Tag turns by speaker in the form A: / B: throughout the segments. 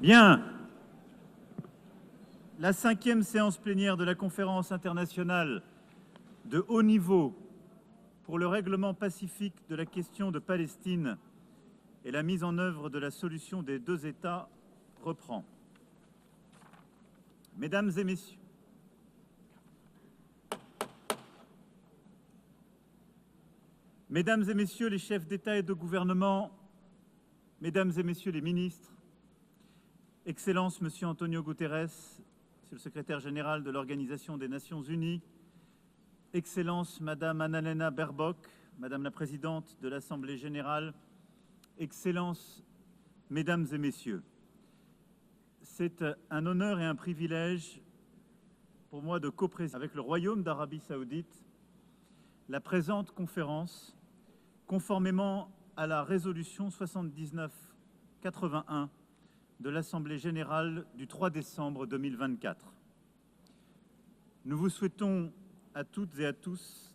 A: Bien. La 5e séance plénière de la conférence internationale de haut niveau pour le règlement pacifique de la question de Palestine et la mise en œuvre de la solution des deux États reprend. Mesdames et messieurs, Mesdames et messieurs les chefs d'État et de gouvernement, Mesdames et messieurs les ministres, Excellences, Monsieur Antonio Guterres, Monsieur le secrétaire général de l'Organisation des Nations Unies, Excellences, Madame Annalena Baerbock, Madame la Présidente de l'Assemblée générale, Excellences, Mesdames et Messieurs, c'est un honneur et un privilège pour moi de co-présider avec le Royaume d'Arabie Saoudite la présente conférence, conformément à la résolution 79/81 de l'Assemblée générale du 3 décembre 2024. Nous vous souhaitons à toutes et à tous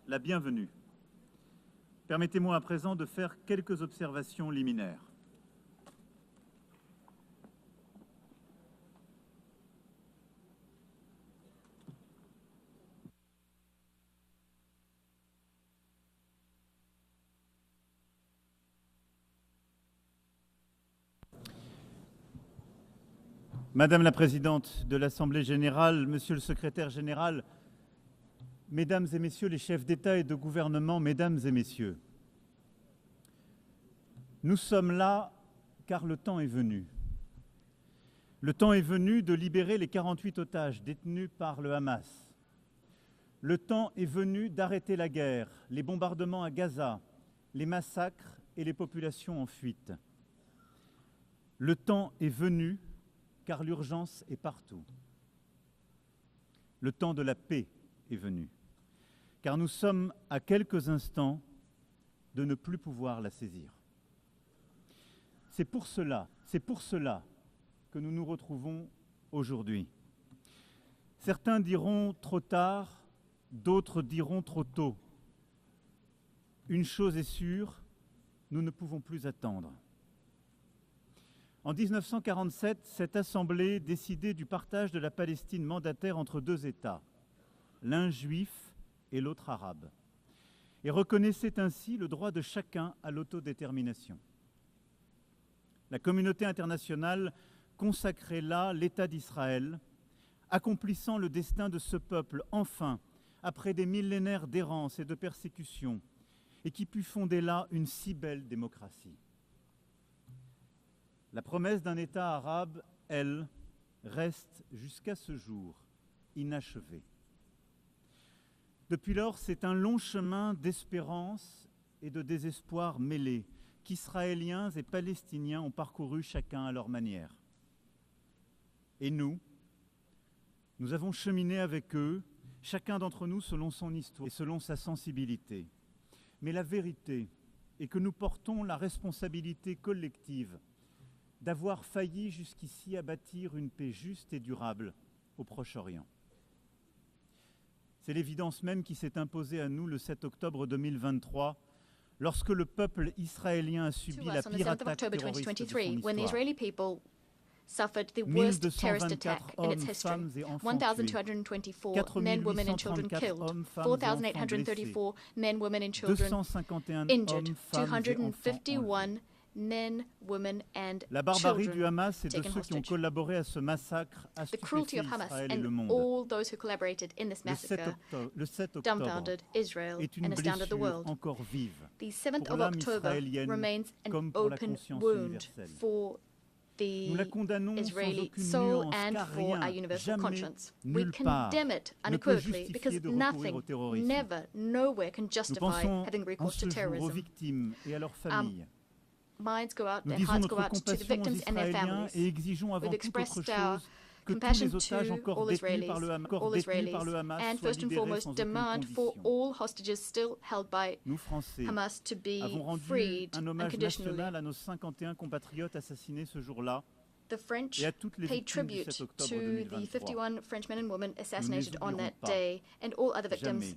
A: la bienvenue. Permettez-moi à présent de faire quelques observations liminaires. Madame la Présidente de l'Assemblée générale, Monsieur le Secrétaire général, Mesdames et Messieurs les chefs d'État et de gouvernement, Mesdames et Messieurs, nous sommes là car le temps est venu. Le temps est venu de libérer les 48 otages détenus par le Hamas. Le temps est venu d'arrêter la guerre, les bombardements à Gaza, les massacres et les populations en fuite. Le temps est venu car l'urgence est partout. Le temps de la paix est venu, car nous sommes à quelques instants de ne plus pouvoir la saisir. C'est pour cela que nous nous retrouvons aujourd'hui. Certains diront trop tard, d'autres diront trop tôt. Une chose est sûre, nous ne pouvons plus attendre. En 1947, cette Assemblée décidait du partage de la Palestine mandataire entre deux États, l'un juif et l'autre arabe, et reconnaissait ainsi le droit de chacun à l'autodétermination. La communauté internationale consacrait là l'État d'Israël, accomplissant le destin de ce peuple, enfin, après des millénaires d'errance et de persécution, et qui put fonder là une si belle démocratie. La promesse d'un État arabe, elle, reste jusqu'à ce jour inachevée. Depuis lors, c'est un long chemin d'espérance et de désespoir mêlés qu'Israéliens et Palestiniens ont parcouru chacun à leur manière. Et nous avons cheminé avec eux, chacun d'entre nous selon son histoire et selon sa sensibilité. Mais la vérité est que nous portons la responsabilité collective d'avoir failli jusqu'ici à bâtir une paix juste et durable au Proche-Orient. C'est l'évidence même qui s'est imposée à nous le 7 octobre 2023, lorsque le peuple israélien a subi la pire attaque terroriste de son histoire.
B: Suffered the worst terrorist attack in its history. 1,224 men, women and children killed, 4,834 men, women and children injured, 251 men, women and
A: La barbarie du
B: children
A: Hamas et de
B: taken
A: ceux qui ont
B: hostage.
A: collaboré à ce massacre a
B: The cruelty
A: stupéfié
B: of Hamas
A: Israël et le
B: and
A: monde.
B: all those who collaborated in this massacre
A: Le 7 octobre
B: dumbfounded Israel
A: est une
B: and astounded the
A: blessure
B: world.
A: encore vive
B: The 7th
A: pour
B: of
A: l'âme
B: October
A: israélienne
B: remains an
A: comme pour la
B: open
A: conscience
B: wound
A: universelle.
B: for
A: Nous la
B: the
A: condamnons sans
B: Israeli
A: aucune
B: soul
A: nuance,
B: and
A: car
B: for our
A: rien,
B: universal
A: jamais,
B: conscience. We
A: nulle part,
B: condemn it
A: ne peut
B: unequivocally because
A: justifier de recourir au
B: nothing,
A: terrorisme.
B: never, nowhere can
A: Nous
B: justify
A: pensons
B: having
A: en
B: recourse
A: ce
B: to
A: jour aux
B: terrorism.
A: victimes et à leurs familles.
B: Minds go out
A: Nous
B: and
A: disons
B: hearts go
A: notre
B: out to the
A: compassion aux
B: victims and their
A: Israéliens
B: families.
A: et exigeons avant
B: We've
A: toute autre
B: expressed our
A: chose que tous
B: compassion
A: les otages
B: to
A: encore
B: all
A: détenus
B: Israelis,
A: par le Hamas
B: and
A: soient
B: first and
A: libérés
B: foremost
A: sans aucune
B: demand for
A: condition.
B: all hostages still held by
A: Nous, Français,
B: Hamas to be
A: avons rendu
B: freed
A: un hommage
B: unconditionally.
A: national à nos 51 compatriotes assassinés ce jour-là
B: The French
A: et à toutes les
B: paid
A: victimes du
B: tribute
A: 7 octobre
B: to the
A: 2023.
B: 51 French men and women assassinated on
A: oublierons
B: that
A: pas.
B: day and all other victims
A: Jamais.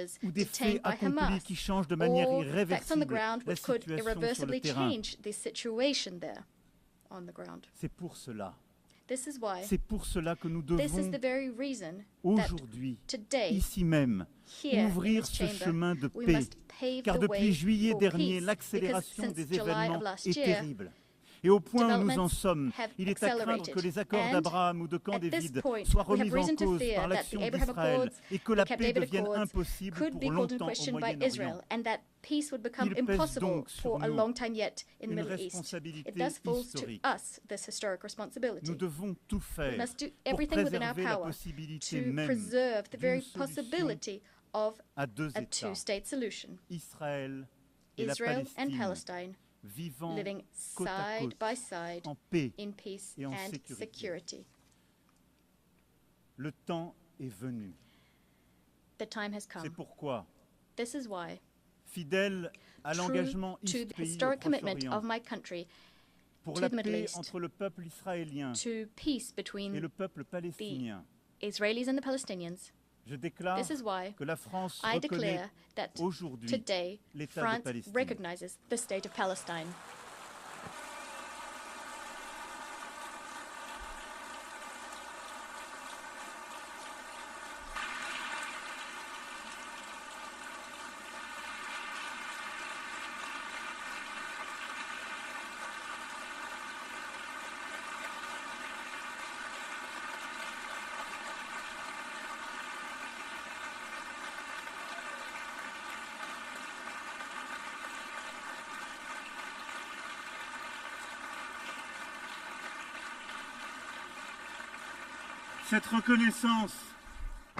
B: hostages
A: ou des
B: detained
A: faits
B: by
A: accomplis
B: Hamas,
A: qui changent de manière
B: or facts on the
A: irréversible
B: ground
A: la
B: which could
A: situation sur le
B: irreversibly
A: terrain.
B: change the situation there on the ground.
A: C'est pour cela
B: This is why.
A: C'est pour cela que nous
B: This is
A: devons
B: the very reason
A: aujourd'hui,
B: today,
A: ici même,
B: here in
A: ouvrir
B: this
A: ce
B: chamber,
A: chemin de
B: we
A: paix.
B: must pave
A: Car
B: the
A: depuis
B: way
A: juillet
B: for
A: dernier,
B: peace,
A: l'accélération
B: because since
A: des
B: July of
A: événements
B: last
A: est
B: year,
A: terrible. Et au point où nous en
B: developments
A: sommes,
B: have
A: il est à craindre
B: accelerated.
A: que les accords
B: And
A: d'Abraham ou de Camp
B: at this
A: David
B: point,
A: soient
B: we have
A: remis en
B: reason to
A: cause
B: fear
A: par
B: that
A: l'action
B: the Abraham
A: d'Israël
B: Accords,
A: et que
B: the
A: la
B: Camp
A: paix
B: David
A: devienne
B: Accords
A: impossible
B: could be
A: pour
B: called in
A: longtemps au
B: question by
A: Moyen-Orient.
B: Israel, and that peace would become
A: Il pèse
B: impossible
A: donc sur
B: for a
A: nous
B: long time yet in the
A: une
B: Middle East.
A: responsabilité
B: It thus falls to
A: historique.
B: us this historic responsibility.
A: Nous devons tout
B: We
A: faire
B: must do
A: pour
B: everything within our
A: préserver la
B: power
A: possibilité
B: to
A: même
B: preserve the very
A: d'une solution
B: possibility of
A: à deux
B: a
A: États,
B: two-state solution.
A: Israël et la
B: Israel and
A: Palestine,
B: Palestine
A: vivant
B: living
A: côte à
B: side
A: côte,
B: by side
A: en paix.
B: in peace
A: et en
B: and
A: sécurité.
B: security.
A: Le temps est venu.
B: The time has
A: C'est
B: come.
A: pourquoi,
B: This is why,
A: fidèle à
B: true
A: l'engagement
B: to the
A: pays au
B: historic commitment
A: Proche-Orient
B: of my country
A: pour
B: to
A: la
B: the Middle
A: paix
B: East,
A: entre le peuple israélien
B: to peace
A: et
B: between
A: le peuple palestinien,
B: Israelis and the Palestinians,
A: je déclare
B: this is why
A: que la France
B: I
A: reconnaît
B: declare that
A: aujourd'hui
B: today
A: l'État de
B: France
A: Palestine.
B: recognizes the state of Palestine.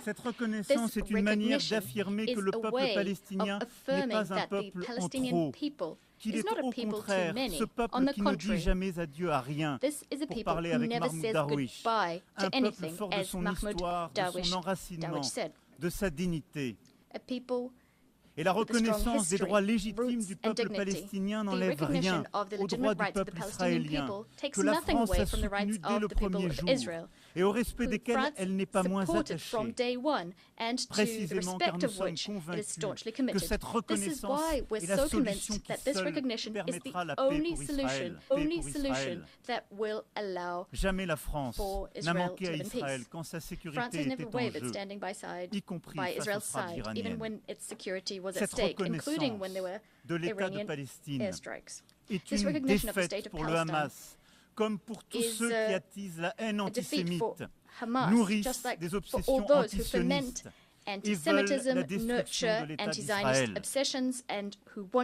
A: Cette reconnaissance est une manière d'affirmer que le peuple palestinien n'est pas un peuple en trop, qu'il est au contraire ce peuple qui ne dit jamais adieu à rien, pour parler avec Mahmoud Darwish, un peuple fort de son histoire, de son enracinement, de sa dignité. Et la reconnaissance des droits légitimes du peuple palestinien n'enlève rien aux droits du peuple israélien, que la France a soutenu dès le premier jour, et au respect desquels elle n'est pas moins attachée, précisément car nous sommes convaincus que cette reconnaissance est la solution qui seule permettra la paix pour Israël. Jamais la France n'a manqué à Israël quand sa sécurité était en jeu, y compris face aux frappes iraniennes. Cette reconnaissance de l'État de Palestine est une défaite pour le Hamas, comme pour tous ceux qui attisent la haine antisémite, nourrissent des obsessions antisionistes et veulent la destruction de l'État d'Israël.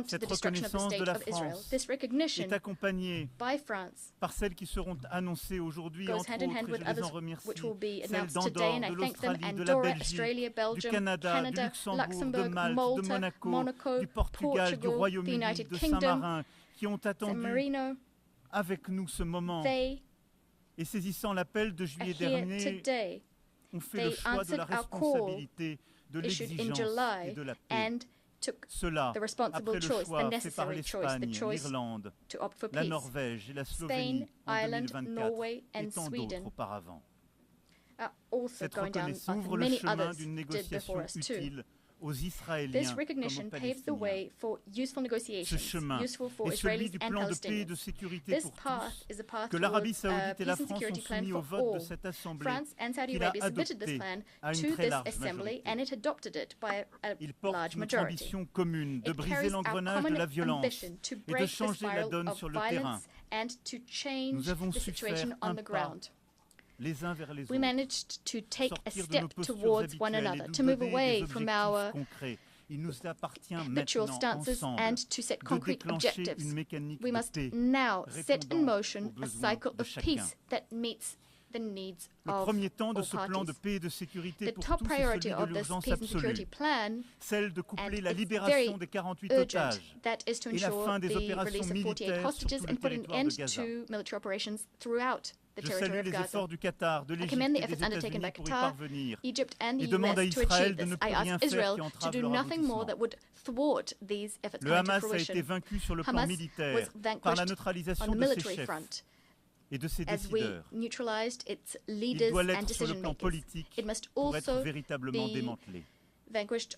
A: Cette reconnaissance de la France est accompagnée par celles qui seront annoncées aujourd'hui, entre autres, et je les en remercie, celles d'Andorre, de l'Australie, de la Belgique, du Canada, du Luxembourg, de Malte, de Monaco, du Portugal, du Royaume-Uni, de Saint-Marin, qui ont attendu avec nous ce moment et saisissant l'appel de juillet dernier, ont fait le choix de la responsabilité, de l'exigence et de la paix. Cela, après le choix fait par l'Espagne, l'Irlande, la Norvège et la Slovénie en 2024 et tant d'autres auparavant. Cette reconnaissance ouvre le chemin d'une négociation utile aux Israéliens comme aux Palestiniens. Ce chemin est celui du plan de paix et de sécurité pour tous que l'Arabie saoudite et la France ont soumis au vote de cette Assemblée qui l'a adopté à une très large majorité. Il porte notre ambition commune de briser l'engrenage de la violence et de changer la donne sur le terrain. Nous avons su faire un pas les uns vers les autres,
B: we managed to take a
A: sortir de
B: step
A: nos postures
B: towards one
A: habituelles et
B: another,
A: nous
B: to move
A: donner
B: away
A: des
B: from
A: objectifs
B: our
A: concrets. Il nous appartient
B: habitual
A: maintenant
B: stances
A: ensemble
B: and to set
A: de
B: concrete
A: déclencher
B: objectives.
A: une mécanique
B: We
A: de
B: must
A: paix
B: now set in
A: répondant
B: motion
A: aux
B: a
A: besoins
B: cycle
A: de
B: of
A: chacun.
B: peace that meets the needs
A: Le
B: of
A: premier temps de
B: all
A: ce plan de
B: parties.
A: paix et de sécurité
B: The
A: pour
B: top
A: tous est
B: priority
A: celui de
B: of this
A: l'urgence
B: peace and security
A: absolue,
B: plan,
A: celle de coupler
B: and
A: la
B: it's
A: libération
B: very
A: des 48
B: urgent,
A: otages
B: that is to
A: et la
B: ensure
A: fin des
B: the
A: opérations
B: release of 48
A: militaires sur
B: hostages
A: tout le
B: and put an
A: territoire
B: end
A: de Gaza.
B: to military operations throughout the
A: Je
B: territory
A: salue
B: of
A: les
B: Gaza.
A: efforts du Qatar, de
B: I
A: l'Égypte
B: commend the
A: et des
B: efforts undertaken by
A: États-Unis pour y
B: Qatar,
A: parvenir
B: Egypt, and
A: et
B: the
A: demande à
B: US to
A: Israël
B: achieve
A: de ne
B: this.
A: plus
B: I
A: rien
B: ask
A: faire
B: Israel
A: qui
B: to
A: entrave
B: do
A: leur
B: nothing more
A: aboutissement.
B: that would thwart these efforts
A: Le
B: coming to
A: Hamas a été
B: fruition.
A: vaincu sur le plan
B: Hamas
A: militaire
B: was
A: par la
B: vanquished on
A: neutralisation
B: the
A: de ses
B: military
A: chefs
B: front
A: et de ses
B: as we
A: décideurs.
B: neutralized its
A: Il
B: leaders
A: doit
B: and
A: l'être sur le
B: decision
A: plan
B: makers.
A: politique
B: It must
A: pour être
B: also
A: véritablement
B: be
A: démantelé.
B: vanquished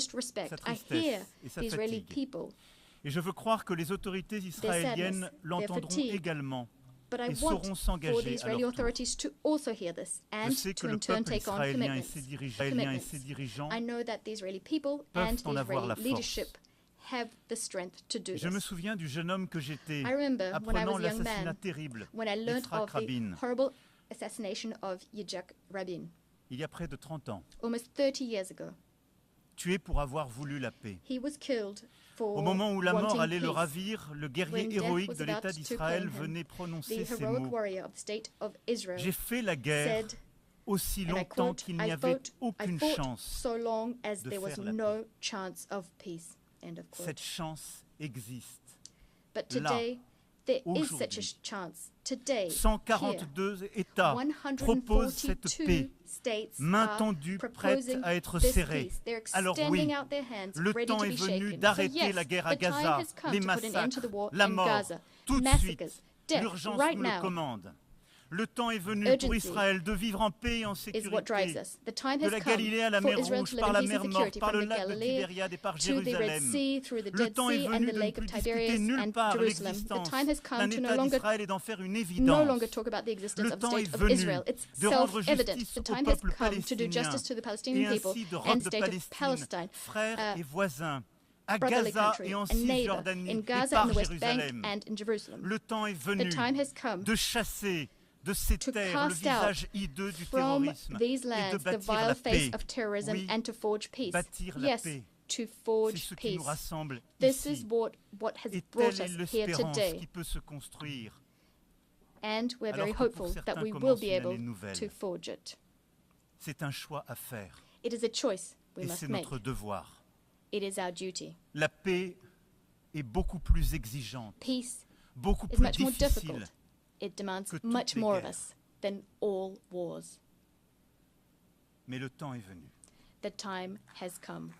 B: utmost respect. I hear the Israeli people.
A: Et je veux croire que les autorités israéliennes l'entendront également
B: But I
A: et
B: want
A: sauront
B: for the
A: s'engager à
B: Israeli
A: leur tour.
B: authorities to also hear this
A: Je
B: and
A: sais que
B: to
A: le
B: in turn
A: peuple
B: take on
A: israélien et
B: commitments.
A: ses dirigeants
B: I know that the Israeli people
A: peuvent
B: and the
A: en avoir la
B: Israeli leadership have the strength to do
A: Je me
B: this.
A: souviens du jeune homme que j'étais,
B: I remember when I
A: apprenant
B: was a young
A: l'assassinat
B: man,
A: terrible
B: when I learned
A: d'Yitzhak
B: of the
A: Rabin,
B: horrible assassination of Yitzhak Rabin,
A: il y a près de 30 ans,
B: almost 30 years ago.
A: tué pour avoir voulu la paix.
B: He was killed for
A: Au moment où la mort
B: wanting
A: allait le
B: peace.
A: ravir, le guerrier
B: When death
A: héroïque
B: was
A: de
B: about
A: l'État
B: to
A: d'Israël
B: claim him,
A: venait prononcer
B: the
A: ces
B: heroic
A: mots.
B: warrior of the state of Israel
A: J'ai fait la guerre
B: said,
A: aussi
B: and I
A: longtemps
B: quote,
A: qu'il n'y
B: I
A: avait
B: fought
A: aucune chance.
B: so long as
A: de
B: there was
A: faire la
B: no chance of peace. End of quote.
A: Cette chance existe.
B: But today, there is such a
A: aujourd'hui.
B: chance. Today, here,
A: 142 États proposent cette paix,
B: 142 states
A: main
B: are
A: tendue, prête
B: proposing
A: à être
B: this
A: serrée.
B: peace. They're
A: Alors
B: extending
A: oui,
B: out their hands,
A: le
B: ready
A: temps
B: to
A: est
B: be
A: venu
B: shaken.
A: d'arrêter
B: So yes,
A: la guerre à
B: the time
A: Gaza,
B: has come
A: les
B: to put an end to the
A: massacres,
B: war
A: la
B: in
A: mort,
B: Gaza.
A: tout de
B: Massacres,
A: suite.
B: death,
A: L'urgence
B: right
A: nous le
B: now
A: commande. Le temps est venu
B: Urgency
A: pour Israël de vivre en paix et en
B: is what drives
A: sécurité.
B: us. The time
A: De
B: has
A: la
B: come
A: Galilée à la
B: for
A: mer
B: Israel
A: Rouge,
B: to live
A: par
B: in
A: la
B: peace
A: mer
B: and
A: Morte,
B: security
A: par
B: from
A: le
B: the
A: lac de
B: Galilee
A: Tibériade et par
B: to the Red
A: Jérusalem.
B: Sea, through the
A: Le
B: Dead
A: temps est
B: Sea and
A: venu
B: the
A: de ne
B: Lake
A: plus
B: of
A: discuter
B: Tiberias
A: nulle
B: and
A: part
B: Jerusalem. The
A: l'existence
B: time has come
A: d'un
B: to no
A: État
B: longer
A: d'Israël et d'en faire une
B: no
A: évidence.
B: longer talk about the existence
A: Le
B: of the
A: temps est
B: state of
A: venu
B: Israel. It's
A: de rendre
B: self-evident.
A: justice
B: The
A: au
B: time has
A: peuple
B: come to do
A: palestinien
B: justice to the
A: et
B: Palestinian people
A: ainsi de
B: and
A: rendre
B: state of
A: Palestine,
B: Palestine,
A: frères et voisins, à
B: brotherly
A: Gaza
B: country
A: et en
B: and neighbor
A: Cisjordanie
B: in
A: et
B: Gaza
A: par
B: and the West Bank
A: Jérusalem.
B: and in Jerusalem.
A: Le temps est
B: The
A: venu
B: time has come
A: de chasser de ces
B: to
A: terres le
B: cast out
A: visage hideux du
B: from
A: terrorisme
B: these
A: et de
B: lands the
A: bâtir
B: vile
A: la
B: face
A: paix.
B: of terrorism
A: Oui,
B: and to forge peace.
A: bâtir la
B: Yes,
A: paix.
B: to
A: C'est
B: forge
A: ce qui nous
B: peace.
A: rassemble
B: This is
A: ici.
B: what has
A: Et
B: brought
A: telle est
B: us here
A: l'espérance
B: today.
A: qui peut se construire.
B: And we're very
A: Alors que pour
B: hopeful that
A: certains
B: we will
A: commence
B: be
A: une
B: able
A: année nouvelle.
B: to forge it.
A: C'est un choix à faire
B: It is a choice we
A: et
B: must
A: c'est
B: make.
A: notre devoir.
B: It is our duty.
A: La paix est beaucoup plus exigeante,
B: Peace
A: beaucoup
B: is
A: plus
B: much more
A: difficile.
B: difficult. It demands
A: que toutes
B: much
A: les
B: more of
A: guerres.
B: us than all wars.
A: Mais le temps est venu.
B: The time has come.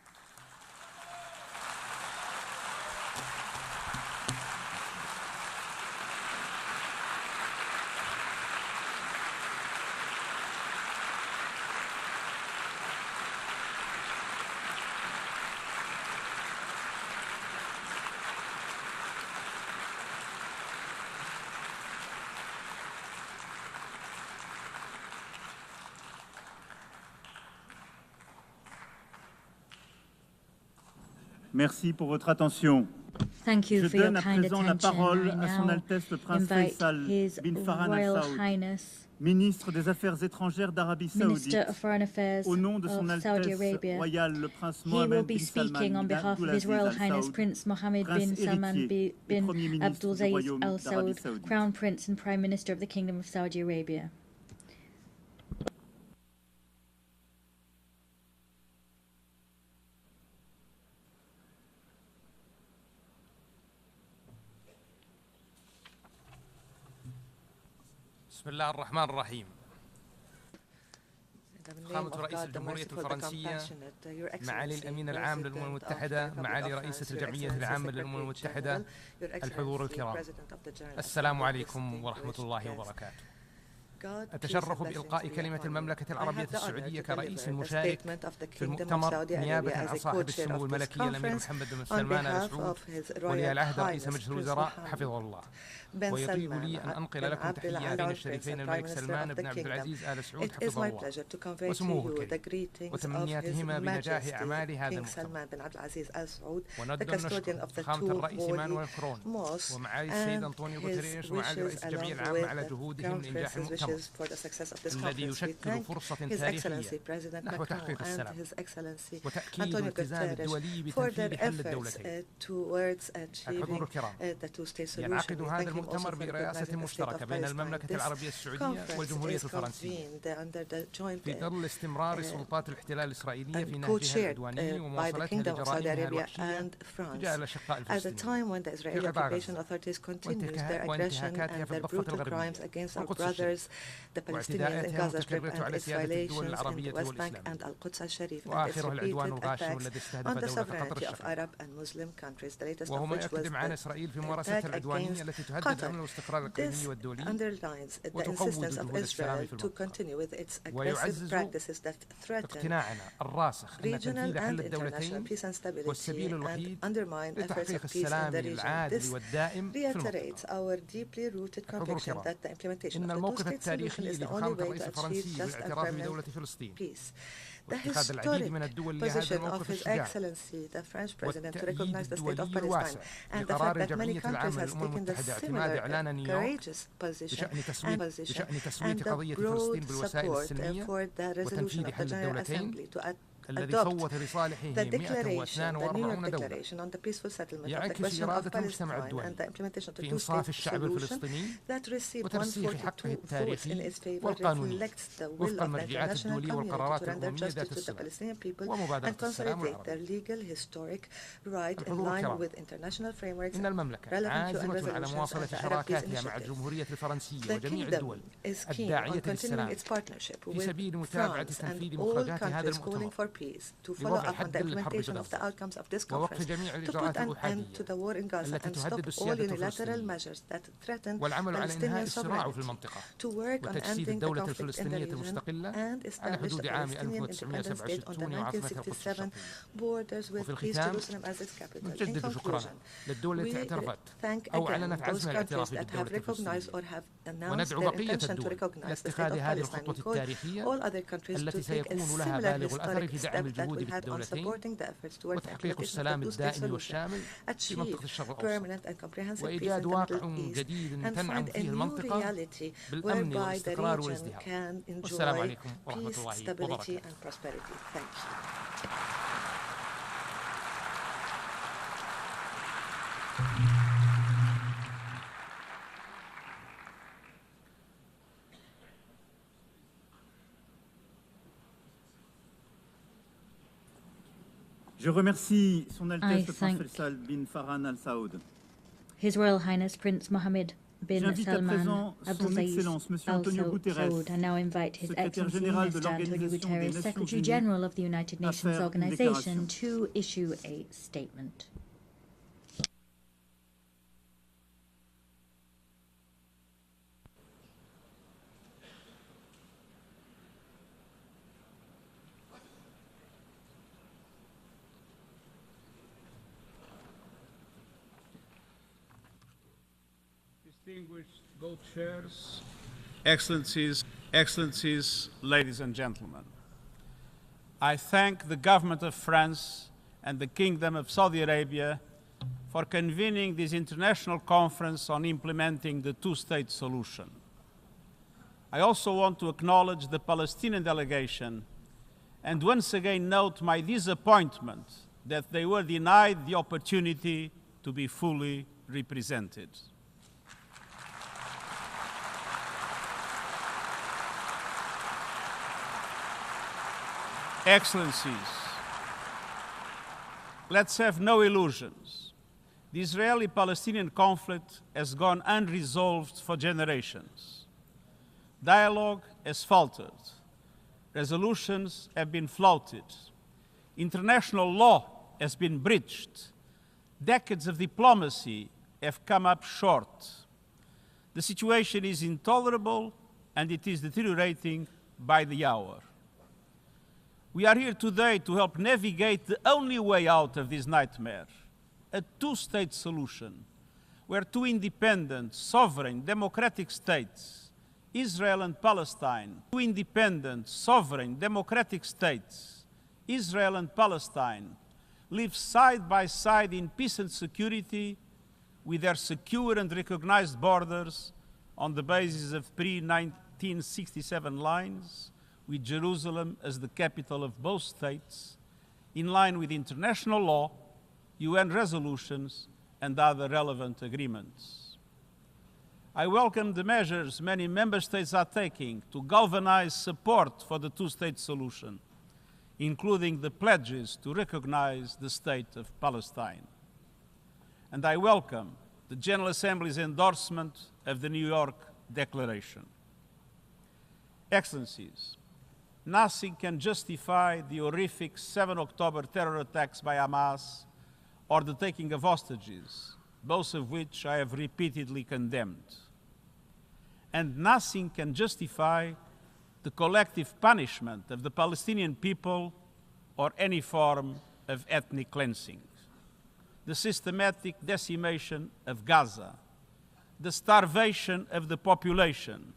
A: Merci pour votre attention.
C: Thank you
A: Je
C: for your
A: donne à
C: kind
A: présent la
C: attention.
A: parole
C: I
A: à son
C: now
A: Altesse le Prince
C: invite
A: Faisal
C: His
A: bin Farhan
C: Royal
A: Al Saoud,
C: Highness,
A: ministre des Affaires étrangères d'Arabie
C: Minister
A: Saoudite,
C: of Foreign Affairs
A: au nom de son
C: of Saudi
A: Altesse
C: Arabia.
A: royale le Prince
C: He will
A: Mohammed
C: be
A: bin
C: speaking
A: Salman
C: on
A: bin
C: behalf of His
A: Abdulaziz
C: Royal
A: Al
C: Highness
A: Saoud,
C: Prince Mohammed
A: Prince
C: bin Salman
A: héritier et
C: bin
A: Premier ministre du
C: Abdulaziz
A: Royaume
C: Al
A: d'Arabie
C: Saoud,
A: Saoudite.
C: Crown Prince and Prime Minister of the Kingdom of Saudi Arabia.
D: بسم الله الرحمن الرحيم. فخامة رئيس الجمهورية الفرنسية، معالي الأمين العام للأمم المتحدة، معالي رئيسة الجمعية العامة للأمم المتحدة، الحضور الكرام، السلام عليكم ورحمة الله وبركاته. أتشرف بإلقاء كلمة المملكة العربية السعودية كرئيس مشارك في المؤتمر نيابة عن صاحب السمو الملكي الأمير محمد بن سلمان آل سعود ولي العهد رئيس مجلس الوزراء حفظه الله. ويطيب لي أن أنقل لكم تحية أبينا الشريفين الملك سلمان بن عبد العزيز آل سعود حفظه الله وسموه الكريم وتمنياتهما بنجاح أعمال هذا المؤتمر. وندعو نشكر فخامة الرئيس مانويل كرون ومعالي السيد أنطونيو غوتيريش ومعالي رئيس الجمعية العامة على جهودهم لإنجاح المؤتمر الذي يشكل فرصة تاريخية نحو تحقيق السلام وتأكيد الالتزام الدولي بتنفيذ حل الدولتين. الحضور الكرام، ينعقد هذا المؤتمر برئاسة مشتركة بين المملكة العربية السعودية والجمهورية الفرنسية في ظل استمرار سلطات الاحتلال الإسرائيلية في نهجها العدواني ومواصلتها لجرائمها الوحشية تجاه الأشقاء الفلسطينيين في قطاع غزة وانتهاكاتها في الضفة الغربية والقدس الشريف واعتداءاتها المتكررة على سيادة الدول العربية والإسلامية وآخرها العدوان الغاشم الذي استهدف دولة قطر الشقيقة وهو ما يؤكد معاني إسرائيل في ممارستها العدوانية التي تهدد الأمن والاستقرار الإقليمي والدولي وتقوض جهود السلام في المنطقة ويعزز اقتناعنا الراسخ أن تنفيذ حل الدولتين هو السبيل الوحيد لتحقيق السلام العادل والدائم في المنطقة. حضور الكرام، إن الموقف التاريخية لفخامة الرئيس الفرنسي بالاعتراف بدولة فلسطين واتخاذ العديد من الدول لهذا الموقف الشجاع والتأييد الدولي الواسع لقرار الجمعية العامة للأمم المتحدة اعتماد إعلان نيويورك بشأن تسوية قضية فلسطين بالوسائل السلمية وتنفيذ حل الدولتين الذي صوت لصالحه 142 دولة يعكس إرادة المجتمع الدولي في إنصاف الشعب الفلسطيني وترسيخ حقه التاريخي والقانوني وفق المرجعات الدولية والقرارات الأممية ذات الصلة ومبادرة السلام والعرب. الحضور الكرام، إن المملكة عازمة على مواصلة شراكاتها مع الجمهورية الفرنسية وجميع الدول الداعية للسلام في سبيل متابعة تنفيذ مخرجات هذا المؤتمر لوضع حد للحرب بغزة ووقف جميع الإجراءات الأحادية التي تهدد السيادة الفلسطينية والعمل على إنهاء الصراع في المنطقة وتجسيد الدولة الفلسطينية المستقلة على حدود عام 1967 وعاصمتها القدس الشرقية. وفي الختام نجدد شكرنا للدول التي اعترفت أو أعلنت عزمها الاعتراف بالدولة الفلسطينية وندعو بقية الدول لاتخاذ هذه الخطوة التاريخية التي سيكون لها بالغ الأثر في دعم الجهود بالدولتين وتحقيق السلام الدائم والشامل في منطقة الشرق الأوسط وإيجاد واقع جديد تنعم فيه المنطقة بالأمن والاستقرار والازدهار. والسلام عليكم ورحمة الله وبركاته.
A: Je remercie Son Altesse le Prince Faisal bin Farhan Al Saoud.
C: His Royal Highness Prince Mohammed bin Salman Abdulaziz Al Saoud, and now invite His Excellency Minister Antonio Guterres, Secretary General of the United Nations Organization, to issue a statement.
E: Distinguished co-chairs, Excellencies, ladies and gentlemen, I thank the government of France and the Kingdom of Saudi Arabia for convening this international conference on implementing the two-state solution. I also want to acknowledge the Palestinian delegation and once again note my disappointment that they were denied the opportunity to be fully represented. Excellencies, let's have no illusions. The Israeli-Palestinian conflict has gone unresolved for generations. Dialogue has faltered. Resolutions have been flouted. International law has been breached. Decades of diplomacy have come up short. The situation is intolerable and it is deteriorating by the hour. We are here today to help navigate the only way out of this nightmare, a two-state solution, where two independent, sovereign, democratic states, Israel and Palestine, two independent, sovereign, democratic states, Israel and Palestine, live side by side in peace and security with their secure and recognized borders on the basis of pre-1967 lines, with Jerusalem as the capital of both states, in line with international law, UN resolutions, and other relevant agreements. I welcome the measures many member states are taking to galvanize support for the two-state solution, including the pledges to recognize the state of Palestine. And I welcome the General Assembly's endorsement of the New York Declaration. Excellencies, nothing can justify the horrific 7 October terror attacks by Hamas or the taking of hostages, both of which I have repeatedly condemned. And nothing can justify the collective punishment of the Palestinian people or any form of ethnic cleansing, the systematic decimation of Gaza, the starvation of the population,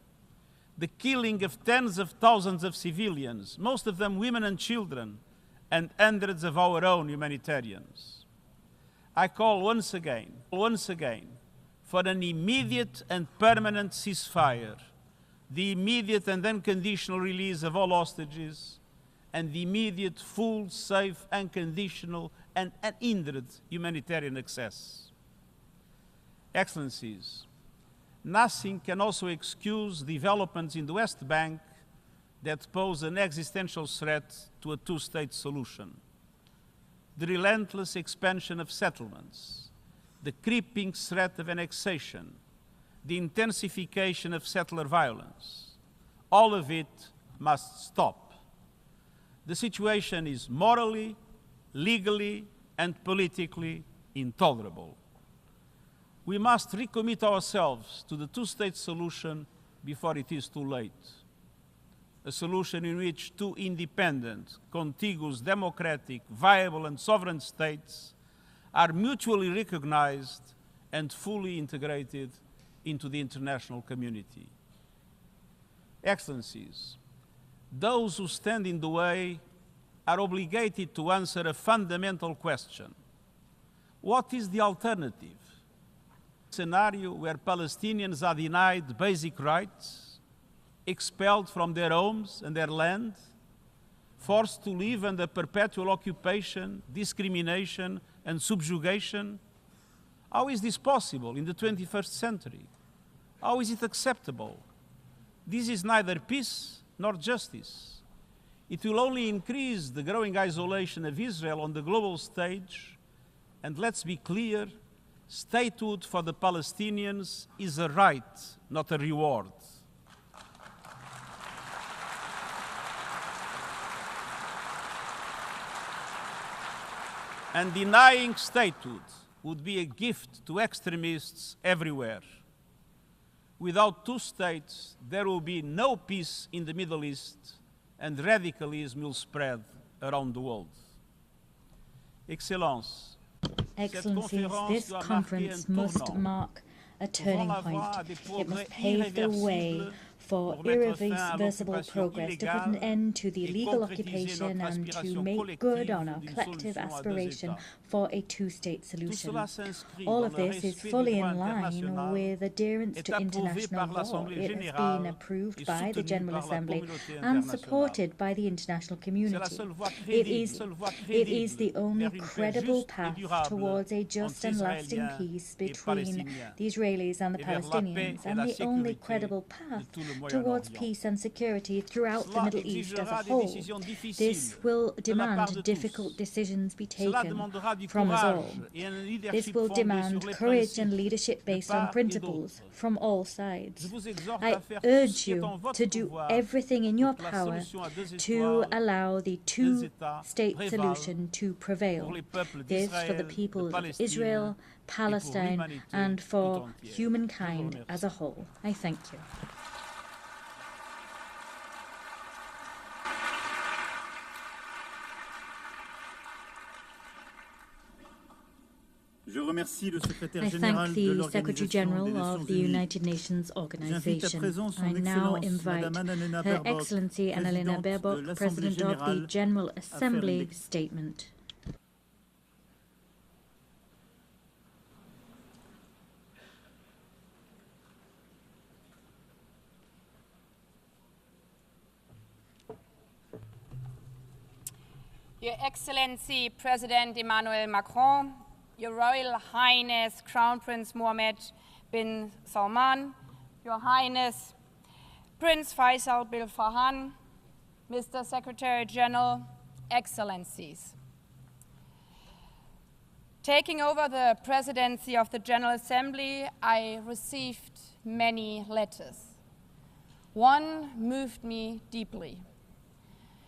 E: the killing of tens of thousands of civilians, most of them women and children, and hundreds of our own humanitarians. I call once again, for an immediate and permanent ceasefire, the immediate and unconditional release of all hostages, and the immediate, full, safe, unconditional, and unhindered humanitarian access. Excellencies, nothing can also excuse developments in the West Bank that pose an existential threat to a two-state solution. The relentless expansion of settlements, the creeping threat of annexation, the intensification of settler violence, all of it must stop. The situation is morally, legally, and politically intolerable. We must recommit ourselves to the two-state solution before it is too late. A solution in which two independent, contiguous, democratic, viable, and sovereign states are mutually recognized and fully integrated into the international community. Excellencies, those who stand in the way are obligated to answer a fundamental question. What is the alternative? A scenario where Palestinians are denied basic rights, expelled from their homes and their land, forced to live under perpetual occupation, discrimination, and subjugation? How is this possible in the 21st century? How is it acceptable? This is neither peace nor justice. It will only increase the growing isolation of Israel on the global stage, and let's be clear, statehood for the Palestinians is a right, not a reward. And denying statehood would be a gift to extremists everywhere. Without two states, there will be no peace in the Middle East, and radicalism will spread around the world. Excellencies,
C: this conference must mark a turning point. It must pave the way for irreversible progress, to put an end to the illegal occupation and to make good on our collective aspiration for a two-state solution. All of this is fully in line with adherence to international law. It has been approved by the General Assembly and supported by the international community. It is the only credible path towards a just and lasting peace between the Israelis and the Palestinians, and the only credible path towards peace and security throughout the Middle East as a whole. This will demand difficult decisions be taken from us all. This will demand courage and leadership based on principles from all sides. I urge you to do everything in your power to allow the two-state solution to prevail. This for the people of Israel, Palestine, and for humankind as a whole. I thank you.
A: I
C: thank the Secretary General of the United Nations Organization. I now invite Her Excellency Annalena Baerbock, President of the General Assembly, statement.
F: Your Excellency President Emmanuel Macron, Your Royal Highness Crown Prince Mohammed bin Salman, Your Highness Prince Faisal bin Farhan, Mr. Secretary General, Excellencies. Taking over the presidency of the General Assembly, I received many letters. One moved me deeply.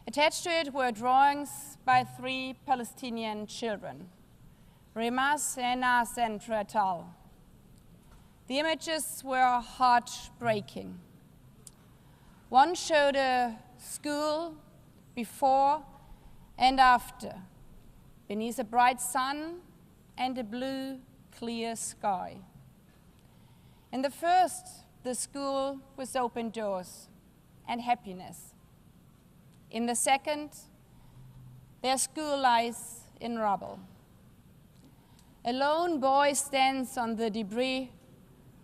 F: Attached to it were drawings by 3 Palestinian children, Remas, Enas, and Retal. The images were heartbreaking. One showed a school before and after, beneath a bright sun and a blue, clear sky. In the first, the school with open doors, and happiness. In the second, their school lies in rubble. A lone boy stands on the debris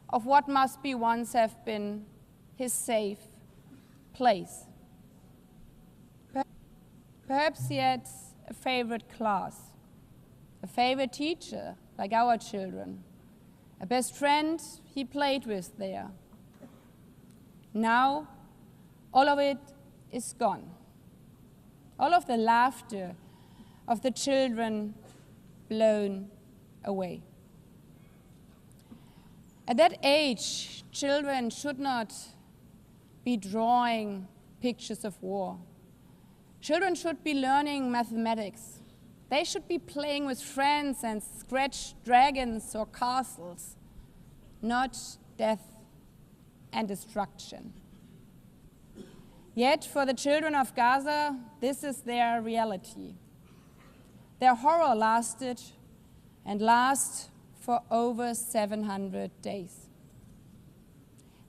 F: of what must be once have been his safe place. Perhaps he had a favorite class, a favorite teacher, like our children, a best friend he played with there. Now, all of it is gone. All of the laughter of the children blown away. At that age, children should not be drawing pictures of war. Children should be learning mathematics. They should be playing with friends and scratch dragons or castles, not death and destruction. Yet for the children of Gaza, this is their reality. Their horror lasted and lasts for over 700 days.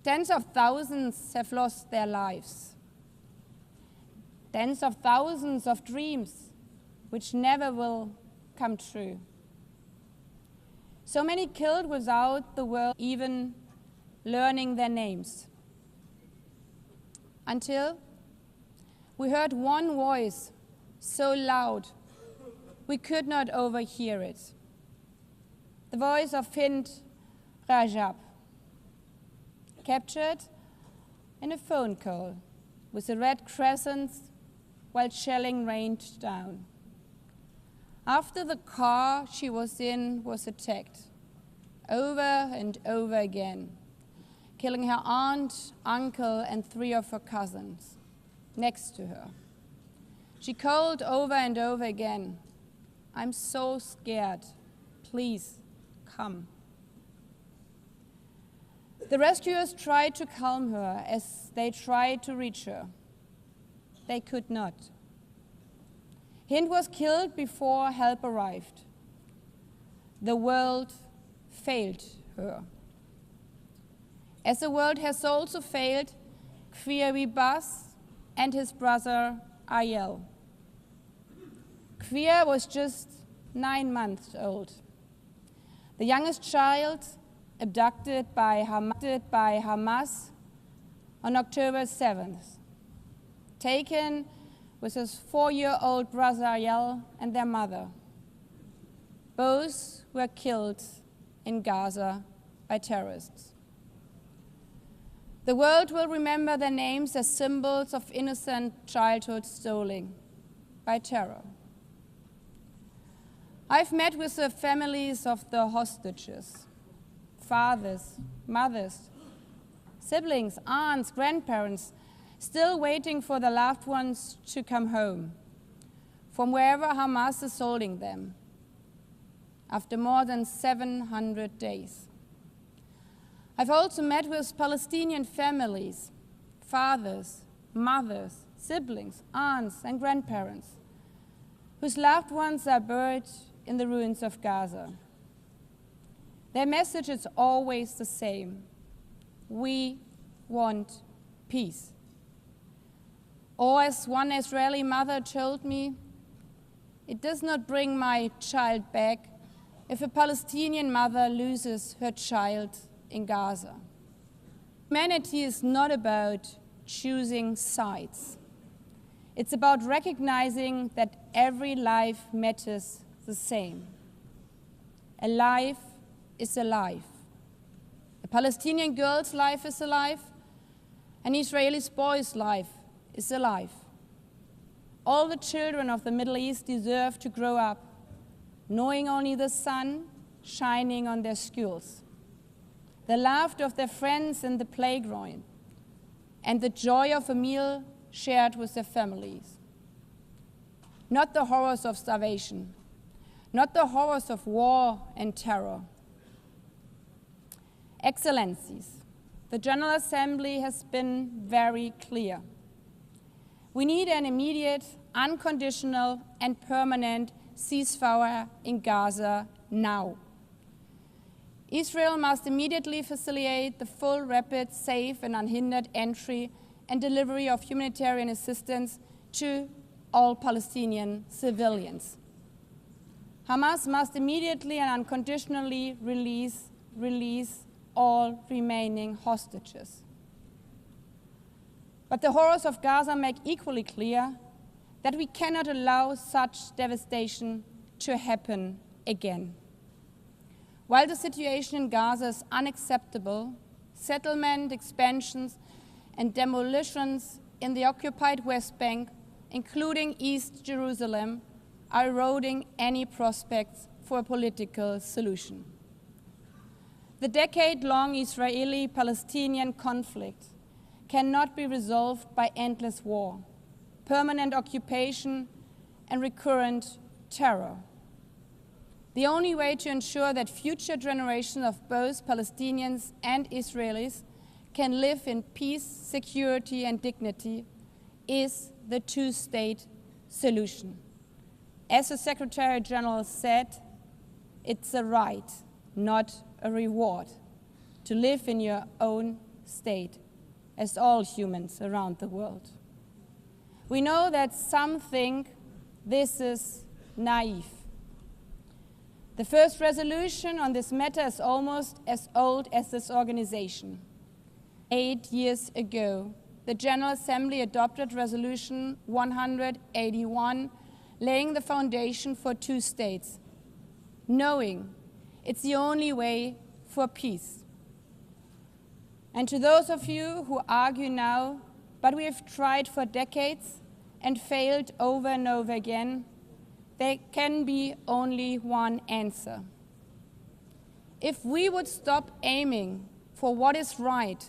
F: Tens of thousands have lost their lives. Tens of thousands of dreams which never will come true. So many killed without the world even learning their names. Until we heard one voice so loud we could not overhear it. The voice of Hind Rajab, captured in a phone call with a red crescent while shelling rained down. After the car she was in was attacked, over and over again, killing her aunt, uncle, and 3 of her cousins next to her. She called over and over again, "I'm so scared, please come." The rescuers tried to calm her as they tried to reach her. They could not. Hind was killed before help arrived. The world failed her. As the world has also failed Kfir Bas and his brother Ayel. Kfir was just 9 months old. The youngest child abducted by Hamas on October 7th, taken with his 4-year-old brother Ayel and their mother. Both were killed in Gaza by terrorists. The world will remember their names as symbols of innocent childhood stolen by terror. I've met with the families of the hostages, fathers, mothers, siblings, aunts, grandparents, still waiting for their loved ones to come home from wherever Hamas is holding them after more than 700 days. I've also met with Palestinian families, fathers, mothers, siblings, aunts, and grandparents, whose loved ones are buried in the ruins of Gaza. Their message is always the same: we want peace. Or as one Israeli mother told me, "It does not bring my child back if a Palestinian mother loses her child in Gaza." Humanity is not about choosing sides. It's about recognizing that every life matters the same. A life is a life. A Palestinian girl's life is alive. An Israeli boy's life is alive. All the children of the Middle East deserve to grow up knowing only the sun shining on their schools, the laughter of their friends in the playground, and the joy of a meal shared with their families. Not the horrors of starvation, not the horrors of war and terror. Excellencies, the General Assembly has been very clear. We need an immediate, unconditional, and permanent ceasefire in Gaza now. Israel must immediately facilitate the full, rapid, safe, and unhindered entry and delivery of humanitarian assistance to all Palestinian civilians. Hamas must immediately and unconditionally release all remaining hostages. But the horrors of Gaza make equally clear that we cannot allow such devastation to happen again. While the situation in Gaza is unacceptable, settlement expansions and demolitions in the occupied West Bank, including East Jerusalem, are eroding any prospects for a political solution. The decade-long Israeli-Palestinian conflict cannot be resolved by endless war, permanent occupation, and recurrent terror. The only way to ensure that future generations of both Palestinians and Israelis can live in peace, security, and dignity is the two-state solution. As the Secretary General said, it's a right, not a reward, to live in your own state, as all humans around the world. We know that some think this is naive. The first resolution on this matter is almost as old as this organization. 8 years ago, the General Assembly adopted Resolution 181, laying the foundation for two states, knowing it's the only way for peace. And to those of you who argue now, but we have tried for decades and failed over and over again, there can be only one answer. If we would stop aiming for what is right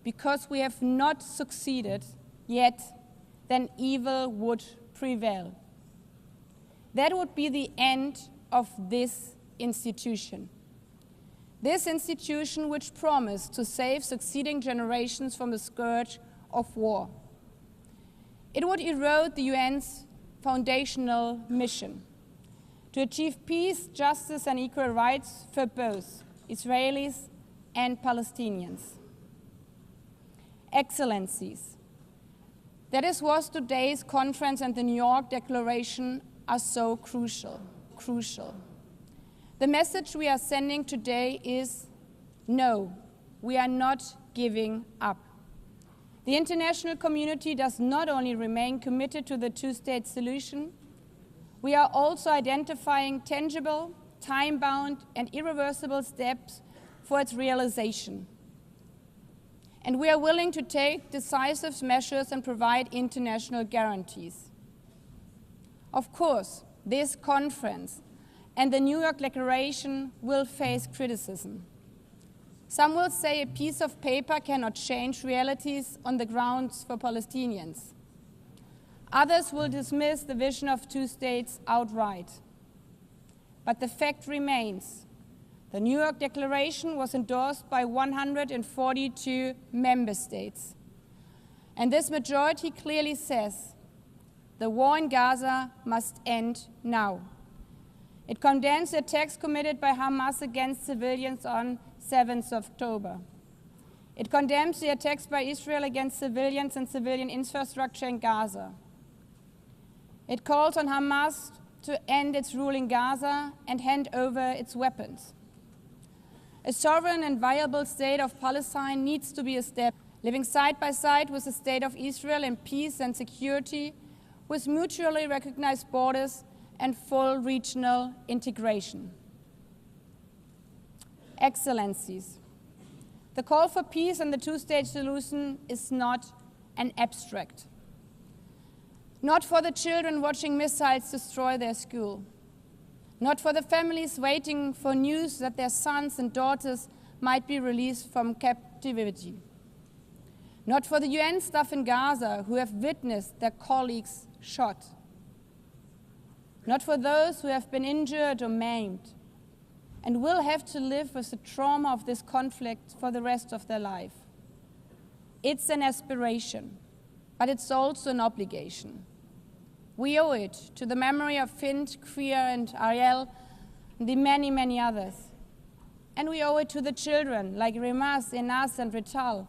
F: because we have not succeeded yet, then evil would prevail. That would be the end of this institution. This institution which promised to save succeeding generations from the scourge of war. It would erode the UN's foundational mission to achieve peace, justice, and equal rights for both Israelis and Palestinians. Excellencies, that is what today's conference and the New York Declaration are so crucial. The message we are sending today is, no, we are not giving up. The international community does not only remain committed to the two-state solution, we are also identifying tangible, time-bound, and irreversible steps for its realization. And we are willing to take decisive measures and provide international guarantees. Of course, this conference and the New York Declaration will face criticism. Some will say a piece of paper cannot change realities on the grounds for Palestinians. Others will dismiss the vision of two states outright. But the fact remains, the New York Declaration was endorsed by 142 member states. And this majority clearly says, the war in Gaza must end now. It condemns the attacks committed by Hamas against civilians on 7th of October. It condemns the attacks by Israel against civilians and civilian infrastructure in Gaza. It calls on Hamas to end its rule in Gaza and hand over its weapons. A sovereign and viable state of Palestine needs to be established, living side by side with the state of Israel in peace and security, with mutually recognized borders and full regional integration. Excellencies, the call for peace and the two-state solution is not an abstract. Not for the children watching missiles destroy their school. Not for the families waiting for news that their sons and daughters might be released from captivity. Not for the UN staff in Gaza who have witnessed their colleagues shot. Not for those who have been injured or maimed and will have to live with the trauma of this conflict for the rest of their life. It's an aspiration, but it's also an obligation. We owe it to the memory of Fint, Kriya, and Ariel, and the many, many others. And we owe it to the children like Remas, Enas, and Rital,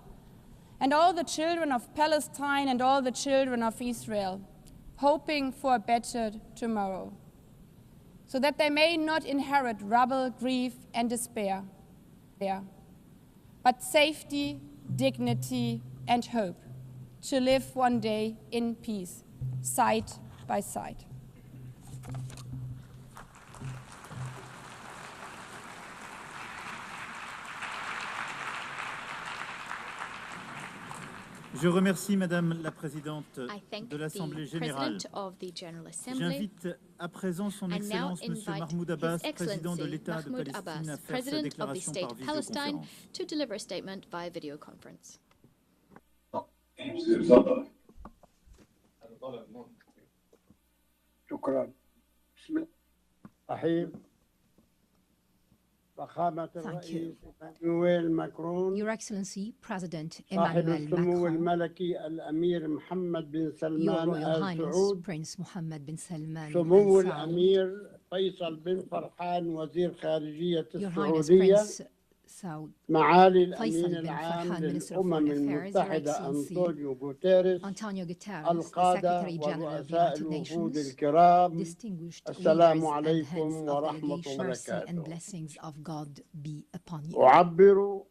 F: and all the children of Palestine and all the children of Israel, hoping for a better tomorrow, so that they may not inherit rubble, grief, and despair, but safety, dignity, and hope, to live one day in peace, side by side.
A: Je remercie Madame la Présidente de l'Assemblée générale. J'invite à présent Son Excellence Monsieur Mahmoud Abbas, Président de l'État de Palestine, à faire sa déclaration par visioconférence.
B: To deliver a statement via video conference.
G: شكرا. بسم الله الرحيم. فخامة الرئيس إيمانويل ماكرون.
H: Your Excellency, President
G: صاحب
H: Emmanuel
G: السمو
H: Macron,
G: الملكي الأمير محمد بن
H: Your
G: سلمان
H: Royal
G: آل
H: Highness
G: سعود.
H: Prince Mohammed bin Salman
G: سمو
H: Al Saud,
G: الأمير فيصل بن فرحان وزير خارجية
H: Your Highness
G: السعودية.
H: Prince Saud,
G: معالي
H: Faisal
G: الأمين
H: bin
G: العام
H: Farhan, Minister of
G: للأمم
H: Foreign Affairs, Your
G: المتحدة
H: Excellency,
G: أنطونيو غوتيريس.
H: Antonio Guterres, the
G: القادة
H: Secretary General of the
G: ورؤساء
H: United
G: الوفود
H: Nations,
G: الكرام.
H: distinguished
G: السلام
H: leaders and
G: عليكم
H: heads of
G: ورحمة
H: delegations, mercy and
G: وبركاته.
H: blessings of God be upon you.
G: أعبر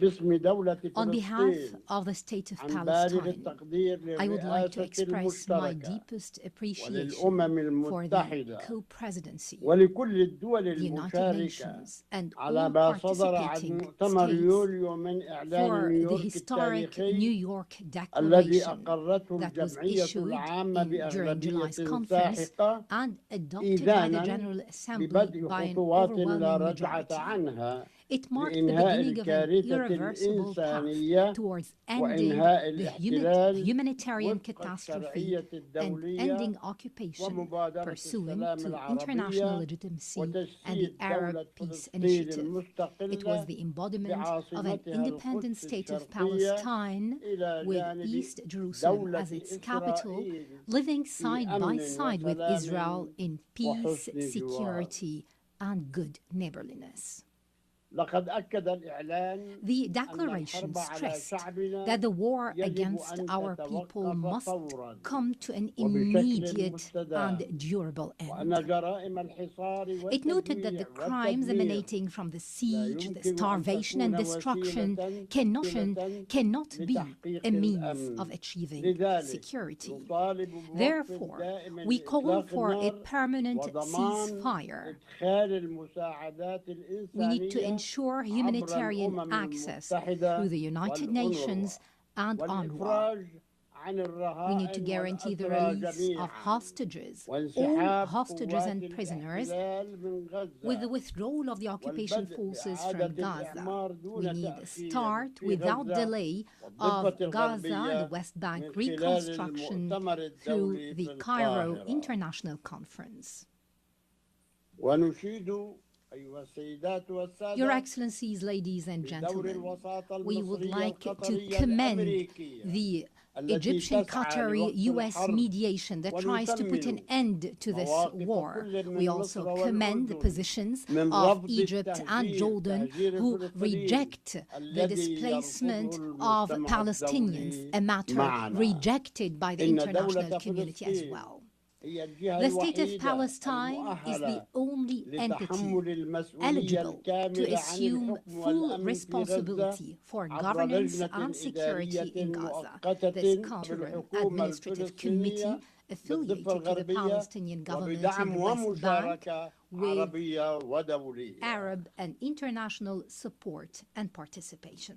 G: باسم دولة
H: On behalf
G: فلسطين
H: of the State of
G: عن بالغ
H: Palestine,
G: التقدير
H: I would like to
G: للرئاسة
H: express my
G: المشتركة
H: deepest appreciation
G: وللأمم
H: for the
G: المتحدة
H: co-presidency,
G: ولكل الدول
H: the United
G: المشاركة
H: Nations, and
G: على
H: all
G: ما صدر عن
H: participating
G: مؤتمر
H: states
G: يوليو من إعلان
H: for the
G: نيويورك
H: historic New
G: التاريخي
H: York
G: الذي
H: Declaration
G: أقرته
H: that was
G: الجمعية
H: issued
G: العامة
H: during July's
G: بأغلبية
H: conference
G: ساحقة
H: and adopted by the
G: إذانا
H: General Assembly
G: ببدء
H: by an
G: خطوات لا
H: overwhelming
G: رجعة
H: majority.
G: عنها
H: It marked the
G: لإنهاء
H: beginning of an
G: الكارثة
H: irreversible path
G: الإنسانية
H: towards ending
G: وإنهاء
H: the
G: الاحتلال
H: humanitarian
G: وفق
H: catastrophe
G: الشرعية
H: and
G: الدولية
H: ending occupation
G: ومبادرة
H: pursuant
G: السلام
H: to international
G: العربية
H: legitimacy and the
G: وتجسيد
H: Arab
G: دولة
H: Peace
G: فلسطين
H: Initiative. It was
G: المستقلة
H: the embodiment of an
G: بعاصمتها
H: independent
G: القدس
H: state of
G: الشرقية
H: Palestine
G: إلى
H: with
G: جانب
H: East Jerusalem
G: دولة
H: as its capital,
G: إسرائيل
H: living
G: في
H: side by
G: أمن
H: side with
G: وسلام
H: Israel in peace,
G: وحسن جوار.
H: security, and good neighborliness.
G: لقد أكد الإعلان
H: The
G: أن
H: declaration
G: الحرب على
H: stressed
G: شعبنا
H: that the war
G: يجب
H: against
G: أن
H: our people
G: تتوقف
H: must
G: فوراً
H: come to an
G: وبشكل
H: immediate
G: مستدام
H: and durable
G: وأن
H: end.
G: جرائم الحصار
H: It noted that the
G: والتجويع
H: crimes
G: والتدمير
H: emanating from the siege, the
G: يمكن أن
H: starvation, and
G: تكون
H: destruction
G: وسيلة
H: cannot be
G: لتحقيق
H: a means
G: الأمن.
H: of achieving
G: لذلك
H: security.
G: نطالب بوقف
H: Therefore,
G: دائم
H: we call
G: لإطلاق
H: for a
G: النار
H: permanent
G: وضمان
H: ceasefire.
G: إدخال المساعدات
H: We need to
G: الإنسانية
H: ensure
G: عبر
H: humanitarian
G: الأمم
H: access
G: المتحدة
H: through the United
G: والأونروا
H: Nations and UNRWA.
G: والإفراج عن
H: We need to
G: الرهائن
H: guarantee the
G: والأسرى
H: release of
G: جميعا
H: hostages, all
G: وانسحاب
H: hostages
G: قوات
H: and prisoners,
G: الاحتلال من
H: with the
G: غزة
H: withdrawal of the occupation
G: والبدء
H: forces
G: بإعادة
H: from Gaza.
G: الإعمار دون
H: We need a
G: تأخير
H: start
G: في
H: without
G: غزة
H: delay
G: والضفة
H: of Gaza and
G: الغربية
H: the West Bank
G: من خلال
H: reconstruction
G: المؤتمر
H: through
G: الدولي
H: the
G: في
H: Cairo
G: القاهرة.
H: International Conference.
G: ونشيد أيها السيدات
H: Your
G: والسادة
H: Excellencies, ladies and
G: بدور
H: gentlemen,
G: الوساطة
H: we would
G: المصرية
H: like to
G: القطرية
H: commend
G: الأمريكية
H: the
G: التي
H: Egyptian
G: تسعى
H: Qatari
G: لوقف
H: US
G: الحرب
H: mediation that tries to put an end to this
G: مواقف
H: war.
G: كل من
H: We
G: مصر
H: also commend the
G: والأردن
H: positions
G: من
H: of
G: رفض
H: Egypt and Jordan
G: تهجير
H: who
G: الفلسطينيين
H: reject the
G: الذي
H: displacement
G: يرفضه
H: of
G: المجتمع
H: Palestinians,
G: الدولي
H: a matter
G: معنا.
H: rejected by the
G: إن
H: international
G: دولة
H: community as
G: فلسطين
H: well.
G: هي الجهة
H: The state of
G: الوحيدة
H: Palestine is the
G: المؤهلة
H: only entity
G: لتحمل المسؤولية
H: eligible to
G: الكاملة عن
H: assume
G: الحكم
H: full
G: والأمن في غزة
H: responsibility for
G: عبر
H: governance
G: لجنة
H: and security
G: إدارية
H: in Gaza.
G: مؤقتة
H: This interim
G: بالحكومة
H: administrative committee
G: الفلسطينية
H: affiliated
G: بالضفة
H: to the
G: الغربية
H: Palestinian government in
G: وبدعم
H: the West Bank
G: ومشاركة
H: with
G: عربية ودولية.
H: Arab and international support and participation.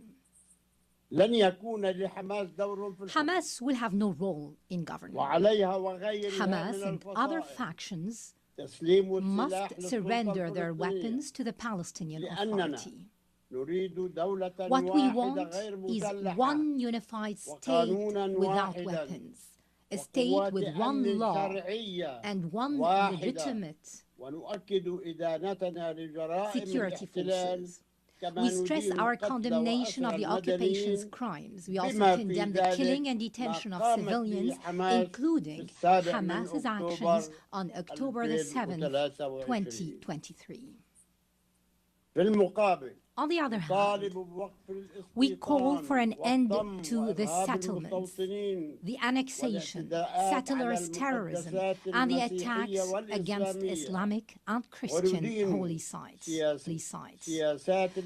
G: لن يكون لحماس دور في الحكم
H: Hamas will have no role in government.
G: وعليها وغيرها
H: Hamas
G: من
H: and other
G: الفصائل
H: factions
G: تسليم السلاح
H: must
G: للسلطة
H: surrender their
G: الفلسطينية.
H: weapons to the Palestinian
G: لأننا
H: Authority.
G: نريد دولة
H: What we
G: واحدة
H: want
G: غير
H: is
G: مسلحة
H: one unified state
G: وقانوناً
H: without
G: واحداً
H: weapons, a state
G: وقوات
H: with one
G: أمن
H: law
G: شرعية
H: and one
G: واحدة
H: legitimate
G: ونؤكد إدانتنا لجرائم
H: security
G: الاحتلال
H: forces.
G: كما
H: We stress
G: ندين
H: our
G: القتل
H: condemnation of
G: وأسر
H: the occupation's
G: المدنيين
H: crimes. We also
G: بما في
H: condemn the
G: ذلك
H: killing and
G: ما
H: detention of
G: قامت به
H: civilians,
G: حماس
H: including
G: في السابع من
H: Hamas's
G: أكتوبر
H: actions on October the 7th,
G: 2023.
H: 2023.
G: في المقابل
H: On the other hand, we call for an end to the settlements, the annexation, settlers' terrorism, and the attacks against Islamic and Christian holy sites.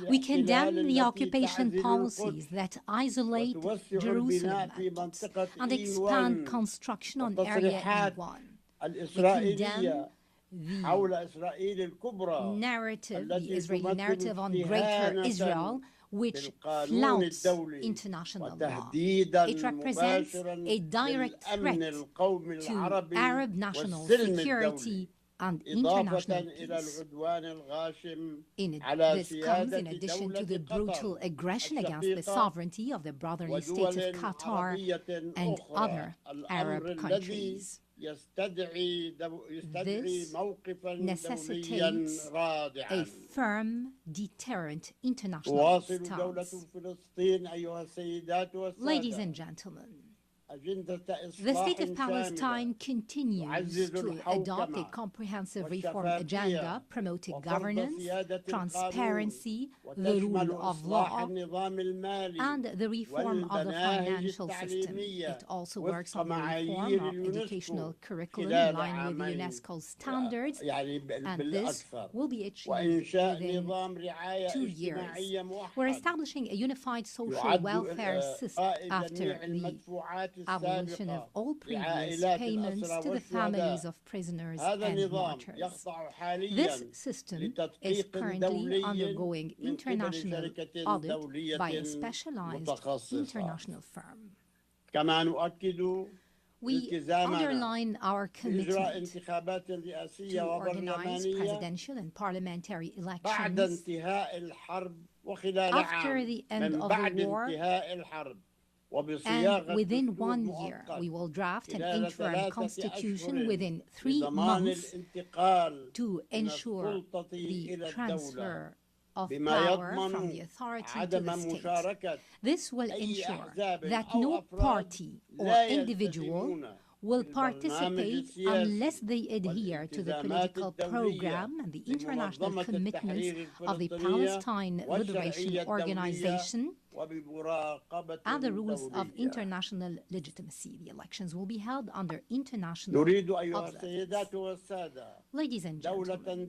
H: We condemn the occupation policies that isolate Jerusalem and expand construction on Area E1. We condemn the narrative, the Israeli narrative on Greater Israel, which flouts international law. It represents a direct threat to Arab national security and international peace. This comes in addition to the brutal aggression against the sovereignty of the brotherly state of Qatar and other Arab countries. This necessitates a firm, deterrent international stance. Ladies and gentlemen, the state of Palestine continues to adopt a comprehensive reform agenda promoting governance, transparency, the rule of law, and the reform of the financial system. It also works on the reform of educational curriculum in line with the UNESCO standards, and this will be achieved within 2 years. We're establishing a unified social welfare system after the abolition of all previous payments to the families of prisoners and martyrs. This system is currently undergoing international audit by a specialized international firm. We underline our commitment to organize presidential and parliamentary elections after the end of the war, and within 1 year, we will draft an interim constitution within 3 months to ensure the transfer of power from the authority to the state. This will ensure that no party or individual will participate unless they adhere to the political program and the international commitments of the Palestine Liberation Organization and the rules of international legitimacy. The elections will be held under international observance. Ladies and gentlemen,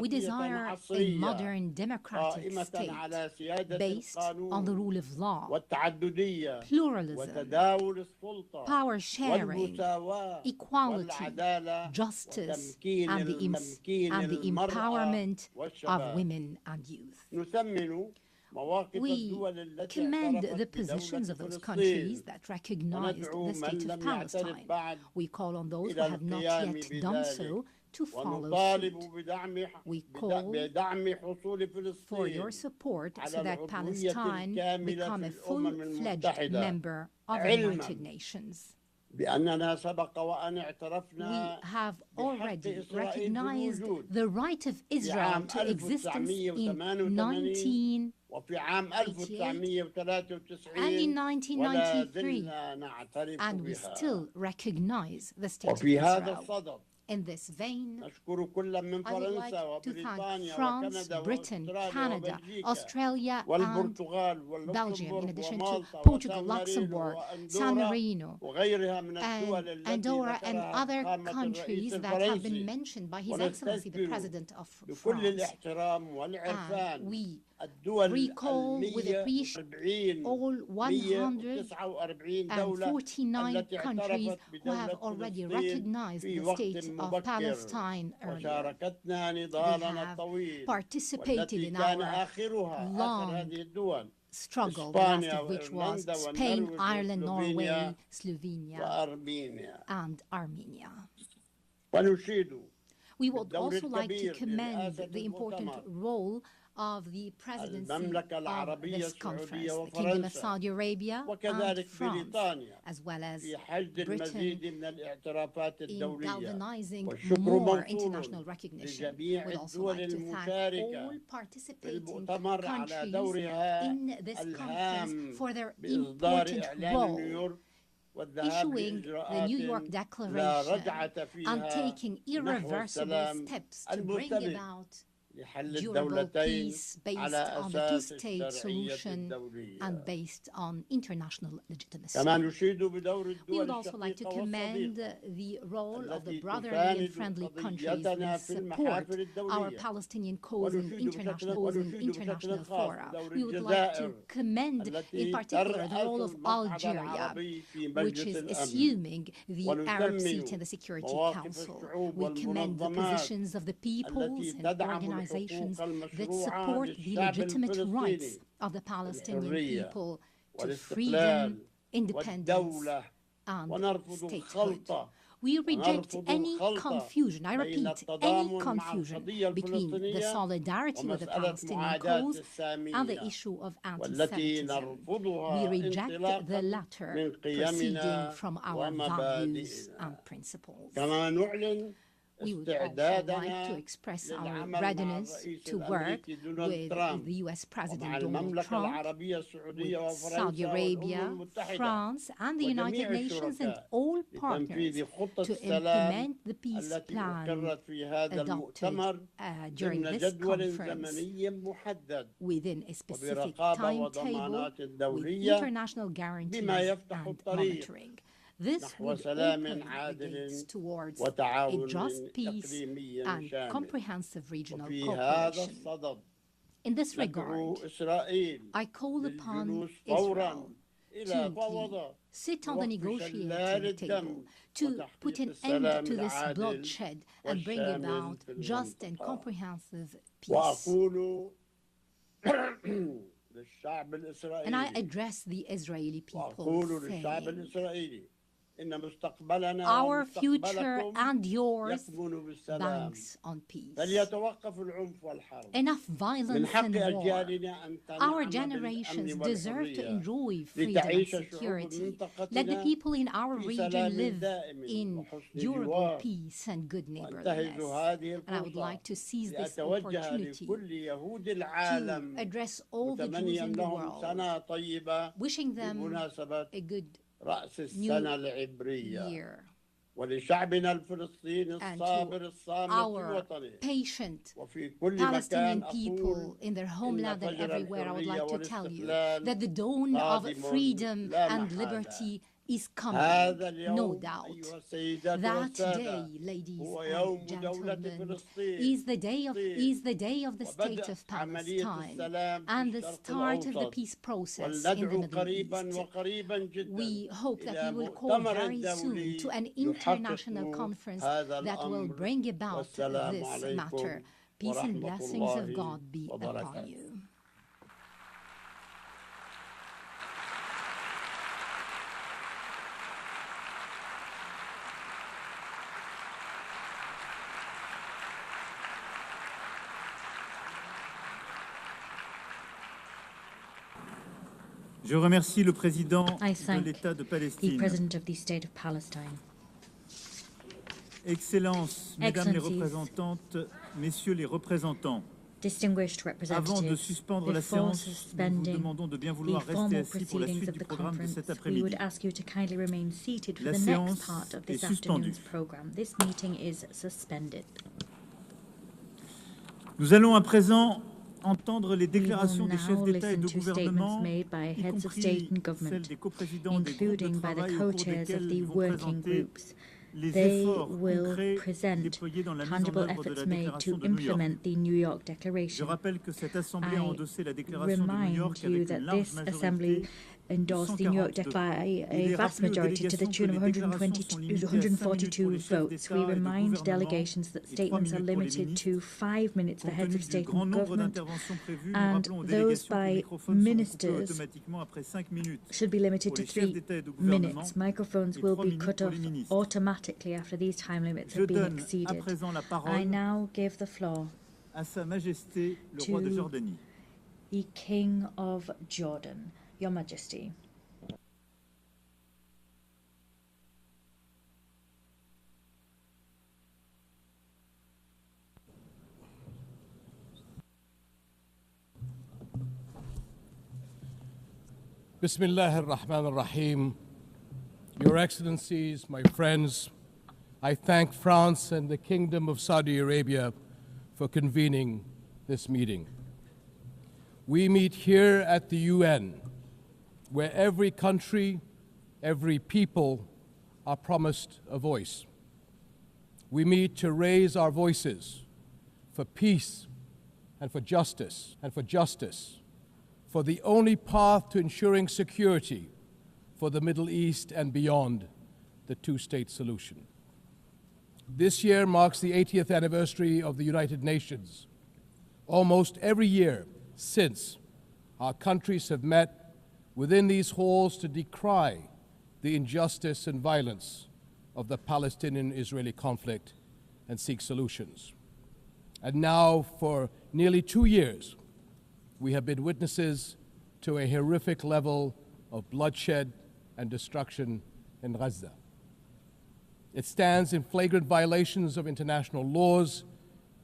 H: we desire a modern democratic state based on the rule of law, pluralism, power sharing, equality, justice, and the empowerment of women and youth. We commend the positions of those countries that recognized the state of Palestine. We call on those who have not yet done so to follow suit. We call for your support so that Palestine become a full-fledged member of the United Nations. We have already recognized the right of Israel to existence in 1988 and in 1993, and we still recognize the state of Israel. In this vein, I would like to thank France, Britain, Canada, Australia, and Belgium, in addition to Portugal, Luxembourg, San Marino, and Andorra, and other countries that have been mentioned by His Excellency, the President of France. And we recall with appreciation all 149 countries who have already recognized the state of Palestine earlier. They have participated in our long struggle, the last of which was Spain, Ireland, Norway, Slovenia, and Armenia. We would also like to commend the important role of the presidency of this conference, the Kingdom of Saudi Arabia and France, as well as Britain, in galvanizing more international recognition. We'd also like to thank all participating countries in this conference for their important role issuing the New York Declaration and taking irreversible steps to bring about durable peace based on the two-state solution and based on international legitimacy. We would also like to commend the role of the brotherly and friendly countries who support our Palestinian cause in international fora. We would like to commend in particular the role of Algeria, which is assuming the Arab seat in the Security Council. We commend the positions of the peoples and organizations that support the legitimate rights of the Palestinian people to freedom, independence, and statehood. We reject any confusion, I repeat, any confusion between the solidarity with the Palestinian cause and the issue of anti-Semitism. We reject the latter, proceeding from our values and principles. We would also like to express our readiness to work with the US President Donald Trump, with Saudi Arabia, France, and the United Nations and all partners to implement the peace plan adopted during this conference within a specific timetable with international guarantees and monitoring. This would open the gates towards a just peace and comprehensive regional cooperation. In this regard, I call upon Israel to sit on the negotiating table, to put an end to this bloodshed and bring about just and comprehensive peace. And I address the Israeli people saying, our future and yours banks on peace. Enough violence and war. Our generations deserve to enjoy freedom and security. Let the people in our region live in durable peace and good neighborliness. And I would like to seize this opportunity to address all the Jews in the world, wishing them a good New Year. And to our patient Palestinian people in their homeland and everywhere, I would like to tell you that the dawn of freedom and liberty is coming, no doubt. That day, ladies and gentlemen, is the day of the state of Palestine and the start of the peace process in the Middle East. We hope that we will call very soon to an international conference that will bring about this matter. Peace and blessings of God be upon you.
A: Je remercie le président de l'État de Palestine. Excellences, Mesdames les représentantes, Messieurs les représentants, avant de suspendre la séance, nous vous demandons de bien vouloir rester assis pour la suite du programme de cet après-midi. La séance est suspendue. Nous allons à présent entendre les déclarations des chefs d'État et de gouvernement, y compris celles des coprésidents des groupes de travail au cours desquels ils vont présenter les efforts concrets déployés dans la mise en œuvre de la déclaration de New York. Je rappelle que cette Assemblée a endossé la déclaration de New York avec une large majorité. Endorsed the New York Declaration, a vast majority to the tune of 142 votes. We remind delegations that statements are limited to 5 minutes for heads of state and government, and those by ministers should be limited to 3 minutes. Microphones will be cut off automatically after these time limits have been exceeded. I now give the floor to the King of Jordan. Your Majesty.
I: Bismillah ar-Rahman ar-Rahim. Your Excellencies, my friends, I thank France and the Kingdom of Saudi Arabia for convening this meeting. We meet here at the UN, where every country, every people are promised a voice. We meet to raise our voices for peace and for justice, for the only path to ensuring security for the Middle East and beyond the two-state solution. This year marks the 80th anniversary of the United Nations. Almost every year since, our countries have met within these halls to decry the injustice and violence of the Palestinian-Israeli conflict and seek solutions. And now, for nearly 2 years, we have been witnesses to a horrific level of bloodshed and destruction in Gaza. It stands in flagrant violations of international laws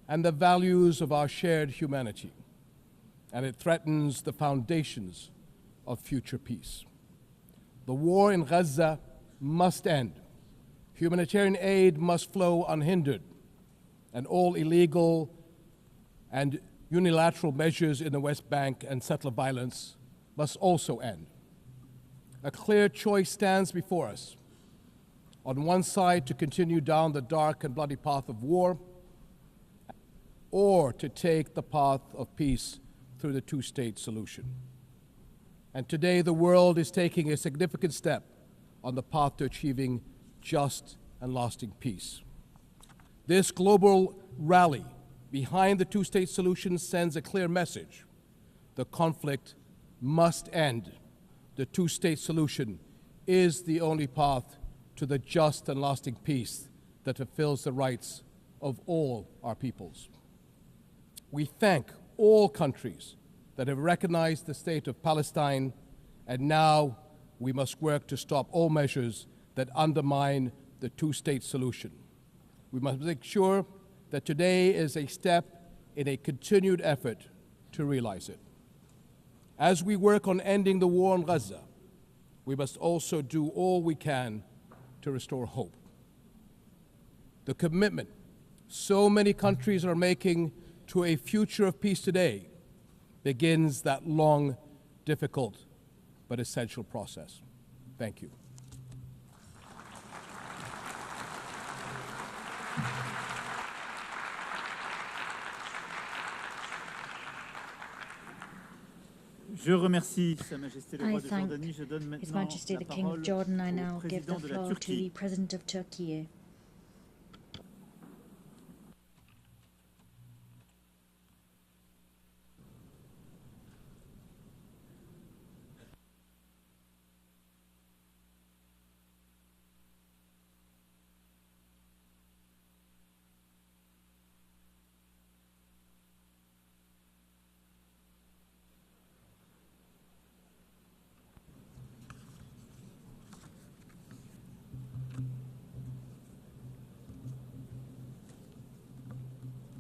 I: and the values of our shared humanity, and it threatens the foundations of future peace. The war in Gaza must end. Humanitarian aid must flow unhindered, and all illegal and unilateral measures in the West Bank and settler violence must also end. A clear choice stands before us. On one side, to continue down the dark and bloody path of war, or to take the path of peace through the two-state solution. And today, the world is taking a significant step on the path to achieving just and lasting peace. This global rally behind the two-state solution sends a clear message. The conflict must end. The two-state solution is the only path to the just and lasting peace that fulfills the rights of all our peoples. We thank all countries that have recognized the state of Palestine, and now we must work to stop all measures that undermine the two-state solution. We must make sure that today is a step in a continued effort to realize it. As we work on ending the war in Gaza, we must also do all we can to restore hope. The commitment so many countries are making to a future of peace today begins that long, difficult, but essential process. Thank you.
A: Je remercie Sa Majesté le Roi de
C: thank
A: Jordanie. Je donne
C: His
A: maintenant
C: Majesty
A: la
C: the King
A: parole
C: of Jordan. I
A: au
C: now give the
A: président de la
C: floor to the
A: Turquie.
C: President of Turkey.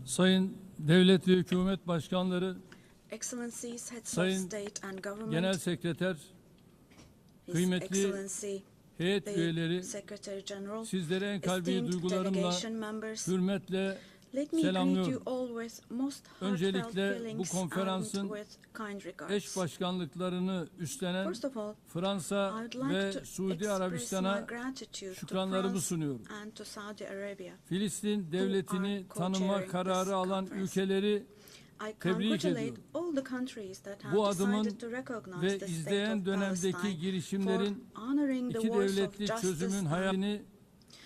J: Sayın Devlet ve Hükümet Başkanları,
K: Excellencies, Heads of
J: Sayın
K: State and Government,
J: Genel Sekreter,
K: His
J: kıymetli
K: Excellency,
J: heyet
K: the
J: üyeleri,
K: Secretary General,
J: sizlere en kalbi
K: esteemed
J: duygularımla,
K: delegation members,
J: hürmetle
K: let me greet you
J: selamlıyorum.
K: all with most heartfelt
J: Öncelikle bu
K: feelings
J: konferansın
K: and with kind regards.
J: eş başkanlıklarını üstlenen
K: First of all,
J: Fransa
K: I would like
J: ve
K: to
J: Suudi
K: express my
J: Arabistan'a
K: gratitude to
J: şükranlarımı
K: France
J: sunuyorum.
K: and to Saudi Arabia.
J: Filistin devletini tanıma
K: co-chairing
J: kararı
K: this
J: alan
K: conference.
J: ülkeleri
K: I
J: tebrik
K: congratulate
J: ediyorum.
K: all the countries that have
J: Bu adımın
K: decided to recognize
J: ve
K: the state
J: izleyen
K: of
J: dönemdeki
K: Palestine
J: girişimlerin
K: for honoring the
J: iki
K: wars of
J: devletli
K: justice
J: çözümün
K: and
J: hayalini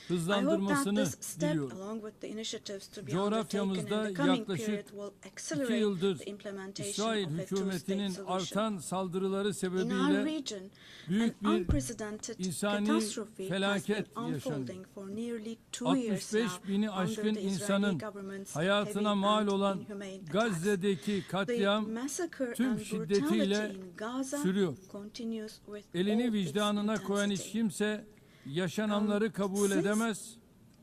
K: I hope that
J: hızlandırmasını
K: this step,
J: diliyorum.
K: along with the initiatives to be
J: Coğrafyamızda
K: undertaken in the coming
J: yaklaşık
K: period, will
J: 2
K: accelerate
J: yıldır
K: the implementation
J: İsrail
K: of a
J: hükümetinin
K: two-state solution.
J: artan saldırıları
K: In our
J: sebebiyle
K: region,
J: büyük
K: an
J: bir
K: unprecedented
J: insani
K: catastrophe has been
J: felaket
K: unfolding for nearly 2 years
J: 65
K: now
J: bini
K: under
J: aşkın
K: the Israeli
J: insanın
K: government's
J: hayatına
K: heavy
J: mal
K: and
J: olan
K: inhumane attacks.
J: Gazze'deki
K: The
J: katliam
K: massacre
J: tüm
K: and
J: şiddetiyle
K: brutality in Gaza
J: sürüyor.
K: continues with
J: Elini
K: all its
J: vicdanına koyan hiç
K: intensity.
J: kimse yaşananları kabul edemez.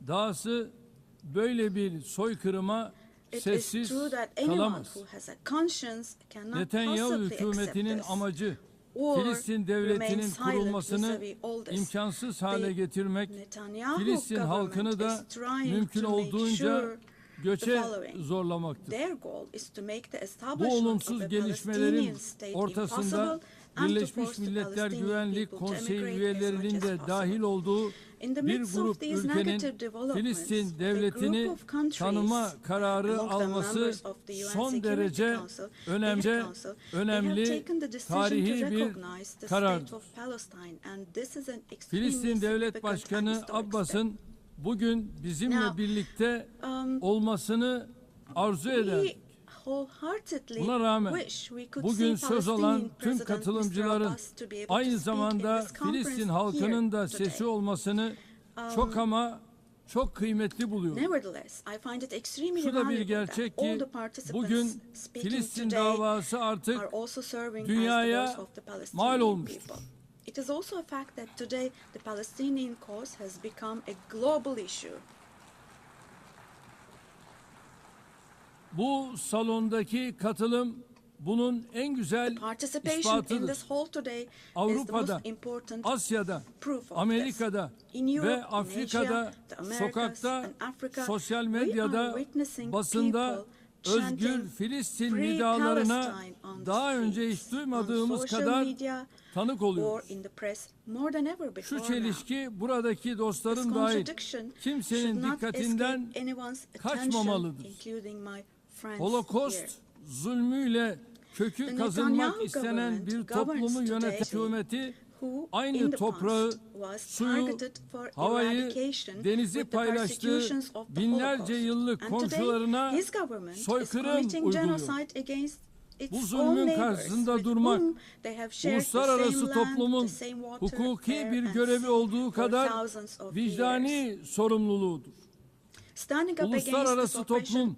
J: Dahası böyle bir soykırıma
K: It is
J: sessiz
K: true that anyone
J: kalamaz.
K: who has a conscience cannot
J: Netanyahu
K: possibly accept
J: hükümetinin
K: this
J: amacı
K: or
J: Filistin
K: remain
J: devletinin
K: silent
J: kurulmasını
K: vis-à-vis all this.
J: imkansız hale
K: The
J: getirmek,
K: Netanyahu
J: Filistin halkını
K: government
J: da
K: is trying
J: mümkün
K: to make
J: olduğunca
K: sure
J: göçe zorlamaktır.
K: Their goal is to make the
J: Bu
K: establishment of
J: olumsuz
K: a
J: gelişmelerin
K: Palestinian state
J: ortasında
K: impossible and to
J: Birleşmiş
K: force the
J: Milletler
K: Palestinian
J: Güvenlik
K: people to
J: Konseyi
K: emigrate as
J: üyelerinin
K: much
J: de
K: as possible.
J: dahil olduğu
K: In the
J: bir
K: midst of
J: grup
K: these
J: ülkenin
K: negative developments,
J: Filistin
K: a group
J: devletini
K: of countries,
J: tanıma kararı
K: among the
J: alması
K: members of the UN
J: son
K: Security
J: derece
K: Council, they have
J: önemli,
K: taken the decision
J: tarihi
K: to
J: bir
K: recognize the
J: karardır.
K: state of Palestine, and this is an extremely
J: Filistin Devlet
K: significant and
J: Başkanı
K: historic step.
J: Abbas'ın bugün bizimle
K: Now,
J: birlikte olmasını arzu eder. Buna rağmen bugün söz olan tüm katılımcıların aynı zamanda Filistin halkının da sesi olmasını çok ama çok kıymetli buluyorum. Şu da bir gerçek ki bugün Filistin davası artık dünyaya mal olmuştur.
K: It is also a fact that today the Palestinian cause has become a global issue.
J: Bu salondaki katılım bunun en güzel ispatıdır. Avrupa'da, Asya'da, Amerika'da ve Afrika'da, sokakta, sosyal medyada, basında özgür Filistin nidalarına daha önce hiç duymadığımız kadar tanık oluyoruz. Şu çelişki buradaki dostların dahil kimsenin dikkatinden kaçmamalıdır. Holocaust zulmüyle kökü kazınmak istenen bir toplumu yöneten hükümeti aynı toprağı, suyu, havayı, denizi paylaştığı binlerce yıllık komşularına soykırım uyguluyor. Bu zulmün karşısında durmak, uluslararası toplumun hukuki bir görevi olduğu kadar vicdani sorumluluğudur. Uluslararası toplum,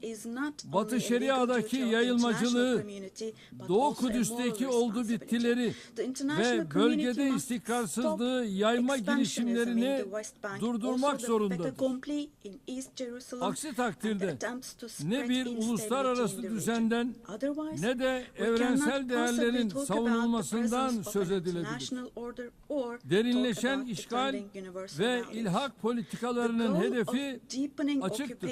J: Batı Şeria'daki yayılmacılığı, Doğu Kudüs'teki oldu bittileri ve bölgede istikrarsızlığı yayma girişimlerini durdurmak zorundadır. Aksi takdirde ne bir uluslararası düzenden ne de evrensel değerlerin savunulmasından söz edilebilir. Derinleşen işgal ve ilhak politikalarının hedefi açıktır.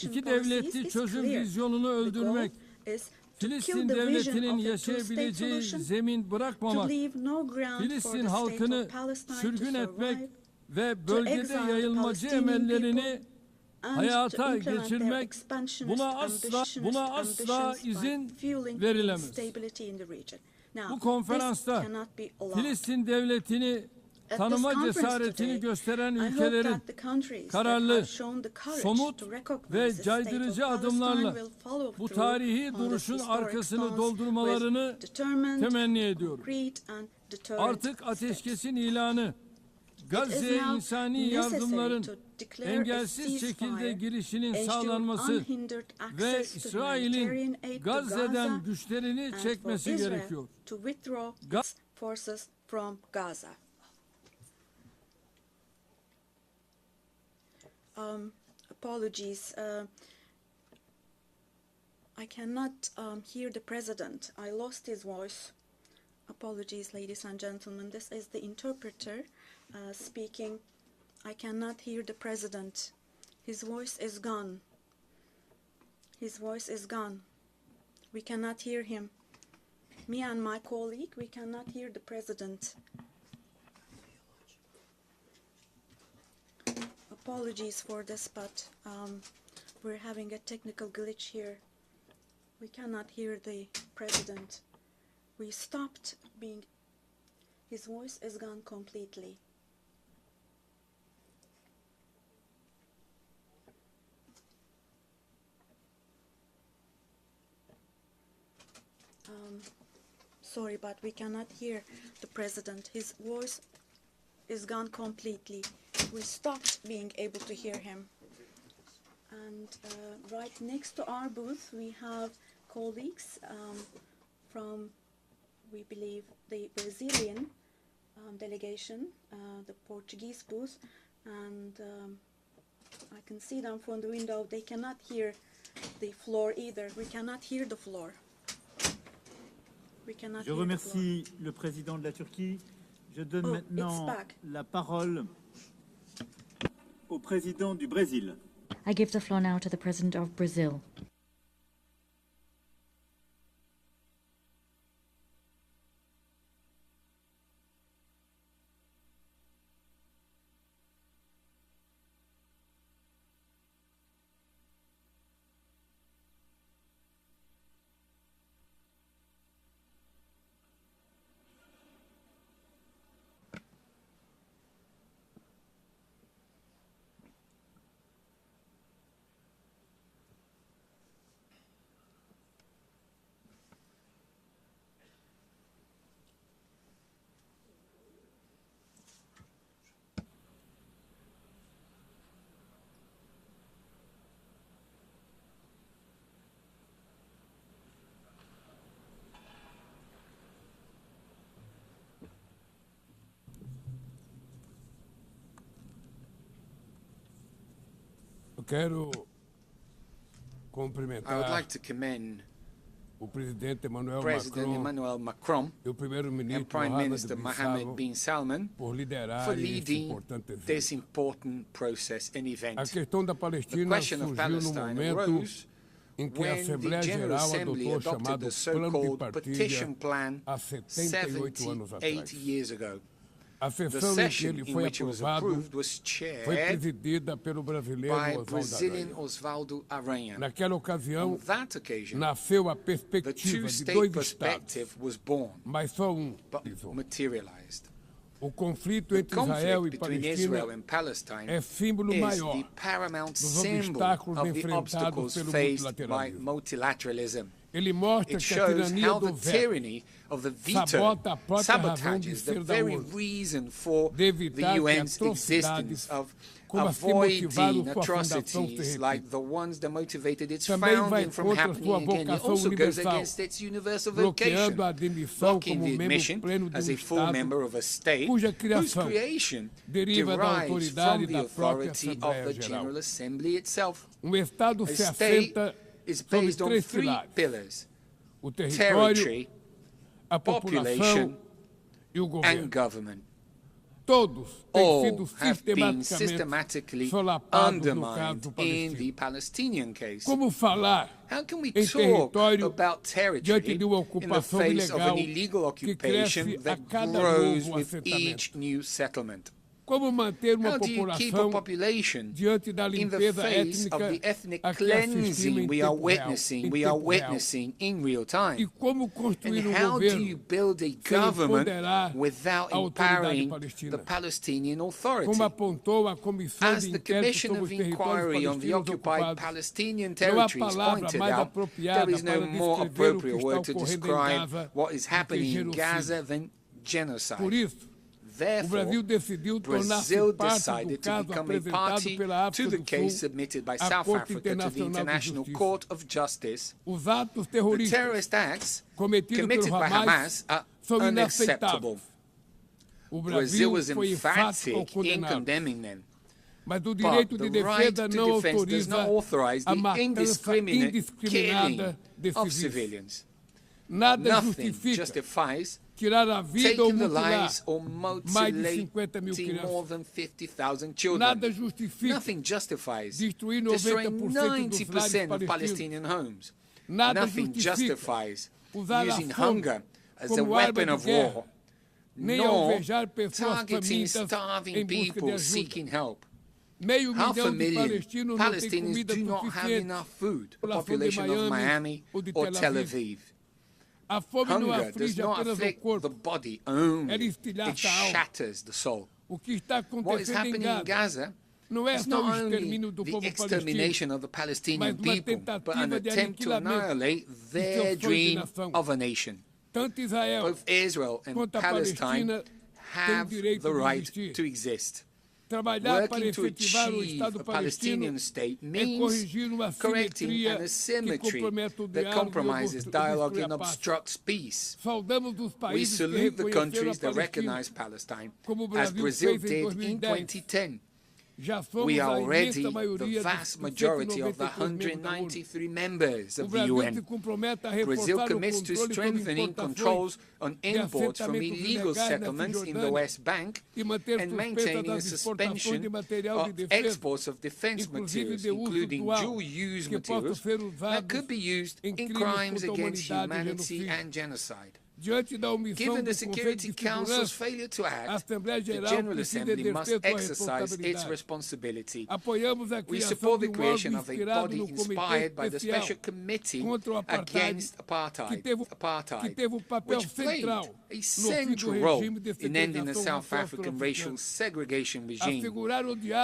J: İki devletli çözüm vizyonunu öldürmek, Filistin devletinin yaşayabileceği zemin bırakmamak, Filistin halkını sürgün etmek ve bölgede yayılmacı emellerini hayata geçirmek, buna asla izin verilemez. Bu konferansta Filistin devletini tanıma cesaretini gösteren ülkelerin kararlı, somut ve caydırıcı adımlarla bu tarihi duruşun arkasını doldurmalarını temenni ediyorum. Artık ateşkesin ilanı, Gazze'ye insani yardımların engelsiz şekilde girişinin sağlanması ve İsrail'in Gazze'den güçlerini çekmesi gerekiyor.
K: Apologies. I cannot hear the president. I lost his voice. Apologies, ladies and gentlemen. This is the interpreter speaking. I cannot hear the president. His voice is gone. His voice is gone. We cannot hear him. Me and my colleague, we cannot hear the president. Apologies for this, but we're having a technical glitch here. We cannot hear the president. We stopped being... His voice is gone completely. Sorry, but we cannot hear the president. His voice is gone completely. We stopped being able to hear him. And right next to our booth, we have colleagues from, we believe, the Brazilian delegation, the Portuguese booth, and I can see them from the window. They cannot hear the floor either. We cannot hear the floor.
A: Je remercie le président de la Turquie. Je donne maintenant la parole au président du Brésil.
C: I give the floor now to the President of Brazil.
I: I would
L: like to commend
I: President
L: Emmanuel Macron and Prime Minister Mohammed bin Salman for leading this important process and event. The question of Palestine arose when the General Assembly adopted the so-called Partition Plan 80 years ago. The session in which it was approved was chaired by Brazilian Osvaldo Aranha. On that occasion, the two-state perspective was born, but materialized. The conflict between Israel and Palestine is the paramount symbol of the obstacles faced by multilateralism. It shows how the tyranny of the veto sabotages the very reason for the UN's existence, of avoiding atrocities like the ones that motivated its founding from happening again. It also goes against its universal vocation, blocking the admission as a full member of a state whose creation derives from the authority of the General Assembly itself. A state is based on three pillars: territory, population, and government. All have been systematically undermined in the Palestinian case. How can we talk about territory in the face of an illegal occupation that grows with each new settlement? How do you keep a population in the face of the ethnic cleansing we are witnessing in real time? And how do you build a government without empowering the Palestinian Authority? As the Commission of Inquiry on the Occupied Palestinian Territories pointed out, there is no more appropriate word to describe what is happening in Gaza than genocide. Therefore, Brazil decided to become a party to the case submitted by South Africa to the International Court of Justice. The terrorist acts committed by Hamas are unacceptable. Brazil was emphatic in condemning them. But the right to defense does not authorize the indiscriminate killing of civilians. Nothing justifies taking the lives or mutilating more than 50,000 children. Nothing justifies destroying 90% of Palestinian homes. Nothing justifies using hunger as a weapon of war, nor targeting starving people seeking help. 500,000 Palestinians do not have enough food, the population of Miami or Tel Aviv. Hunger does not afflict the body only, it shatters the soul. What is happening in Gaza is not only the extermination of the Palestinian people, but an attempt to annihilate their dream of a nation. Both Israel and Palestine have the right to exist. Working to achieve a Palestinian state means correcting an asymmetry that compromises dialogue and obstructs peace. We salute the countries that recognize Palestine, as Brazil did in 2010. We are already the vast majority of the 193 members of the UN. Brazil commits to strengthening controls on imports from illegal settlements in the West Bank and maintaining a suspension of exports of defense materials, including dual-use materials that could be used in crimes against humanity and genocide. Given the Security Council's failure to act, the General Assembly must exercise its responsibility. We support the creation of a body inspired by the Special Committee Against Apartheid, which played a central role in ending the South African racial segregation regime.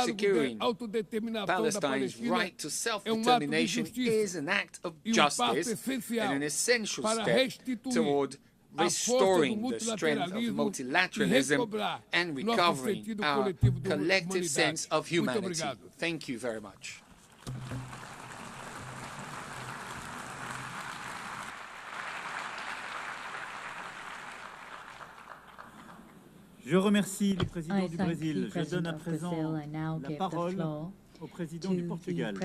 L: Securing Palestine's right to self-determination is an act of justice and an essential step toward restoring the strength of multilateralism and recovering our collective sense of humanity. Thank you very much.
A: Je remercie le président du Brésil. Je donne à présent la parole au président du Portugal.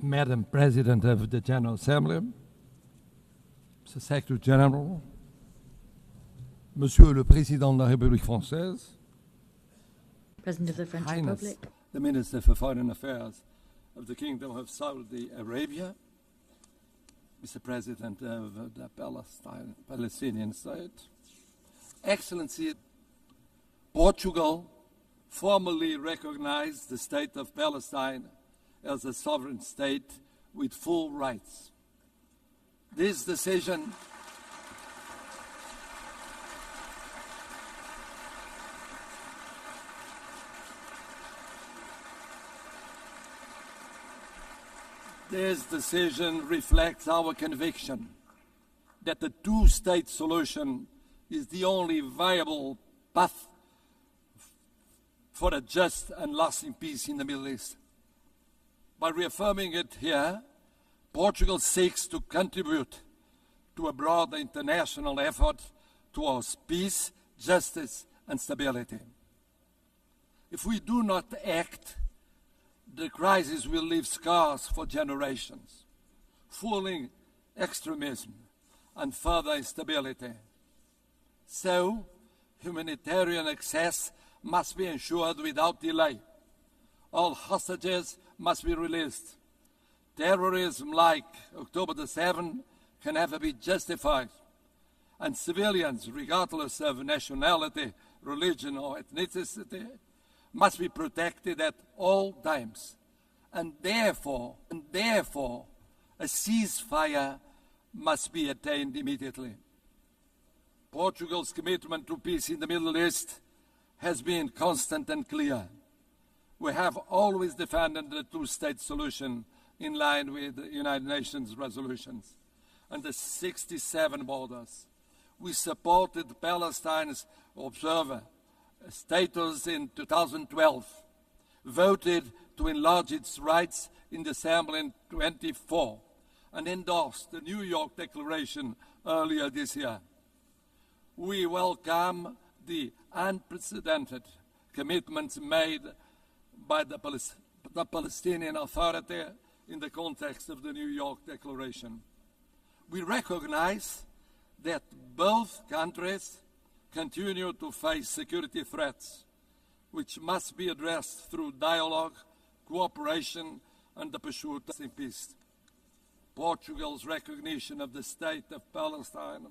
M: Madam President of the General Assembly, Mr. Secretary General, Monsieur le Président de la République française,
C: President of the French
M: Highness,
C: Republic,
M: the Minister for Foreign Affairs of the Kingdom of Saudi Arabia, Mr. President of the Palestinian State, Excellency, Portugal formally recognized the State of Palestine as a sovereign state with full rights. This decision reflects our conviction that the two-state solution is the only viable path for a just and lasting peace in the Middle East. By reaffirming it here, Portugal seeks to contribute to a broader international effort towards peace, justice, and stability. If we do not act, the crisis will leave scars for generations, fueling extremism and further instability. So, humanitarian access must be ensured without delay. All hostages must be released. Terrorism like October the 7th can never be justified. And civilians, regardless of nationality, religion, or ethnicity, must be protected at all times. And therefore, a ceasefire must be attained immediately. Portugal's commitment to peace in the Middle East has been constant and clear. We have always defended the two-state solution in line with the United Nations resolutions and the 67 borders. We supported Palestine's observer status in 2012, voted to enlarge its rights in the Assembly in 2024, and endorsed the New York Declaration earlier this year. We welcome the unprecedented commitments made by the Palestinian Authority in the context of the New York Declaration. We recognize that both countries continue to face security threats, which must be addressed through dialogue, cooperation, and the pursuit of peace. Portugal's recognition of the State of Palestine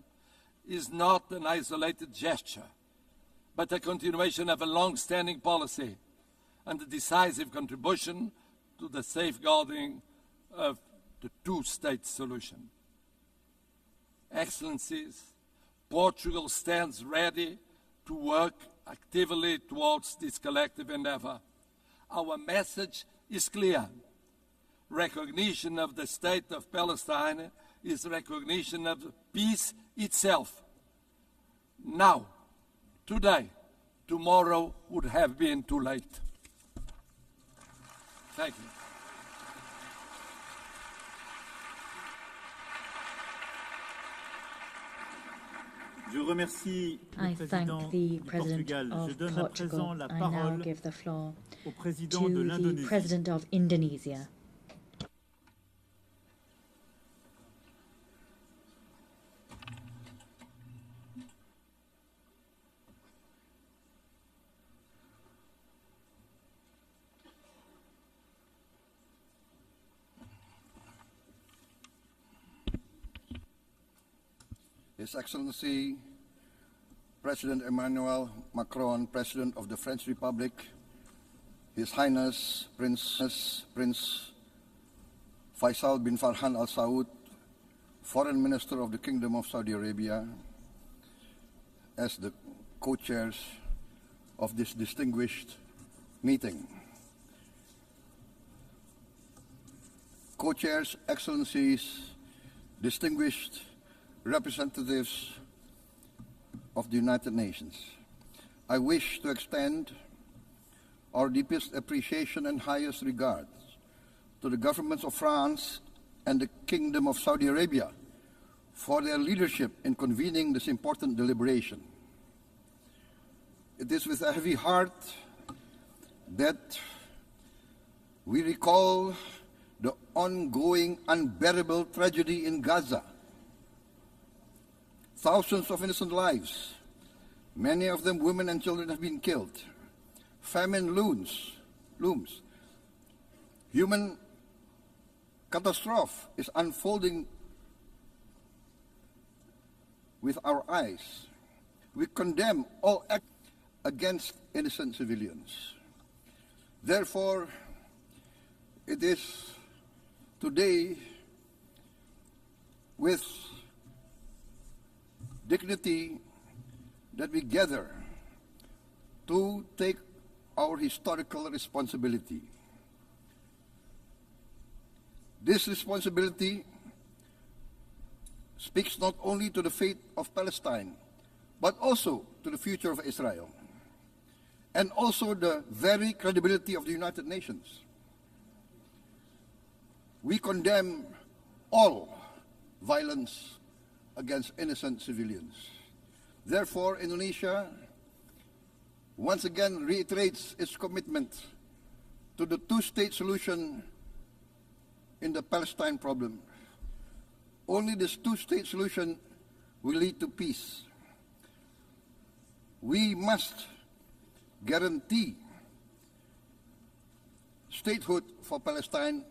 M: is not an isolated gesture, but a continuation of a long-standing policy and a decisive contribution to the safeguarding of the two-state solution. Excellencies, Portugal stands ready to work actively towards this collective endeavor. Our message is clear. Recognition of the State of Palestine is recognition of peace itself. Now, today, tomorrow would have been too late. Thank you.
C: I thank the President of Portugal. I now give the floor to the President of Indonesia.
N: His Excellency President Emmanuel Macron, President of the French Republic, His Highness Prince Faisal bin Farhan Al Saud, Foreign Minister of the Kingdom of Saudi Arabia, as the co-chairs of this distinguished meeting. Co-chairs, Excellencies, distinguished representatives of the United Nations, I wish to extend our deepest appreciation and highest regards to the governments of France and the Kingdom of Saudi Arabia for their leadership in convening this important deliberation. It is with a heavy heart that we recall the ongoing unbearable tragedy in Gaza. Thousands of innocent lives, many of them women and children, have been killed. Famine looms. Human catastrophe is unfolding with our eyes. We condemn all acts against innocent civilians. Therefore, it is today with dignity that we gather to take our historical responsibility. This responsibility speaks not only to the fate of Palestine, but also to the future of Israel, and also the very credibility of the United Nations. We condemn all violence against innocent civilians. Therefore, Indonesia once again reiterates its commitment to the two-state solution in the Palestine problem. Only this two-state solution will lead to peace. We must guarantee statehood for Palestine,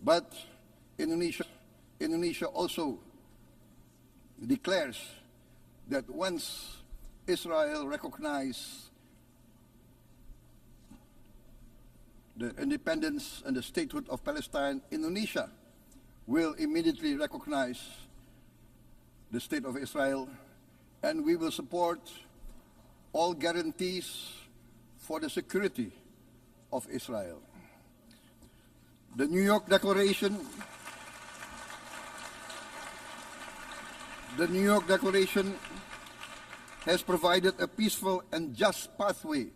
N: but Indonesia also declares that once Israel recognizes the independence and the statehood of Palestine, Indonesia will immediately recognize the state of Israel, and we will support all guarantees for the security of Israel. The New York Declaration has provided a peaceful and just pathway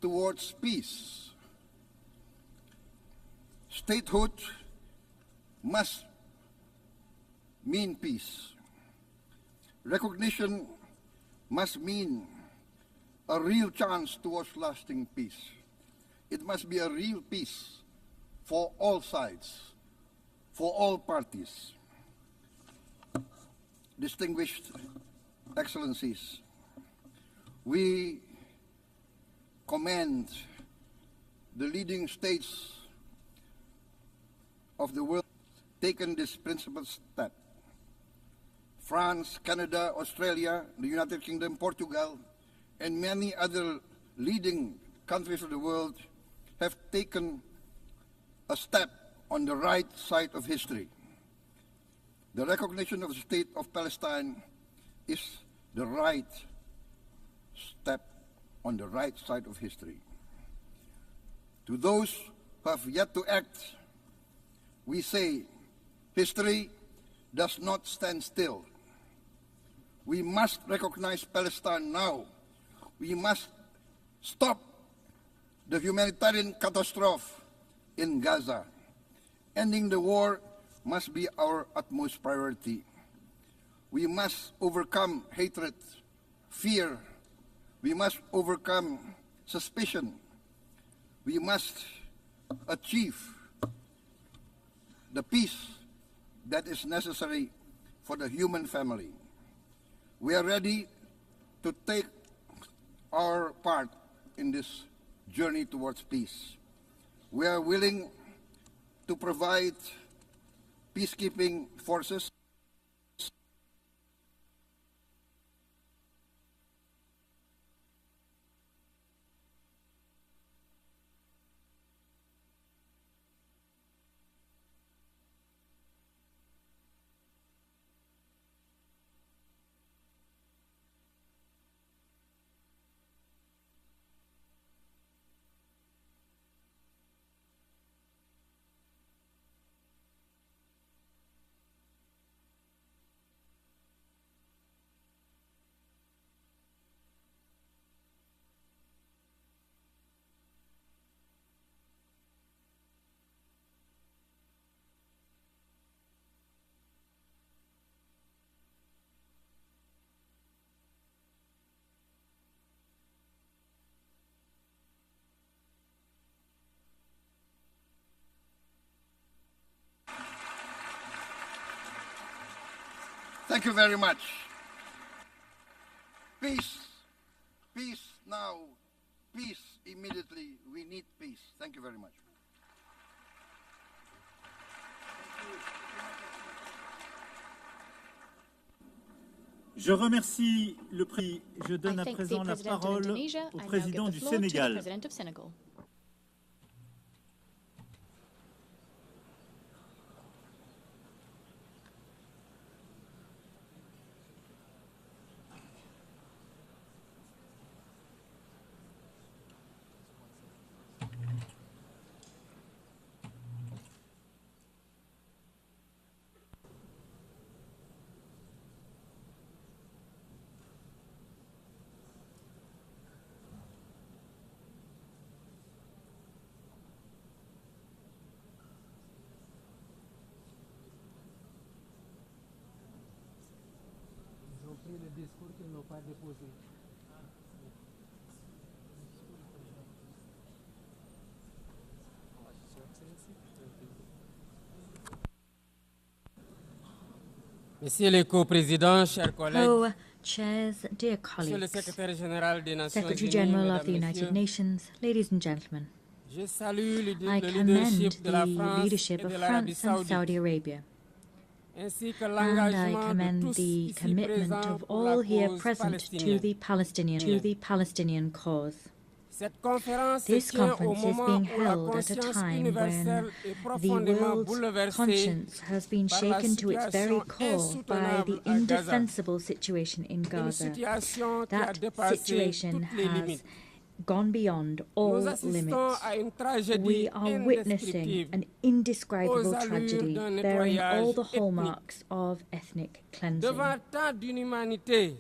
N: towards peace. Statehood must mean peace. Recognition must mean a real chance towards lasting peace. It must be a real peace for all sides, for all parties. Distinguished Excellencies, we commend the leading states of the world taken this principled step. France, Canada, Australia, the United Kingdom, Portugal, and many other leading countries of the world have taken a step on the right side of history. The recognition of the state of Palestine is the right step on the right side of history. To those who have yet to act, we say, history does not stand still. We must recognize Palestine now. We must Stop the humanitarian catastrophe in Gaza. Ending the war must be our utmost priority. We must overcome hatred, fear. We must overcome suspicion. We must achieve the peace that is necessary for the human family. We are ready to take our part in this journey towards peace. We are willing to provide peacekeeping forces. Thank you very much. Peace. Peace now. Peace immediately. We need peace. Thank you very much.
A: Je remercie le président. Je donne à présent la parole au président du Sénégal.
O: Le discours qu'ils n'ont pas déposé. Messieurs les co-présidents, chers collègues,
C: chairs, dear colleagues,
O: Monsieur le secrétaire général des Nations
C: Secretary
O: Unies,
C: General of the
O: mesdames,
C: United
O: messieurs,
C: Nations, ladies and gentlemen,
O: je salue le
C: I commend
O: leadership de la
C: the
O: France
C: leadership
O: et
C: of
O: de l'Arabie
C: France and
O: Saoudite,
C: Saudi Arabia,
O: ainsi que
C: and I
O: l'engagement de
C: commend
O: tous
C: the
O: ici
C: commitment
O: présents
C: of
O: pour la
C: all here
O: cause
C: present to the Palestinian cause.
O: Cette conférence
C: This
O: se tient au
C: conference is
O: moment
C: being
O: où la
C: held at a
O: conscience
C: time
O: universelle
C: when
O: est
C: the
O: profondément
C: world's
O: bouleversée
C: conscience has been
O: par la
C: shaken to its very
O: situation
C: core by the
O: insoutenable à Gaza.
C: indefensible situation in
O: Une
C: Gaza.
O: situation qui a
C: That
O: dépassé
C: situation
O: toutes les
C: has
O: limites.
C: gone beyond all
O: Nous assistons
C: limits.
O: à une tragédie
C: We are witnessing
O: indescriptible
C: an indescribable
O: aux allures
C: tragedy
O: d'un
C: bearing all
O: nettoyage
C: the
O: ethnique.
C: hallmarks of ethnic cleansing.
O: Devant tant d'inhumanité,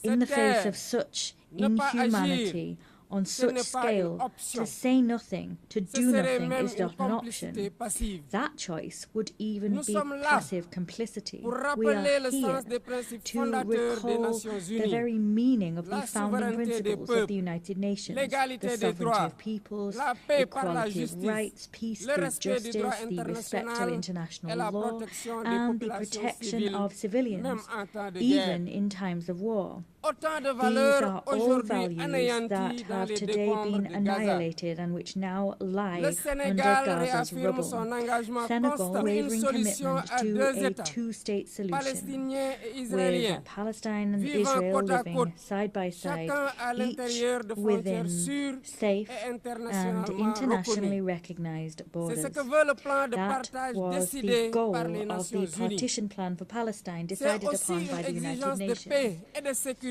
C: In the
O: cette
C: face
O: guerre,
C: of such
O: ne pas
C: inhumanity, on
O: ce
C: such
O: n'est pas une
C: scale,
O: option.
C: to say nothing, to
O: Ce
C: do
O: serait
C: nothing
O: même
C: is
O: une
C: not an option.
O: complicité passive.
C: That choice would even
O: Nous
C: be
O: sommes là
C: passive complicity.
O: pour
C: We are
O: rappeler le
C: here
O: sens des principes
C: to
O: fondateurs des
C: recall
O: Nations
C: the
O: Unies,
C: very meaning of
O: la
C: the founding
O: souveraineté des
C: principles of
O: peuples,
C: the United Nations, the
O: l'égalité des
C: sovereignty
O: droits,
C: of peoples,
O: la paix par la
C: equality of
O: justice,
C: rights, peace
O: le
C: through
O: respect du droit
C: justice, the respect of
O: international et
C: international
O: la
C: law,
O: protection des
C: and the
O: populations
C: protection
O: civiles,
C: of civilians,
O: même en temps de
C: even
O: guerre.
C: in times of war.
O: Autant de
C: These
O: valeurs
C: are all
O: aujourd'hui
C: values
O: anéanties
C: that
O: dans
C: have
O: les
C: today
O: décombres
C: been
O: de Gaza.
C: annihilated and which now lie
O: Le
C: under
O: Sénégal
C: Gaza's
O: réaffirme
C: rubble.
O: son engagement
C: Senegal
O: constant à une
C: wavering
O: solution
C: commitment
O: à
C: to
O: deux
C: a
O: États,
C: two-state solution,
O: palestiniens et israéliens,
C: with Palestine and
O: vivant
C: Israel
O: côte à
C: living
O: côte,
C: side by side,
O: chacun à
C: each
O: l'intérieur de frontières
C: within
O: sûres
C: safe
O: et
C: and
O: internationalement
C: internationally
O: reconnues.
C: recognized
O: C'est
C: borders.
O: ce que veut le plan de
C: That
O: partage
C: was the
O: décidé par
C: goal
O: les
C: of
O: Nations
C: the
O: Unies.
C: partition plan for Palestine
O: C'est
C: decided
O: aussi
C: upon by
O: une
C: the United
O: exigence de
C: Nations.
O: paix et de sécurité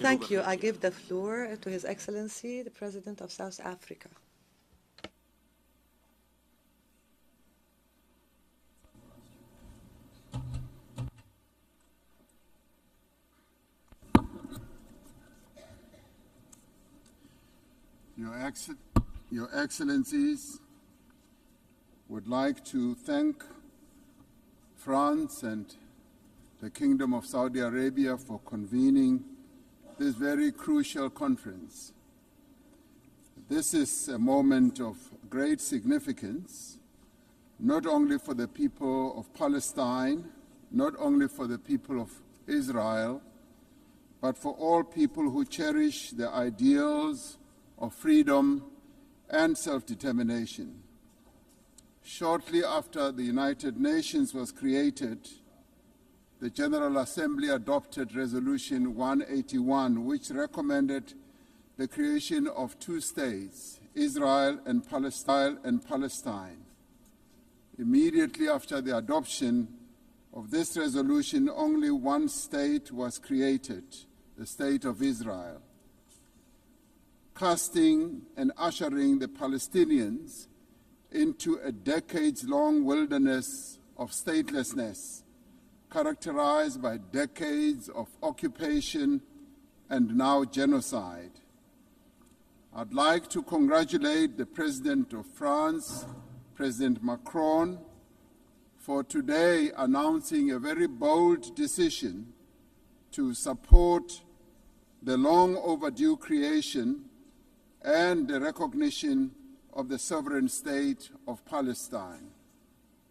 P: Thank you. I give the floor to His Excellency, the President of South Africa.
Q: Your Excellencies, would like to thank France and the Kingdom of Saudi Arabia for convening this very crucial conference. This is a moment of great significance, not only for the people of Palestine, not only for the people of Israel, but for all people who cherish the ideals of freedom and self-determination. Shortly after the United Nations was created, the General Assembly adopted Resolution 181, which recommended the creation of two states, Israel and Palestine. Immediately after the adoption of this resolution, only one state was created, the State of Israel, casting and ushering the Palestinians into a decades-long wilderness of statelessness, characterized by decades of occupation and now genocide. I'd like to congratulate the President of France, President Macron, for today announcing a very bold decision to support the long overdue creation and the recognition of the sovereign state of Palestine.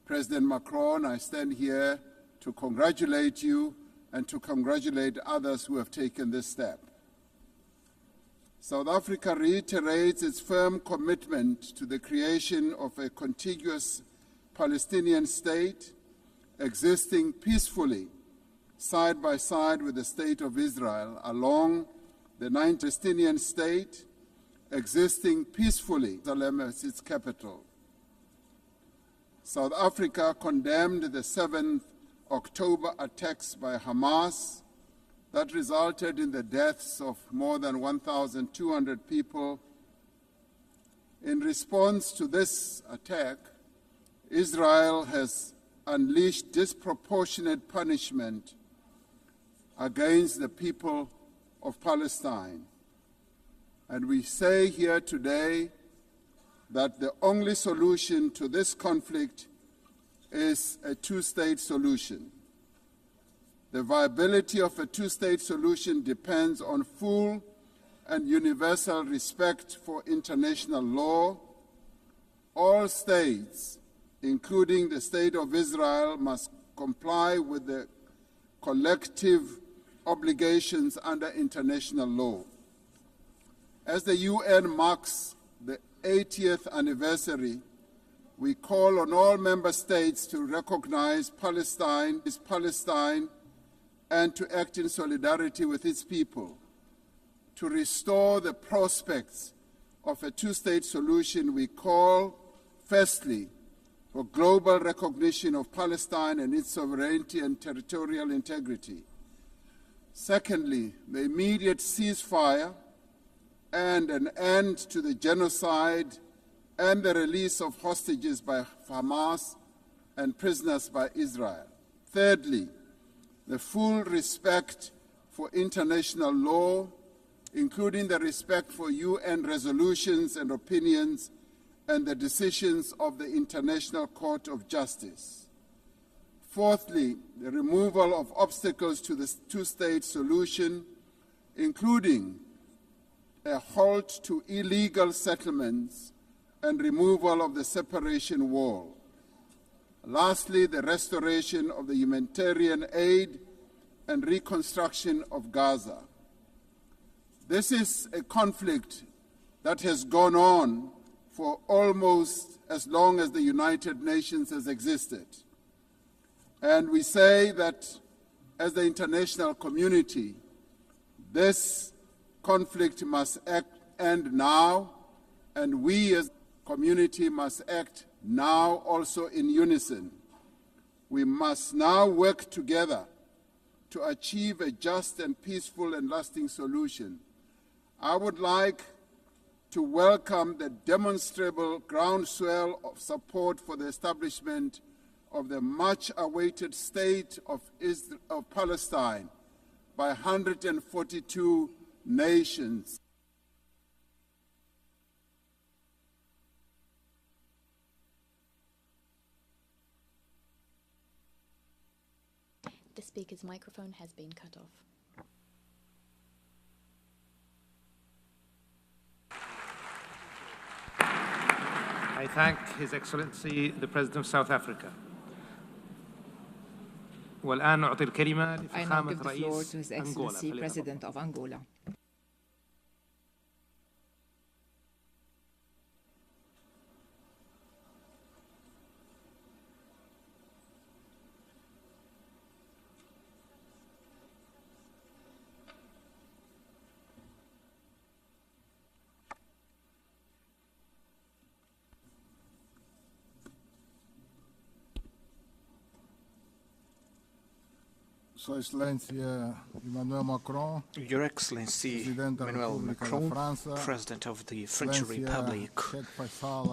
Q: President Macron, I stand here to congratulate you and to congratulate others who have taken this step. South Africa reiterates its firm commitment to the creation of a contiguous Palestinian state existing peacefully side by side with the State of Israel along the Palestinian state existing peacefully, Jerusalem as its capital. South Africa condemned the 7th October attacks by Hamas that resulted in the deaths of more than 1,200 people. In response to this attack, Israel has unleashed disproportionate punishment against the people of Palestine. And we say here today that the only solution to this conflict is a two-state solution. The viability of a two-state solution depends on full and universal respect for international law. All states, including the State of Israel, must comply with the collective obligations under international law. As the UN marks the 80th anniversary, we call on all member states to recognize Palestine as Palestine and to act in solidarity with its people. To restore the prospects of a two-state solution, we call, firstly, for global recognition of Palestine and its sovereignty and territorial integrity. Secondly, the immediate ceasefire and an end to the genocide and the release of hostages by Hamas and prisoners by Israel. Thirdly, the full respect for international law, including the respect for UN resolutions and opinions and the decisions of the International Court of Justice. Fourthly, the removal of obstacles to the two-state solution, including a halt to illegal settlements and removal of the separation wall. Lastly, the restoration of the humanitarian aid and reconstruction of Gaza. This is a conflict that has gone on for almost as long as the United Nations has existed. And we say that as the international community, this conflict must end now, and we as a community must act now also in unison. We must now work together to achieve a just and peaceful and lasting solution. I would like to welcome the demonstrable groundswell of support for the establishment of the much-awaited state of Palestine by 142 nations.
B: The speaker's microphone has been cut off.
D: I thank His Excellency the President of South Africa. والآن أعطي الكلمة لفخامة رئيس أنغولا.
R: President of Angola.
S: Sua Excelência Emmanuel Macron,
T: Your Excellency Emmanuel Macron, President of the French Republic,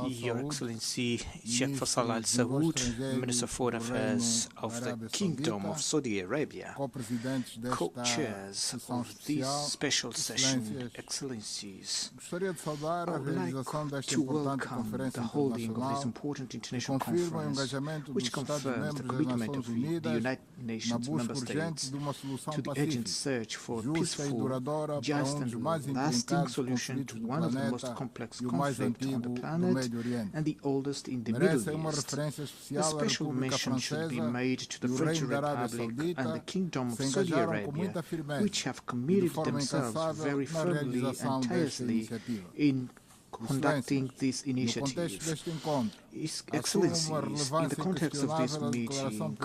T: Your Excellency Sheikh Faisal Al Saud, Minister of Foreign Affairs of the Kingdom of Saudi Arabia, co-chairs of this special session, Excellencies, I would like to welcome the holding of this important international conference, which confirms the commitment of the United Nations member states to the urgent search for a peaceful, just and lasting solution to one of the most complex conflicts on the planet and the oldest in the Middle East. A special mention should be made to the French Republic and the Kingdom of Saudi Arabia, which have committed themselves very firmly and tirelessly in conducting this initiative. His Excellencies, in the context of this meeting,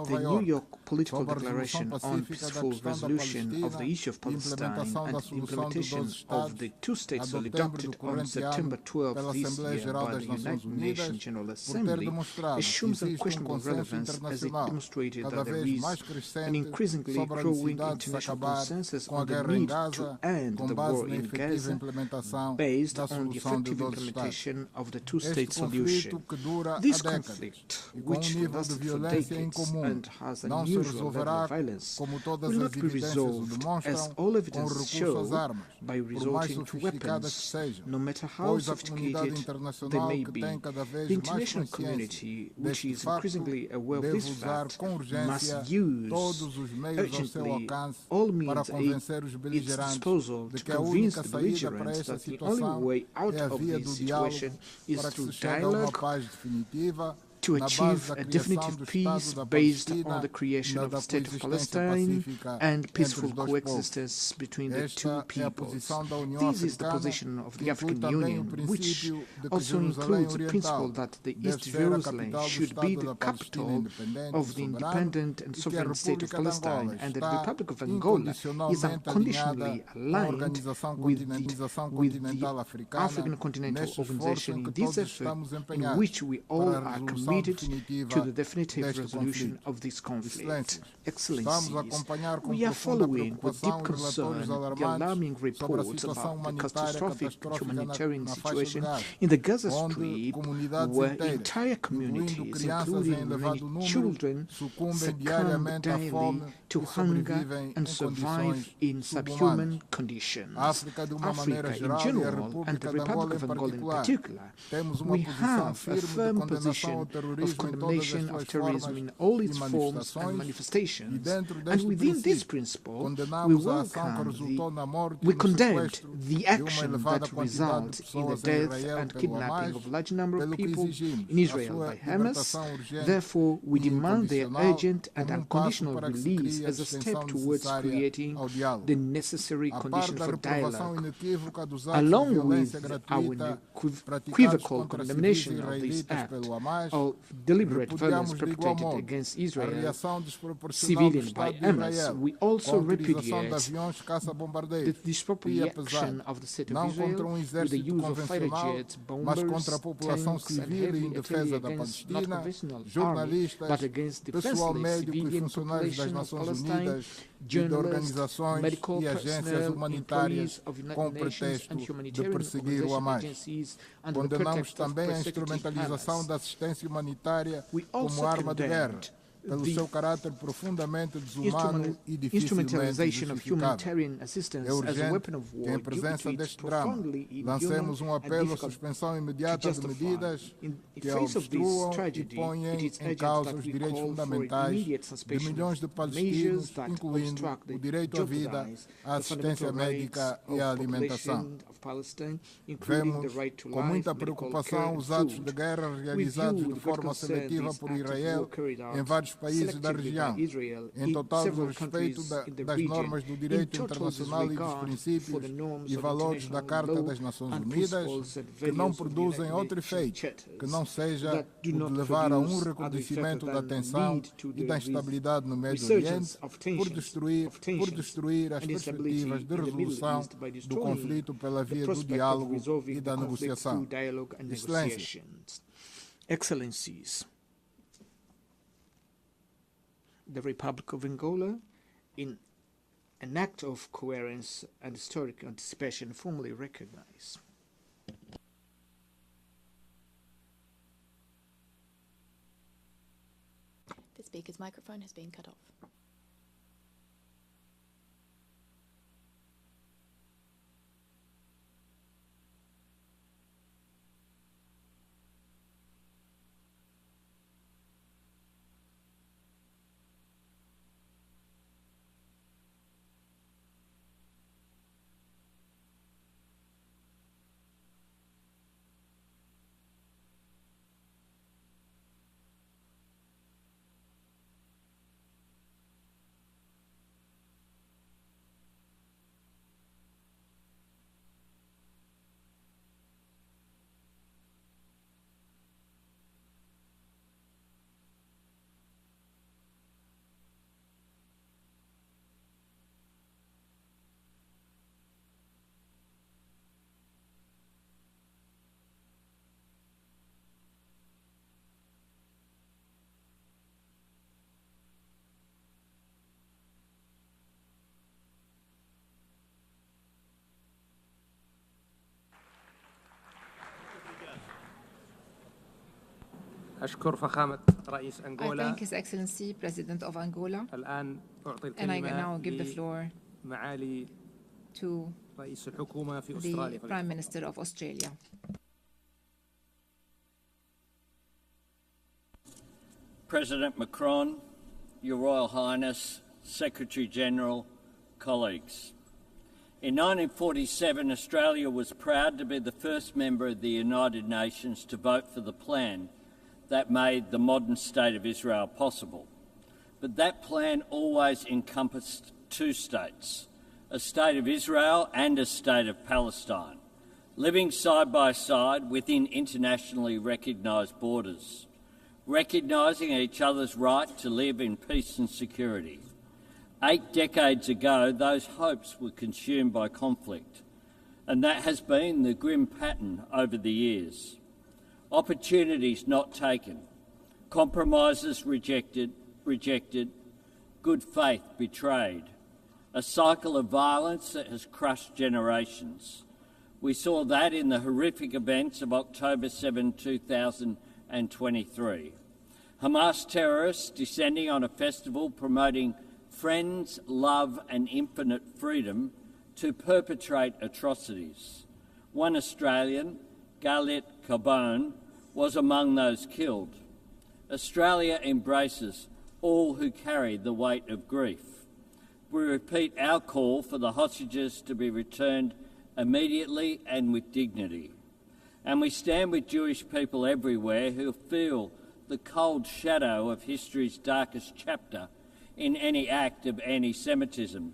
T: the New York Political Declaration on Peaceful Resolution of the Issue of Palestine and implementation of the two states adopted on September 12 this year by the United Nations General Assembly assumes unquestionable relevance as it demonstrated that there is an increasingly growing international consensus on the need to end the war in Gaza based on the effective implementation of the two-state solution. This conflict, which lasted for decades and has an unusual level of violence, will not be resolved, as all evidence shows, by resorting to weapons, no matter how sophisticated they may be. The international community, which is increasingly aware of this fact, must use urgently all means at its disposal to convince the belligerents that the only way out of this situation is through dialogue to achieve a definitive peace based on the creation of the State of Palestine and peaceful coexistence between the two peoples. This is the position of the African Union, which also includes the principle that the East Jerusalem should be the capital of the independent and sovereign State of Palestine, and the Republic of Angola is unconditionally aligned with the African Continental Organization in this effort, in which we all are committed to the definitive resolution of this conflict. Excellencies, we are following with deep concern the alarming reports about the catastrophic humanitarian situation in the Gaza Strip, where entire communities, including many children, succumb daily to hunger and survive in subhuman conditions. Africa in general, and the Republic of Angola in particular, we have a firm position of condemnation of terrorism in all its forms and manifestations, and within this principle, we condemned the action that results in the death and kidnapping of a large number of people in Israel by Hamas. Therefore, we demand their urgent and unconditional release as a step towards creating the necessary conditions for dialogue. Along with our unequivocal condemnation of this act, our
R: all deliberate violence perpetrated against Israel, civilians by Hamas. We also repudiate the disproportion of the state of Israel with the use of fighter jets, bombers, tanks, and heavy artillery against not conventional army, but against defenseless civilian population of Palestine, journalists, medical personnel, employees of United Nations and humanitarian agencies under the pretext of persecuting Hamas. We also condemned
U: pelo seu caráter profundamente desumano e dificilmente justificável. É urgente que, em presença deste drama, lancemos apelo à suspensão imediata de medidas que obstruam e ponham em causa os direitos fundamentais de milhões de palestinos, incluindo o direito à vida, à assistência médica e à alimentação. Vemos com muita preocupação os atos de guerra realizados de forma seletiva por Israel em vários países da região, em total desrespeito das normas do direito internacional e dos princípios e valores da Carta das Nações Unidas, que não produzem outro efeito que não seja o de levar a um recrudescimento da tensão e da instabilidade no Médio Oriente por destruir as perspectivas de resolução do conflito pela via do diálogo e da negociação.
T: Excellencies, the Republic of Angola, in an act of coherence and historic anticipation, formally recognize.
B: The speaker's microphone has been cut off.
D: أشكر فخامة رئيس أنغولا.
V: I thank His Excellency, President of Angola.
D: الآن أعطي
V: And I now give the floor
D: معالي
V: to
D: رئيس الحكومة في أستراليا.
V: the Prime Minister of Australia.
W: President Macron, Your Royal Highness, Secretary General, colleagues. In 1947, Australia was proud to be the first member of the United Nations to vote for the plan that made the modern state of Israel possible. But that plan always encompassed two states, a state of Israel and a state of Palestine, living side by side within internationally recognised borders, recognising each other's right to live in peace and security. 8 decades ago, those hopes were consumed by conflict, and that has been the grim pattern over the years. Opportunities not taken, compromises rejected, good faith betrayed, a cycle of violence that has crushed generations. We saw that in the horrific events of October 7, 2023. Hamas terrorists descending on a festival promoting friends, love and infinite freedom to perpetrate atrocities. One Australian, Galit Carbone, was among those killed. Australia embraces all who carry the weight of grief. We repeat our call for the hostages to be returned immediately and with dignity. And we stand with Jewish people everywhere who feel the cold shadow of history's darkest chapter in any act of anti-Semitism.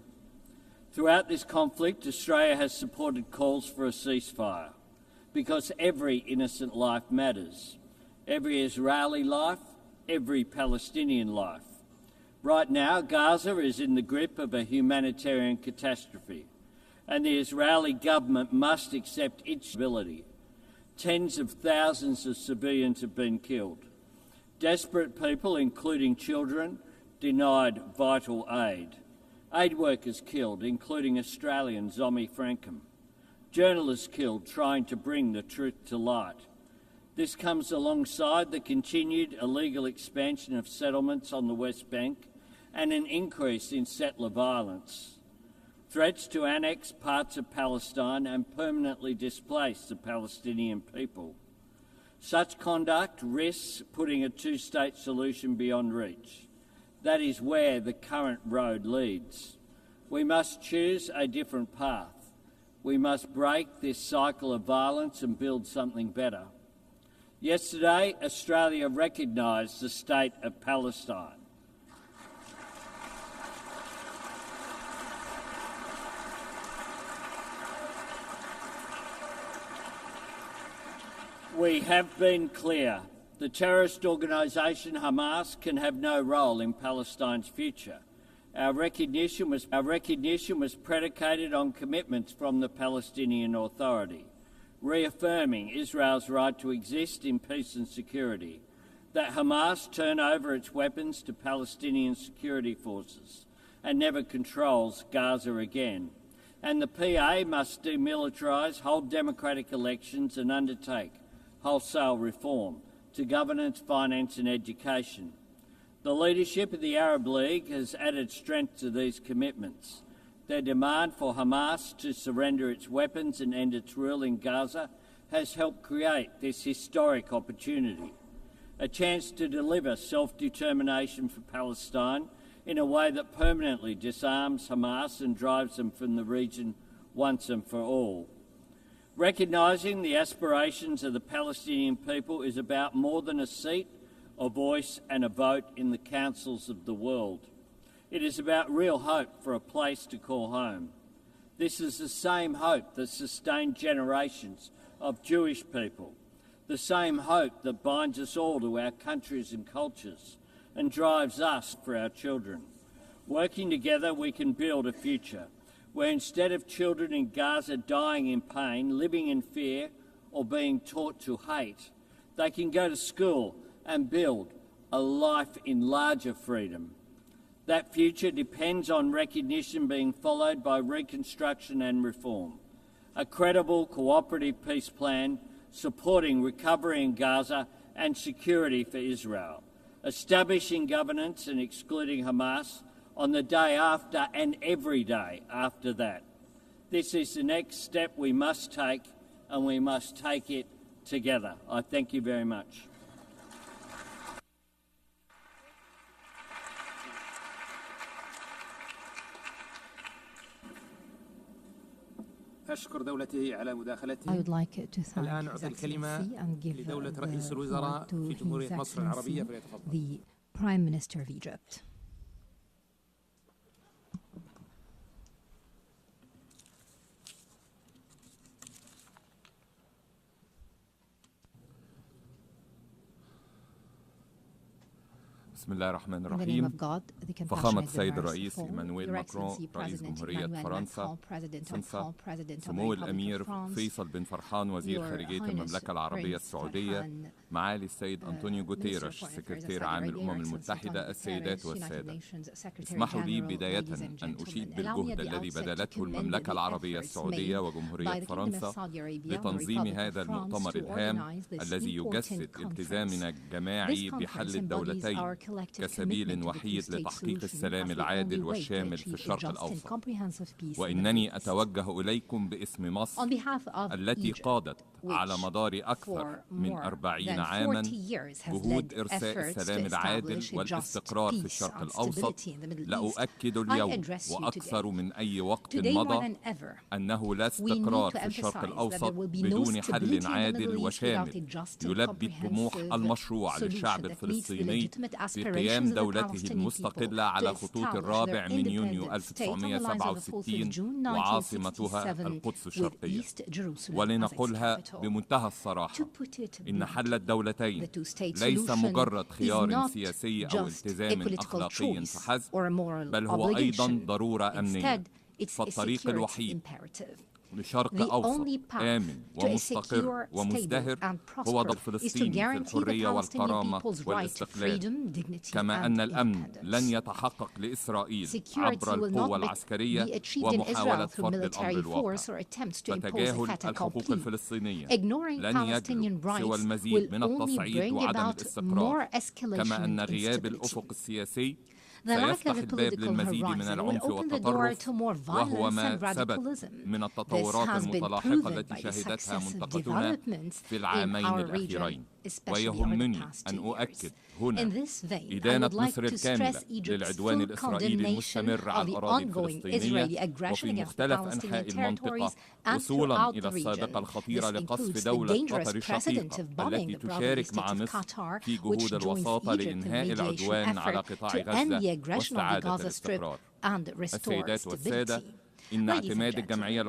W: Throughout this conflict, Australia has supported calls for a ceasefire because every innocent life matters. every Israeli life, every Palestinian life. Right now, Gaza is in the grip of a humanitarian catastrophe, and the Israeli government must accept its responsibility. Tens of thousands of civilians have been killed. Desperate people, including children, denied vital aid. Aid workers killed, including Australian Zomi Frankham. Journalists killed trying to bring the truth to light. This comes alongside the continued illegal expansion of settlements on the West Bank and an increase in settler violence. Threats to annex parts of Palestine and permanently displace the Palestinian people. Such conduct risks putting a two-state solution beyond reach. That is where the current road leads. We must choose a different path. We must break this cycle of violence and build something better. Yesterday, Australia recognised the state of Palestine. We have been clear. The terrorist organisation Hamas can have no role in Palestine's future. Our recognition was predicated on commitments from the Palestinian Authority, reaffirming Israel's right to exist in peace and security, that Hamas turn over its weapons to Palestinian security forces and never controls Gaza again, and the PA must demilitarise, hold democratic elections and undertake wholesale reform to governance, finance and education. The leadership of the Arab League has added strength to these commitments. Their demand for Hamas to surrender its weapons and end its rule in Gaza has helped create this historic opportunity, a chance to deliver self-determination for Palestine in a way that permanently disarms Hamas and drives them from the region once and for all. Recognising the aspirations of the Palestinian people is about more than a seat, a voice and a vote in the councils of the world. It is about real hope for a place to call home. This is the same hope that sustained generations of Jewish people, the same hope that binds us all to our countries and cultures and drives us for our children. Working together, we can build a future where instead of children in Gaza dying in pain, living in fear or being taught to hate, they can go to school and build a life in larger freedom. That future depends on recognition being followed by reconstruction and reform, a credible cooperative peace plan supporting recovery in Gaza and security for Israel, establishing governance and excluding Hamas on the day after and every day after that. This is the next step we must take, and we must take it together. I thank you very much.
D: أشكر دولته على مداخلته.
H: I would like to thank
D: الآن أعطي الكلمة لدولة رئيس الوزراء في جمهورية مصر العربية فليتفضل.
H: The Prime Minister of Egypt.
E: بسم الله الرحمن الرحيم. فخامة السيد الرئيس إيمانويل ماكرون رئيس جمهورية فرنسا، سمو الأمير فيصل بن فرحان وزير خارجية المملكة العربية السعودية، معالي السيد أنطونيو غوتيريش سكرتير عام الأمم المتحدة، السيدات والسادة، اسمحوا لي بداية أن أشيد بالجهد الذي بذلته المملكة العربية السعودية وجمهورية فرنسا لتنظيم هذا المؤتمر الهام الذي يجسد التزامنا الجماعي بحل الدولتين كسبيل وحيد لتحقيق السلام العادل والشامل في الشرق الأوسط. وإنني أتوجه إليكم باسم مصر التي قادت على مدار أكثر من 40 عاما جهود إرساء السلام العادل والاستقرار في الشرق الأوسط. لأؤكد اليوم وأكثر من أي وقت مضى أنه لا استقرار في الشرق الأوسط بدون حل عادل وشامل يلبي الطموح المشروع للشعب الفلسطيني في بقيام دولته المستقلة على خطوط الرابع من يونيو 1967 وعاصمتها القدس الشرقية. ولنقولها بمنتهى الصراحة، إن حل الدولتين ليس مجرد خيار سياسي أو التزام أخلاقي فحسب، بل هو أيضا ضرورة أمنية. فالطريق الوحيد لشرق أوسط آمن ومستقر ومزدهر هو ضد فلسطين في الحرية والكرامة والاستقلال، كما أن الأمن لن يتحقق لإسرائيل عبر القوة العسكرية ومحاولة فرض الأمر الواقع. فتجاهل الحقوق الفلسطينية لن يجلب سوى المزيد من التصعيد وعدم الاستقرار، كما أن غياب الأفق السياسي سيفتح الباب للمزيد من العنف والتطرف، وهو ما ثبت من التطورات المتلاحقة التي شهدتها منطقتنا في العامين الأخيرين. ويهمني أن أؤكد هنا إدانة مصر الكاملة للعدوان الإسرائيلي المستمر على الأراضي الفلسطينية وفي مختلف أنحاء المنطقة، وصولا إلى السابقة الخطيرة لقصف دولة قطر الشقيقة التي تشارك مع مصر في جهود الوساطة لإنهاء العدوان على قطاع غزة واستعادة الاستقرار. السيدات والسادة، إن اعتماد الجمعية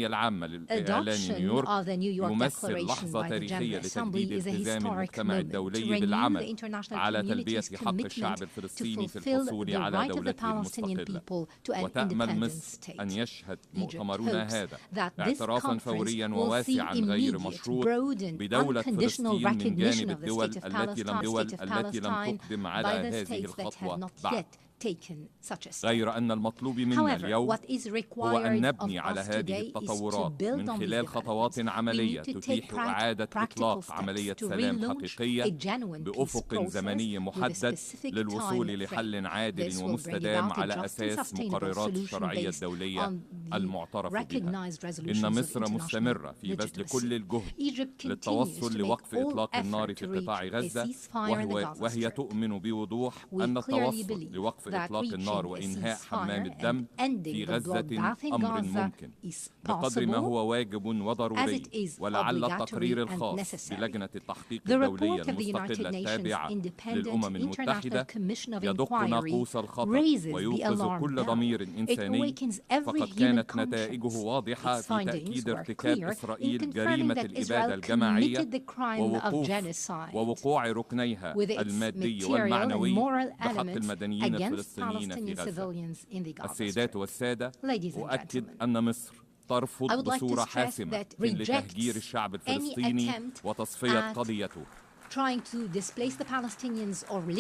E: العامة للإعلان نيويورك يمثل لحظة تاريخية لتجديد التزام المجتمع الدولي بالعمل على تلبية حق الشعب الفلسطيني في الحصول على دولته المستقلة. وتأمل مصر أن يشهد مؤتمرنا هذا اعترافا فوريا وواسعا غير مشروط بدولة فلسطين من جانب الدول التي لم تقدم على هذه الخطوة بعد. غير أن المطلوب منا اليوم هو أن نبني على هذه التطورات من خلال خطوات عملية تتيح إعادة إطلاق عملية سلام حقيقية بأفق زمني محدد للوصول لحل عادل ومستدام على أساس مقررات الشرعية الدولية المعترف بها. إن مصر مستمرة في بذل كل الجهد للتوصل لوقف إطلاق النار في قطاع غزة، وهي تؤمن بوضوح أن التوصل لوقف إطلاق النار وإنهاء حمام الدم في غزة أمر ممكن بقدر ما هو واجب وضروري. ولعل التقرير الخاص بلجنة التحقيق الدولية المستقلة التابعة للأمم المتحدة يدق ناقوس الخطر ويوقظ كل ضمير إنساني، فقد كانت نتائجه واضحة في تأكيد ارتكاب إسرائيل جريمة الإبادة الجماعية ووقوع ركنيها المادي والمعنوي بحق المدنيين الفلسطينيين في غزة. السيدات والسادة، أؤكد أن مصر ترفض بصورة حاسمة لتهجير الشعب الفلسطيني وتصفية قضيته،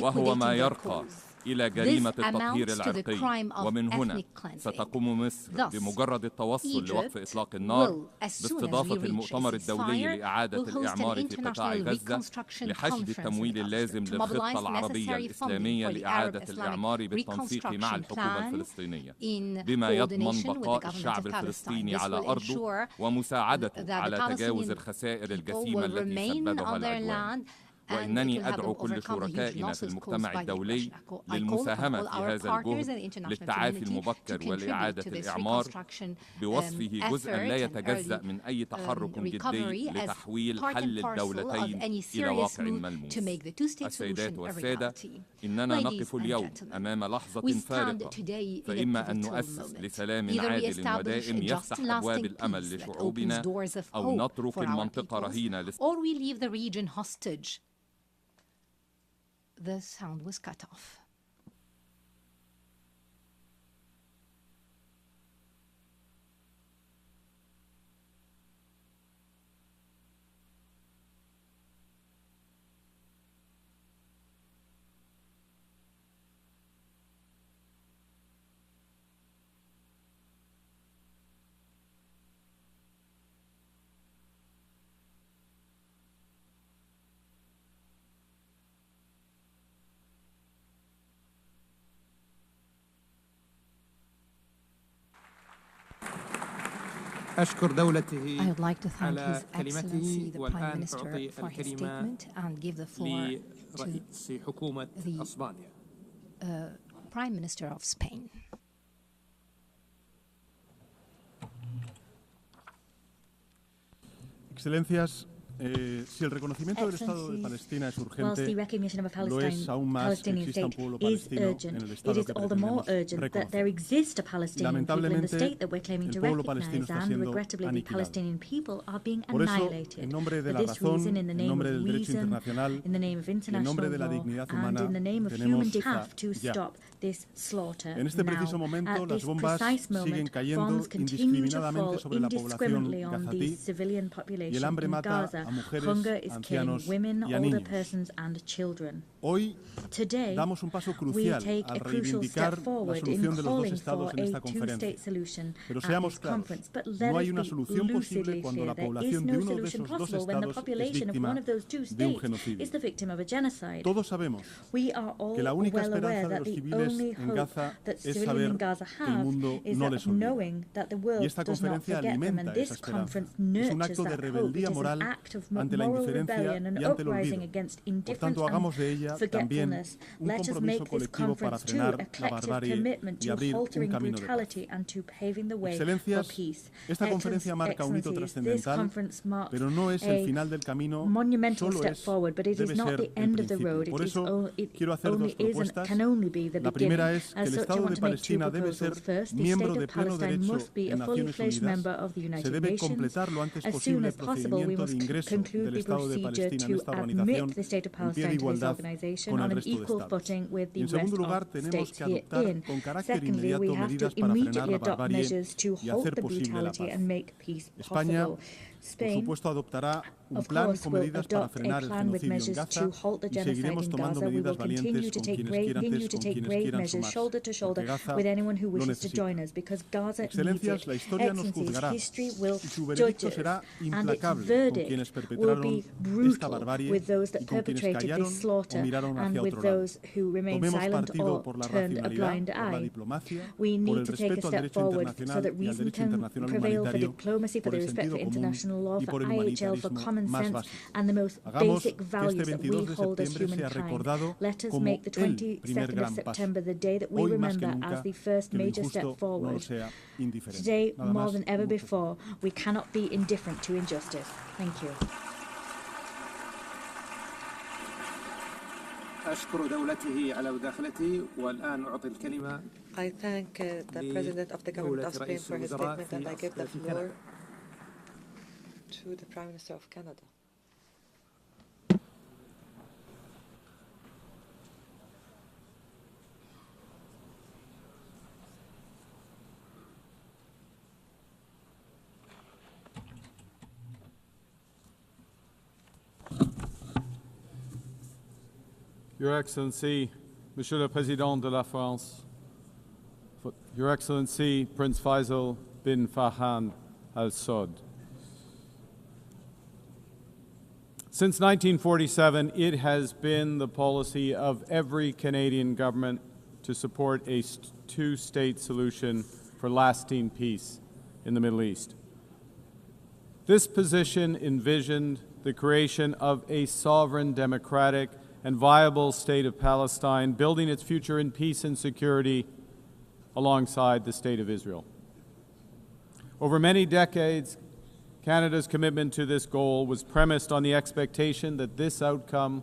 E: وهو ما يرقى إلى جريمة التطهير العرقي. ومن هنا ستقوم مصر بمجرد التوصل لوقف إطلاق النار باستضافة المؤتمر الدولي لإعادة الإعمار في قطاع غزة لحشد التمويل اللازم للخطة العربية الإسلامية لإعادة الإعمار بالتنسيق مع الحكومة الفلسطينية، بما يضمن بقاء الشعب الفلسطيني على أرضه ومساعدته على تجاوز الخسائر الجسيمة التي سببها العدوان. وإنني أدعو كل شركائنا في المجتمع الدولي للمساهمة في هذا الجهد للتعافي المبكر ولإعادة الإعمار، بوصفه جزءا لا يتجزأ من أي تحرك جدي لتحويل حل الدولتين إلى واقع ملموس. السيدات والسادة، إننا نقف اليوم أمام لحظة فارقة، فإما أن نؤسس لسلام عادل ودائم يفتح أبواب الأمل لشعوبنا، أو نترك المنطقة رهينة
H: The sound was cut off.
F: أشكر دولته
H: I would like to thank
F: على
H: His Excellency the Prime Minister for his statement and give the floor
F: لرئيس حكومة أسبانيا.
H: Prime Minister of Spain.
A: Excelencias,
G: Si el reconocimiento del Estado de Palestina es
C: whilst the
G: urgente,
C: recognition of a
G: lo es aún más que
C: Palestinian
G: exista un
C: state
G: pueblo
C: is
G: palestino en
C: urgent.
G: el
C: It
G: Estado
C: is
G: que
C: all the more
G: pretendemos
C: urgent that
G: reconocer.
C: there exist a Palestinian people in the
G: Lamentablemente,
C: state that we're claiming to
G: el pueblo palestino
C: recognize,
G: está
C: and
G: siendo
C: regrettably the
G: aniquilado.
C: Palestinian people are being
G: Por eso,
C: annihilated.
G: en nombre de
C: For
G: la
C: this
G: razón,
C: reason, in the
G: en
C: name
G: nombre
C: of
G: del derecho
C: reason,
G: internacional,
C: in the name of
G: y en
C: international
G: nombre de la
C: law,
G: dignidad
C: and
G: humana,
C: in the name of
G: tenemos
C: human have to
G: ya.
C: stop this slaughter
G: En este
C: now.
G: preciso momento,
C: At
G: las
C: this
G: bombas
C: precise
G: siguen
C: moment,
G: cayendo
C: bombs continue to fall
G: indiscriminadamente sobre la población
C: indiscriminately on the
G: gazatí
C: civilian
G: y el
C: population
G: hambre
C: in
G: mata
C: Gaza.
G: a mujeres,
C: Hunger is killing
G: ancianos
C: women,
G: y a
C: older
G: niños.
C: persons, and children.
G: Hoy
C: Today,
G: damos un paso
C: we
G: crucial
C: take
G: al
C: a crucial
G: reivindicar
C: step
G: la
C: forward in
G: solución de los dos
C: calling
G: estados
C: for
G: en
C: a
G: esta conferencia.
C: two-state solution
G: Pero
C: at
G: seamos
C: this
G: claros,
C: conference. But let
G: no hay
C: us
G: una
C: be
G: solución posible
C: lucidly
G: cuando
C: clear.
G: la
C: There is
G: población de
C: no
G: uno de
C: solution
G: esos dos
C: possible when the
G: estados es
C: population of
G: víctima
C: one of those two
G: de un
C: states
G: genocidio.
C: is the victim of a genocide.
G: Todos sabemos
C: We are all
G: que la única
C: well aware
G: esperanza de
C: that
G: los
C: the
G: civiles
C: only
G: en
C: hope
G: Gaza
C: that
G: es
C: civilians
G: saber
C: in Gaza
G: que el
C: have
G: mundo
C: is
G: no
C: that
G: les olvida.
C: knowing that the world
G: Y esta
C: does not
G: conferencia
C: forget them,
G: alimenta
C: and
G: esa
C: this
G: esperanza.
C: conference
G: Es un
C: nurtures
G: acto de
C: that hope. It
G: rebeldía
C: is an
G: moral
C: act of
G: ante la
C: moral
G: indiferencia
C: rebellion and
G: y ante el
C: uprising
G: olvido.
C: against
G: Por
C: indifference
G: tanto, hagamos
C: and
G: de ella también
C: forgetfulness.
G: un
C: Let us
G: compromiso
C: make this
G: colectivo para
C: conference too
G: frenar
C: a
G: la
C: collective
G: barbarie
C: commitment
G: y
C: to
G: abrir un
C: haltering
G: camino de paz.
C: brutality and to paving the way for
G: Excelencias,
C: peace.
G: esta conferencia marca un hito
C: Excellencies, this
G: trascendental,
C: conference marks
G: pero no es el
C: a
G: final del camino,
C: monumental
G: solo
C: step
G: es,
C: forward, but it is
G: debe
C: not
G: ser
C: the
G: el
C: end of the
G: principio.
C: road.
G: Por
C: It is
G: eso
C: it
G: quiero hacer
C: only
G: dos
C: is and
G: propuestas.
C: can only be the
G: La
C: beginning.
G: primera es que
C: As
G: el
C: such, I
G: Estado
C: want
G: de
C: to make two
G: Palestina debe
C: proposals.
G: ser
C: First, the
G: miembro
C: state
G: de
C: of
G: pleno
C: Palestine
G: derecho
C: must be a
G: en
C: fully
G: Naciones
C: fledged
G: Unidas.
C: member of the
G: Se
C: United
G: debe
C: Nations.
G: completar lo antes
C: As soon
G: posible
C: as
G: el
C: possible, we
G: procedimiento
C: must
G: de ingreso
C: conclude
G: del
C: the
G: Estado de
C: procedure
G: Palestina en
C: to
G: esta organización
C: admit the state of
G: en pie de
C: Palestine to this
G: igualdad
C: organization
G: con
C: on
G: el
C: an
G: resto de
C: equal
G: estados.
C: footing with
G: Y
C: the
G: en
C: rest
G: segundo
C: of
G: lugar, tenemos
C: states
G: que adoptar
C: herein.
G: con carácter
C: Secondly, we
G: inmediato
C: have to
G: medidas para frenar
C: immediately
G: la
C: adopt
G: barbarie
C: measures to
G: y
C: halt
G: hacer
C: the
G: posible la
C: brutality
G: paz.
C: and make peace
G: España,
C: possible.
G: por
C: Spain,
G: supuesto, adoptará un
C: of
G: plan
C: course,
G: con
C: will
G: medidas para
C: adopt a
G: frenar el
C: plan with
G: genocidio en
C: measures
G: Gaza
C: to halt the
G: y
C: genocide
G: seguiremos
C: in
G: tomando
C: Gaza. We will
G: medidas
C: continue
G: valientes
C: to
G: con
C: take
G: quienes
C: brave,
G: quieran
C: continue to
G: con
C: take
G: quienes
C: brave
G: quieran
C: measures,
G: sumarse,
C: shoulder to shoulder,
G: porque Gaza
C: with anyone who
G: lo
C: wishes to
G: necesita.
C: join us, because Gaza needs
G: Excelencias,
C: it.
G: la historia nos
C: Excellencies,
G: juzgará
C: history will
G: y su
C: judge
G: veredicto
C: us,
G: será
C: and its
G: implacable con
C: verdict
G: quienes
C: will
G: perpetraron
C: be
G: esta
C: brutal
G: barbarie
C: with those
G: y
C: that
G: con quienes
C: perpetrated
G: callaron
C: this
G: o
C: slaughter
G: miraron
C: and
G: hacia
C: with
G: otro lado.
C: those who remained
G: Tomemos
C: silent
G: partido
C: or
G: por la
C: turned a blind
G: racionalidad, por la
C: eye.
G: diplomacia,
C: We
G: por
C: need
G: el
C: to take a
G: respeto al
C: step
G: derecho
C: forward so
G: internacional
C: that
G: y al
C: reason
G: derecho
C: can
G: internacional
C: prevail for
G: humanitario,
C: diplomacy, for
G: por
C: the
G: el
C: respect
G: sentido
C: for
G: común
C: international law,
G: y
C: for
G: por el
C: IHL, for
G: humanitarismo
C: common
G: más
C: sense,
G: básico.
C: and the most
G: Hagamos
C: basic
G: que este
C: values that we
G: 22 de
C: hold as
G: septiembre sea
C: humankind.
G: recordado
C: Let us
G: como
C: make the
G: el primer
C: 22nd of
G: gran paso.
C: September the day that we
G: Hoy más que
C: remember
G: nunca
C: as the first
G: que lo
C: major
G: injusto
C: step
G: no
C: forward.
G: nos sea indiferente.
C: Today,
G: Nada
C: more
G: más,
C: than ever
G: muchas
C: before, we cannot be indifferent to injustice. Thank you.
F: أشكر دولته على مداخلته والآن أعطي الكلمة
P: I thank the President of the Government of Spain for his statement, and I give the floor to the Prime Minister of Canada.
J: Your Excellency, Monsieur le Président de la France, Your Excellency Prince Faisal bin Farhan Al Saud. Since 1947, it has been the policy of every Canadian government to support a two-state solution for lasting peace in the Middle East. This position envisioned the creation of a sovereign, democratic, and viable state of Palestine, building its future in peace and security alongside the State of Israel. Over many decades, Canada's commitment to this goal was premised on the expectation that this outcome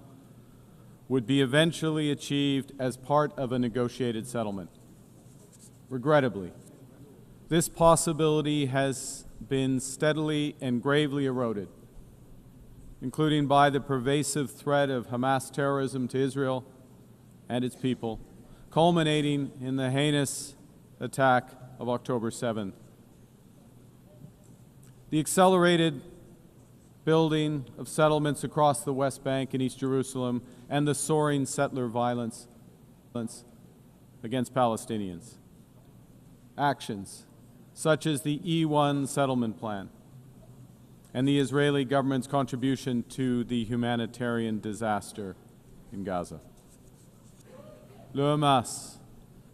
J: would be eventually achieved as part of a negotiated settlement. Regrettably, this possibility has been steadily and gravely eroded, including by the pervasive threat of Hamas terrorism to Israel and its people, culminating in the heinous attack of October 7th. The accelerated building of settlements across the West Bank and East Jerusalem and the soaring settler violence against Palestinians. Actions such as the E1 settlement plan and the Israeli government's contribution to the humanitarian disaster in Gaza. Le Hamas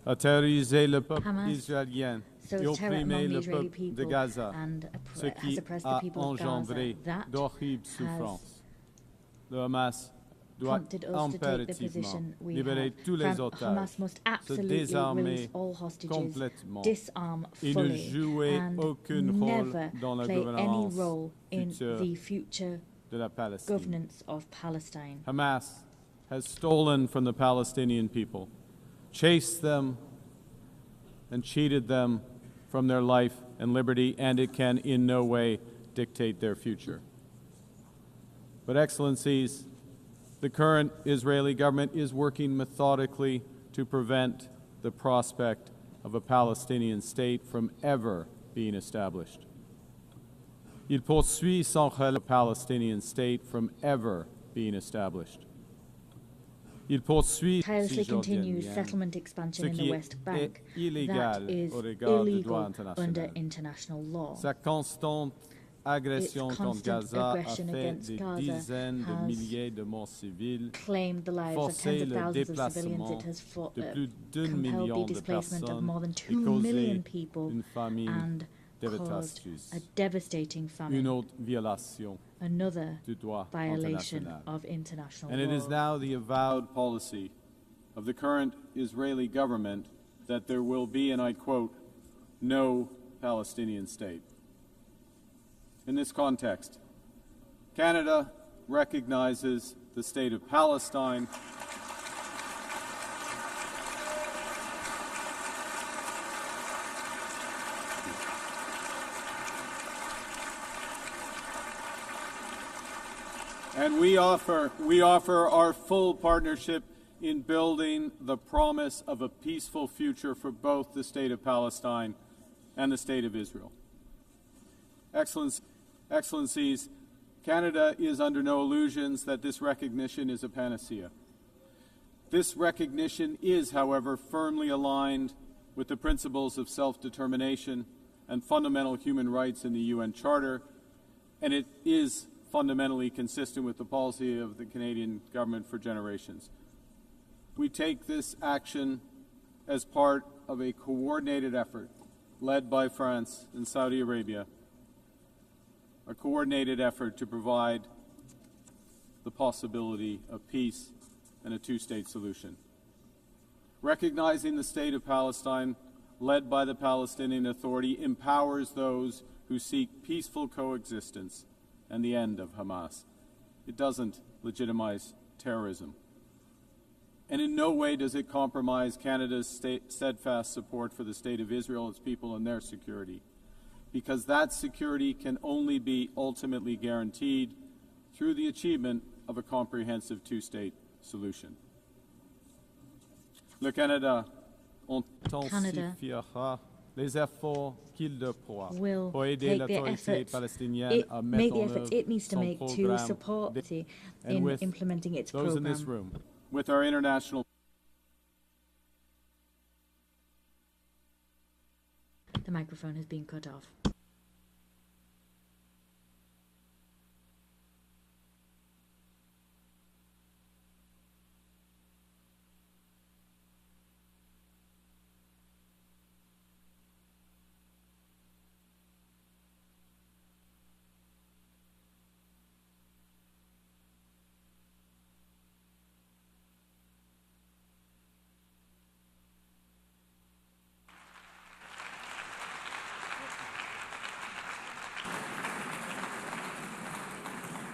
J: a terrorisé le peuple israélien et opprimé le peuple de Gaza, ce qui a engendré d'horribles souffrances. Le Hamas doit impérativement libérer tous les otages, se désarmer complètement et ne jouer aucun rôle dans la gouvernance future
C: governance of Palestine.
J: Hamas has stolen from the Palestinian people, chased them and cheated them from their life and liberty, and it can in no way dictate their future. But Excellencies, the current Israeli government is working methodically to prevent the prospect of a Palestinian state from ever being established. Il poursuit sans relâche a Palestinian state from ever being established. Il poursuit
C: tirelessly continues settlement expansion in the West Bank. That is illegal under international law.
J: Sa constante agression contre Gaza a fait des dizaines de milliers de morts civils,
C: claimed the lives of tens of thousands of civilians. It has compelled the displacement of more than 2 million people and caused a devastating famine, another violation of international law.
J: And it is now the avowed policy of the current Israeli government that there will be, and I quote, no Palestinian state. In this context, Canada recognizes the state of Palestine and we offer our full partnership in building the promise of a peaceful future for both the state of Palestine and the state of Israel. Excellencies, Canada is under no illusions that this recognition is a panacea. This recognition is, however, firmly aligned with the principles of self-determination and fundamental human rights in the UN Charter, and it is fundamentally consistent with the policy of the Canadian government for generations. We take this action as part of a coordinated effort led by France and Saudi Arabia, a coordinated effort to provide the possibility of peace and a two-state solution. Recognizing the state of Palestine, led by the Palestinian Authority, empowers those who seek peaceful coexistence and the end of Hamas. It doesn't legitimize terrorism. And in no way does it compromise Canada's steadfast support for the state of Israel, its people, and their security, because that security can only be ultimately guaranteed through the achievement of a comprehensive two-state solution. Le Canada intensifiera les efforts qu'il déploie pour aider l'autorité palestinienne à mettre en œuvre son programme
C: in implementing its
J: those in this room, with our international.
C: The microphone has been cut off.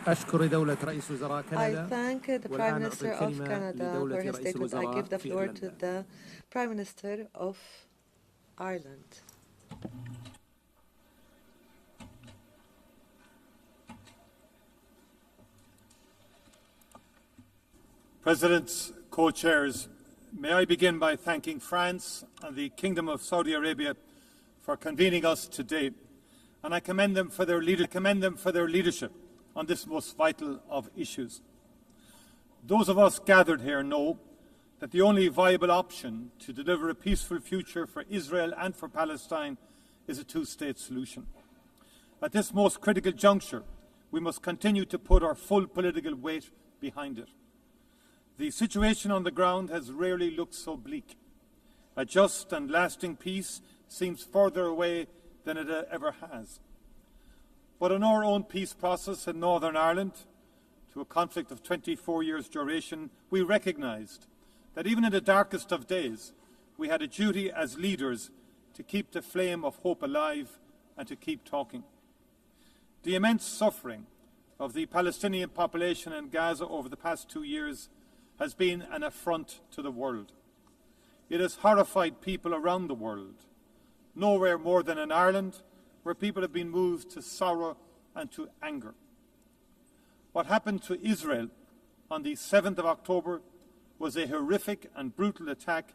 P: I thank the Prime Minister of Canada for his statement. I give the floor to the Prime Minister of Ireland.
I: Presidents, co-chairs, may I begin by thanking France and the Kingdom of Saudi Arabia for convening us today, and I commend them for their leadership on this most vital of issues. Those of us gathered here know that the only viable option to deliver a peaceful future for Israel and for Palestine is a two-state solution. At this most critical juncture, we must continue to put our full political weight behind it. The situation on the ground has rarely looked so bleak. A just and lasting peace seems further away than it ever has. But in our own peace process in Northern Ireland, to a conflict of 24 years' duration, we recognised that even in the darkest of days, we had a duty as leaders to keep the flame of hope alive and to keep talking. The immense suffering of the Palestinian population in Gaza over the past 2 years has been an affront to the world. It has horrified people around the world, nowhere more than in Ireland, where people have been moved to sorrow and to anger. What happened to Israel on the 7th of October was a horrific and brutal attack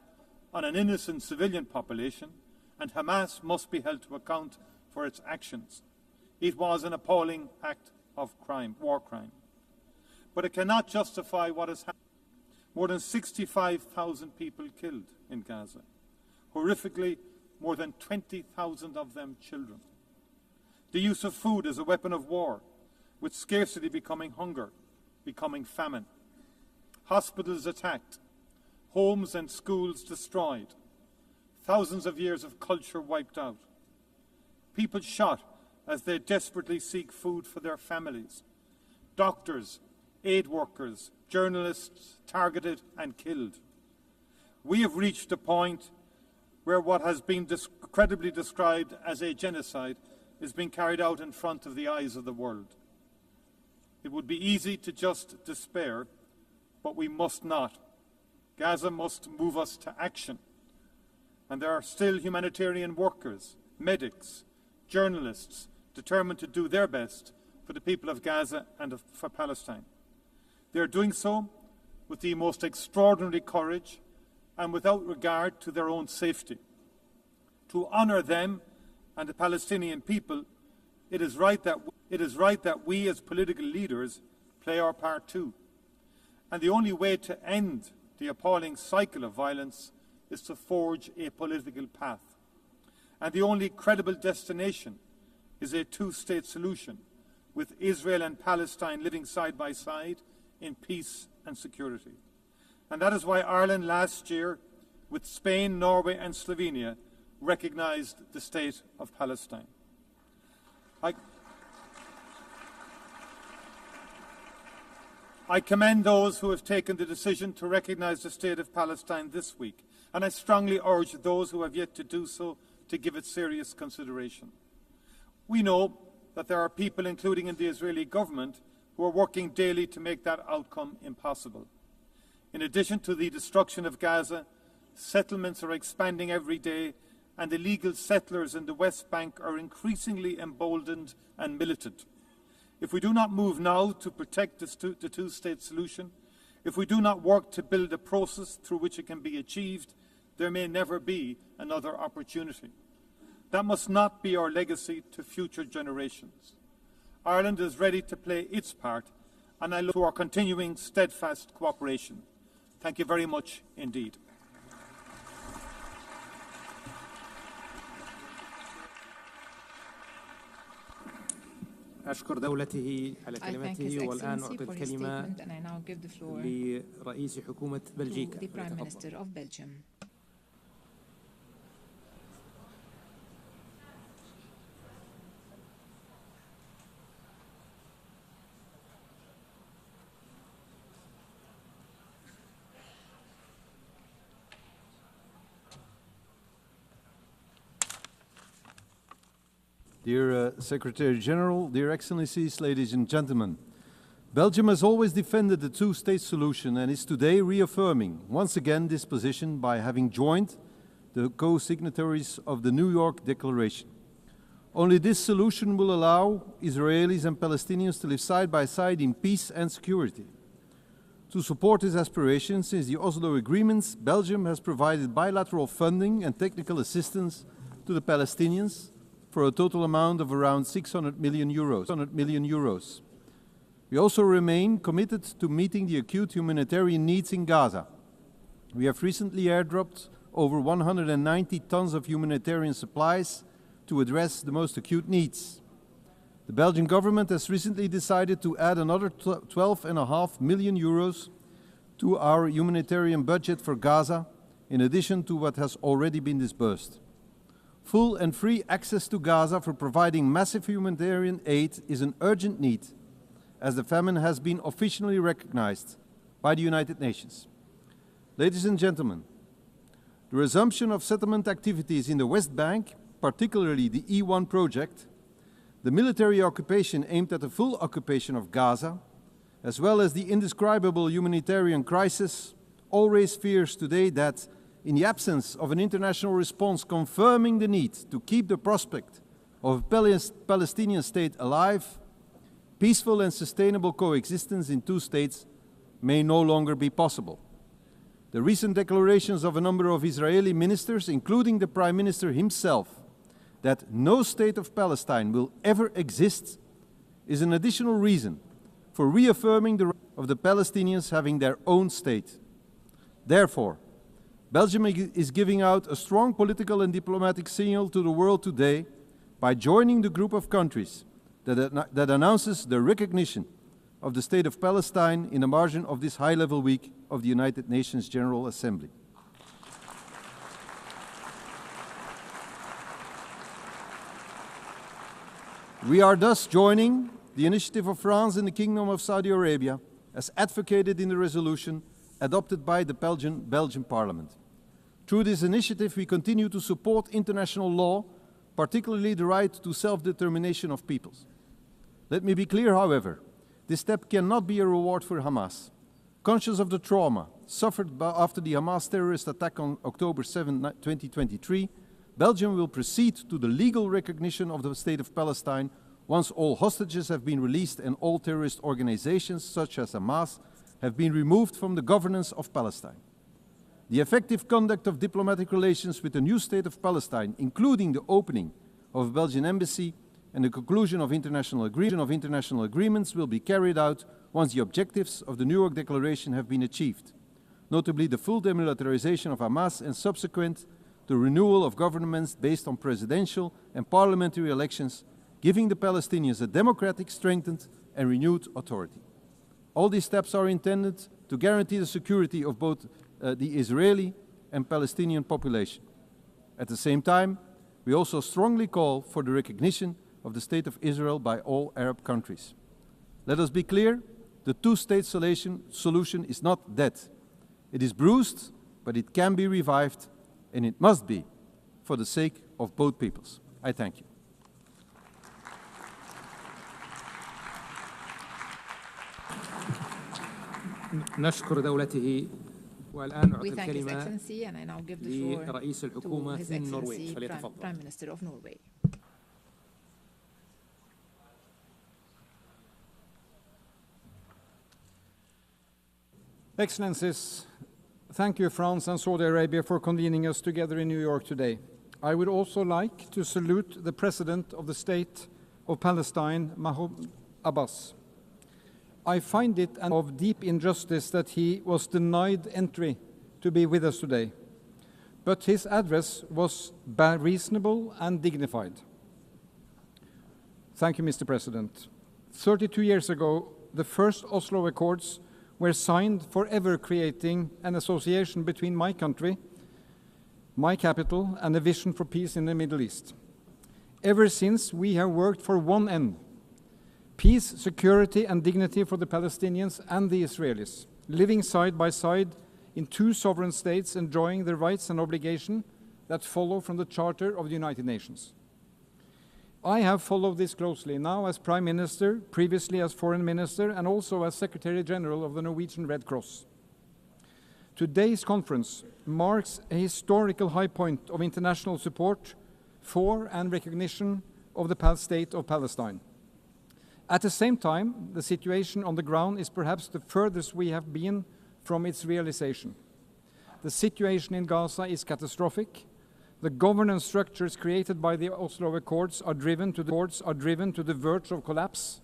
I: on an innocent civilian population, and Hamas must be held to account for its actions. It was an appalling act of crime, war crime. But it cannot justify what has happened. More than 65,000 people killed in Gaza. Horrifically, more than 20,000 of them children. The use of food as a weapon of war, with scarcity becoming hunger, becoming famine. Hospitals attacked, homes and schools destroyed, thousands of years of culture wiped out. People shot as they desperately seek food for their families. Doctors, aid workers, journalists targeted and killed. We have reached a point where what has been credibly described as a genocide is being carried out in front of the eyes of the world. It would be easy to just despair, but we must not. Gaza must move us to action. And there are still humanitarian workers, medics, journalists determined to do their best for the people of Gaza and for Palestine. They are doing so with the most extraordinary courage and without regard to their own safety. To honour them and the Palestinian people, it is right that we as political leaders play our part too. And the only way to end the appalling cycle of violence is to forge a political path. And the only credible destination is a two-state solution, with Israel and Palestine living side by side in peace and security. And that is why Ireland last year, with Spain, Norway and Slovenia, recognised the state of Palestine. I commend those who have taken the decision to recognise the state of Palestine this week, and I strongly urge those who have yet to do so to give it serious consideration. We know that there are people, including in the Israeli government, who are working daily to make that outcome impossible. In addition to the destruction of Gaza, settlements are expanding every day, and illegal settlers in the West Bank are increasingly emboldened and militant. If we do not move now to protect the two-state solution, if we do not work to build a process through which it can be achieved, there may never be another opportunity. That must not be our legacy to future generations. Ireland is ready to play its part, and I look to our continuing steadfast cooperation. Thank you very much indeed.
F: أشكر دولته على كلمته والآن أعطي الكلمة لرئيس حكومة بلجيكا.
K: Dear Secretary General, dear Excellencies, ladies and gentlemen, Belgium has always defended the two-state solution and is today reaffirming once again this position by having joined the co-signatories of the New York Declaration. Only this solution will allow Israelis and Palestinians to live side by side in peace and security. To support this aspiration, since the Oslo agreements, Belgium has provided bilateral funding and technical assistance to the Palestinians for a total amount of around 600 million euros. We also remain committed to meeting the acute humanitarian needs in Gaza. We have recently airdropped over 190 tons of humanitarian supplies to address the most acute needs. The Belgian government has recently decided to add another 12.5 million euros to our humanitarian budget for Gaza, in addition to what has already been disbursed. Full and free access to Gaza for providing massive humanitarian aid is an urgent need, as the famine has been officially recognized by the United Nations. Ladies and gentlemen, the resumption of settlement activities in the West Bank, particularly the E1 project, the military occupation aimed at the full occupation of Gaza, as well as the indescribable humanitarian crisis, all raise fears today that, in the absence of an international response confirming the need to keep the prospect of a Palestinian state alive, peaceful and sustainable coexistence in two states may no longer be possible. The recent declarations of a number of Israeli ministers, including the Prime Minister himself, that no state of Palestine will ever exist, is an additional reason for reaffirming the right of the Palestinians having their own state. Therefore, Belgium is giving out a strong political and diplomatic signal to the world today by joining the group of countries that announces the recognition of the State of Palestine in the margin of this high-level week of the United Nations General Assembly. We are thus joining the initiative of France and the Kingdom of Saudi Arabia as advocated in the resolution adopted by the Belgian Parliament. Through this initiative, we continue to support international law, particularly the right to self-determination of peoples. Let me be clear, however, this step cannot be a reward for Hamas. Conscious of the trauma suffered after the Hamas terrorist attack on October 7, 2023, Belgium will proceed to the legal recognition of the State of Palestine once all hostages have been released and all terrorist organizations, such as Hamas, have been removed from the governance of Palestine. The effective conduct of diplomatic relations with the new State of Palestine, including the opening of a Belgian embassy and the conclusion of international agreements, will be carried out once the objectives of the New York Declaration have been achieved, notably the full demilitarization of Hamas and subsequent the renewal of governments based on presidential and parliamentary elections, giving the Palestinians a democratic, strengthened and renewed authority. All these steps are intended to guarantee the security of both the Israeli and Palestinian population. At the same time, we also strongly call for the recognition of the State of Israel by all Arab countries. Let us be clear, the two-state solution is not dead. It is bruised, but it can be revived, and it must be for the sake of both peoples. I thank you.
F: نشكر دولته والآن أعطي الكلمة لرئيس الحكومة النرويج فليتفضل.
V: Prime Minister of Norway.
L: Excellencies, thank you, France and Saudi Arabia, for convening us together in New York today. I would also like to salute the President of the State of Palestine, Mahmoud Abbas. I find it of deep injustice that he was denied entry to be with us today, but his address was reasonable and dignified. Thank you, Mr. President. 32 years ago, the first Oslo Accords were signed, forever creating an association between my country, my capital, and a vision for peace in the Middle East. Ever since, we have worked for one end: peace, security, and dignity for the Palestinians and the Israelis, living side by side in two sovereign states, enjoying the rights and obligations that follow from the Charter of the United Nations. I have followed this closely, now as Prime Minister, previously as Foreign Minister, and also as Secretary General of the Norwegian Red Cross. Today's conference marks a historical high point of international support for and recognition of the State of Palestine. At the same time, the situation on the ground is perhaps the furthest we have been from its realization. The situation in Gaza is catastrophic. The governance structures created by the Oslo Accords are driven to the verge of collapse,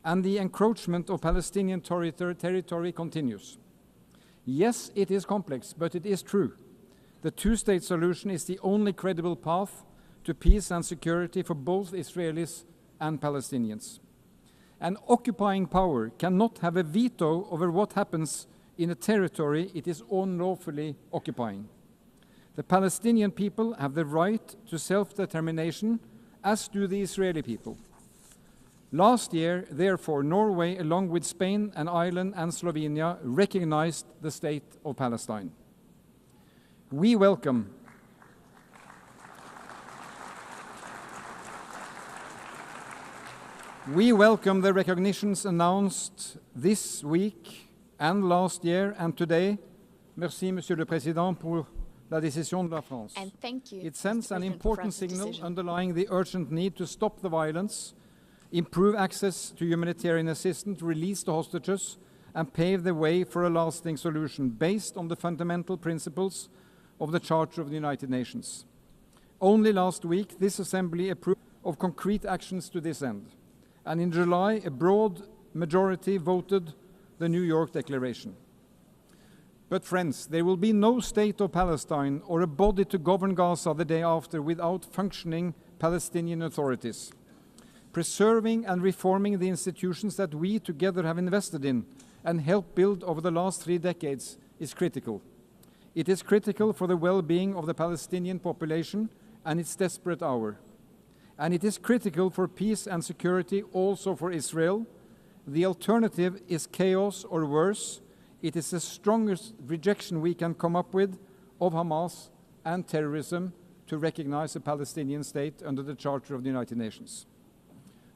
L: and the encroachment of Palestinian territory continues. Yes, it is complex, but it is true. The two-state solution is the only credible path to peace and security for both Israelis and Palestinians. An occupying power cannot have a veto over what happens in a territory it is unlawfully occupying. The Palestinian people have the right to self-determination, as do the Israeli people. Last year, therefore, Norway, along with Spain and Ireland and Slovenia, recognized the State of Palestine. We welcome We welcome the recognitions announced this week and last year and today. Merci, Monsieur le Président, pour la décision de la France.
B: And thank you,
L: it sends an
B: President,
L: important signal underlying the urgent need to stop the violence, improve access to humanitarian assistance, release the hostages, and pave the way for a lasting solution based on the fundamental principles of the Charter of the United Nations. Only last week, this Assembly approved of concrete actions to this end. And in July, a broad majority voted the New York Declaration. But friends, there will be no state of Palestine or a body to govern Gaza the day after without functioning Palestinian authorities. Preserving and reforming the institutions that we together have invested in and helped build over the last 3 decades is critical. It is critical for the well-being of the Palestinian population and its desperate hour. And it is critical for peace and security also for Israel. The alternative is chaos or worse. It is the strongest rejection we can come up with of Hamas and terrorism to recognize a Palestinian state under the Charter of the United Nations.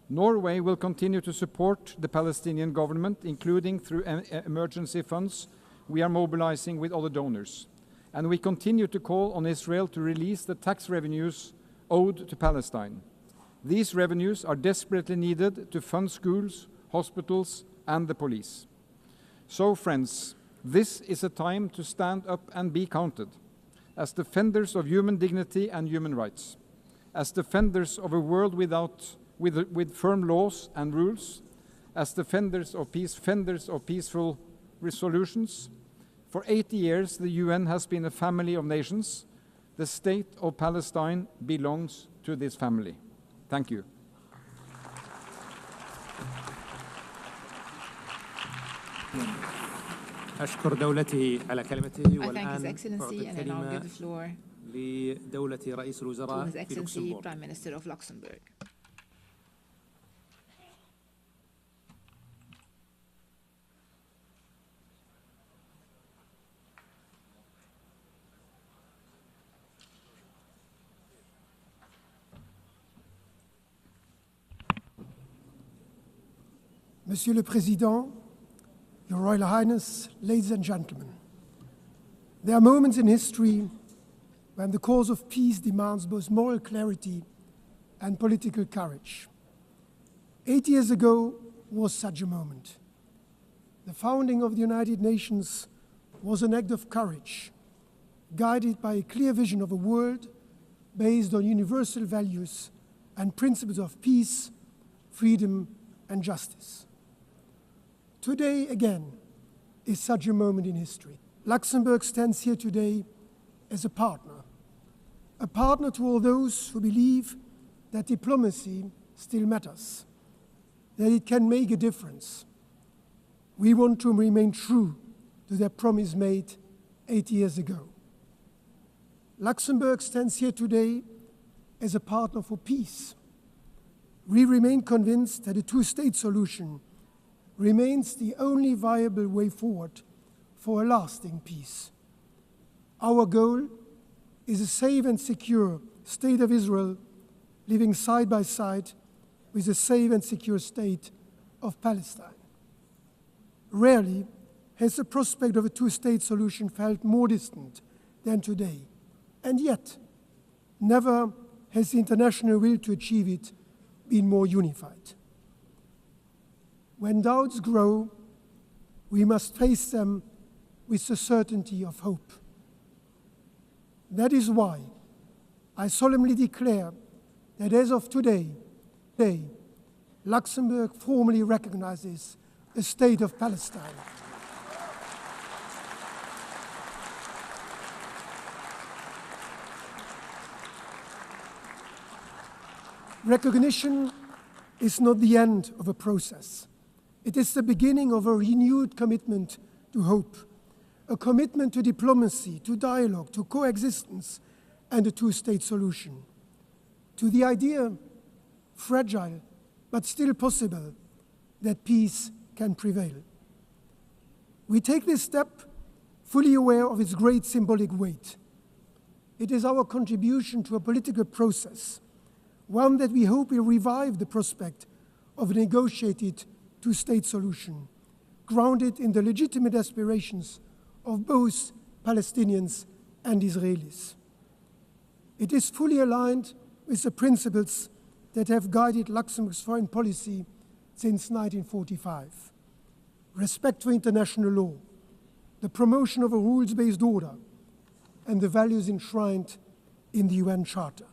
L: Norway will continue to support the Palestinian government, including through emergency funds we are mobilizing with other donors. And we continue to call on Israel to release the tax revenues owed to Palestine. These revenues are desperately needed to fund schools, hospitals, and the police. So, friends, this is a time to stand up and be counted as defenders of human dignity and human rights, as defenders of a world with firm laws and rules, as defenders of peaceful resolutions. For 80 years, the UN has been a family of nations. The state of Palestine belongs to this family. Thank you.
F: أشكر دولته على كلمته والآن
V: أعطي الكلمة
F: لدولة رئيس الوزراء في لوكسمبورغ.
V: Prime Minister of Luxembourg.
M: Monsieur le Président, Your Royal Highness, ladies and gentlemen, there are moments in history when the cause of peace demands both moral clarity and political courage. 8 years ago was such a moment. The founding of the United Nations was an act of courage, guided by a clear vision of a world based on universal values and principles of peace, freedom, and justice. Today, again, is such a moment in history. Luxembourg stands here today as a partner to all those who believe that diplomacy still matters, that it can make a difference. We want to remain true to their promise made 8 years ago. Luxembourg stands here today as a partner for peace. We remain convinced that a two-state solution remains the only viable way forward for a lasting peace. Our goal is a safe and secure state of Israel living side by side with a safe and secure state of Palestine. Rarely has the prospect of a two-state solution felt more distant than today, and yet never has the international will to achieve it been more unified. When doubts grow, we must face them with the certainty of hope. That is why I solemnly declare that as of today, Luxembourg formally recognizes a state of Palestine. Recognition is not the end of a process. It is the beginning of a renewed commitment to hope, a commitment to diplomacy, to dialogue, to coexistence, and a two-state solution. To the idea, fragile but still possible, that peace can prevail. We take this step fully aware of its great symbolic weight. It is our contribution to a political process, one that we hope will revive the prospect of a negotiated two-state solution, grounded in the legitimate aspirations of both Palestinians and Israelis. It is fully aligned with the principles that have guided Luxembourg's foreign policy since 1945. Respect for international law, the promotion of a rules-based order, and the values enshrined in the UN Charter.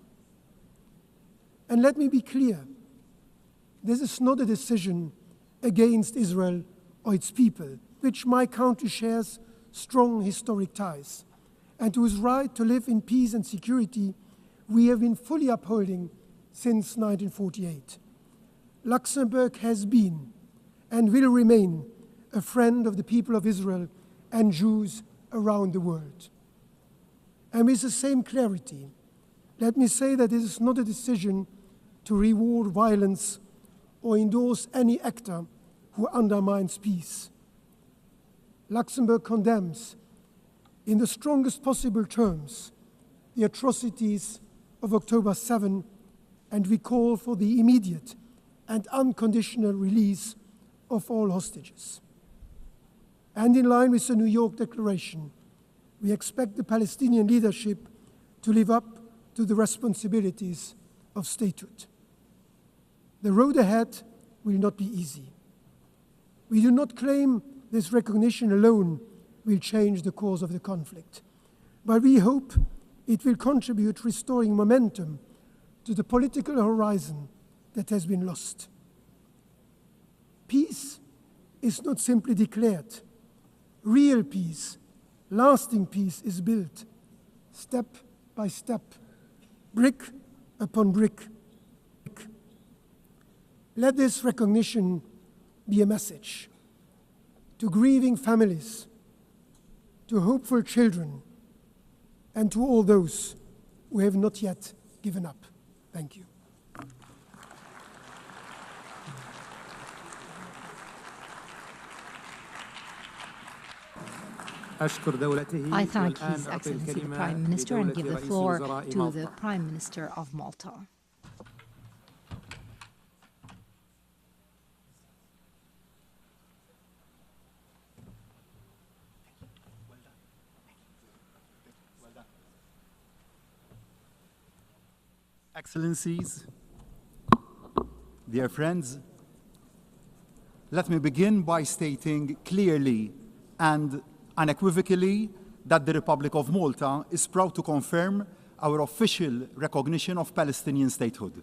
M: And let me be clear, this is not a decision against Israel or its people, which my country shares strong historic ties, and whose right to live in peace and security we have been fully upholding since 1948. Luxembourg has been and will remain a friend of the people of Israel and Jews around the world. And with the same clarity, let me say that this is not a decision to reward violence or endorse any actor who undermines peace. Luxembourg condemns, in the strongest possible terms, the atrocities of October 7, and we call for the immediate and unconditional release of all hostages. And in line with the New York Declaration, we expect the Palestinian leadership to live up to the responsibilities of statehood. The road ahead will not be easy. We do not claim this recognition alone will change the course of the conflict, but we hope it will contribute to restoring momentum to the political horizon that has been lost. Peace is not simply declared. Real peace, lasting peace is built step by step, brick upon brick. Let this recognition be a message to grieving families, to hopeful children, and to all those who have not yet given up. Thank you.
H: I thank His Excellency the Prime Minister and give the floor to the Prime Minister of Malta.
A: Excellencies, dear friends, let me begin by stating clearly and unequivocally that the Republic of Malta is proud to confirm our official recognition of Palestinian statehood.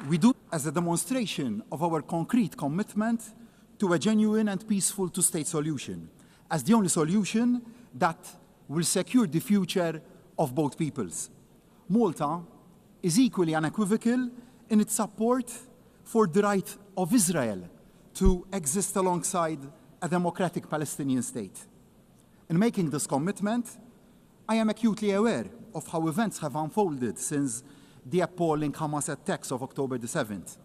A: We do as a demonstration of our concrete commitment to a genuine and peaceful two-state solution, as the only solution that will secure the future of both peoples. Malta is equally unequivocal in its support for the right of Israel to exist alongside a democratic Palestinian state. In making this commitment, I am acutely aware of how events have unfolded since the appalling Hamas attacks of October the 7th.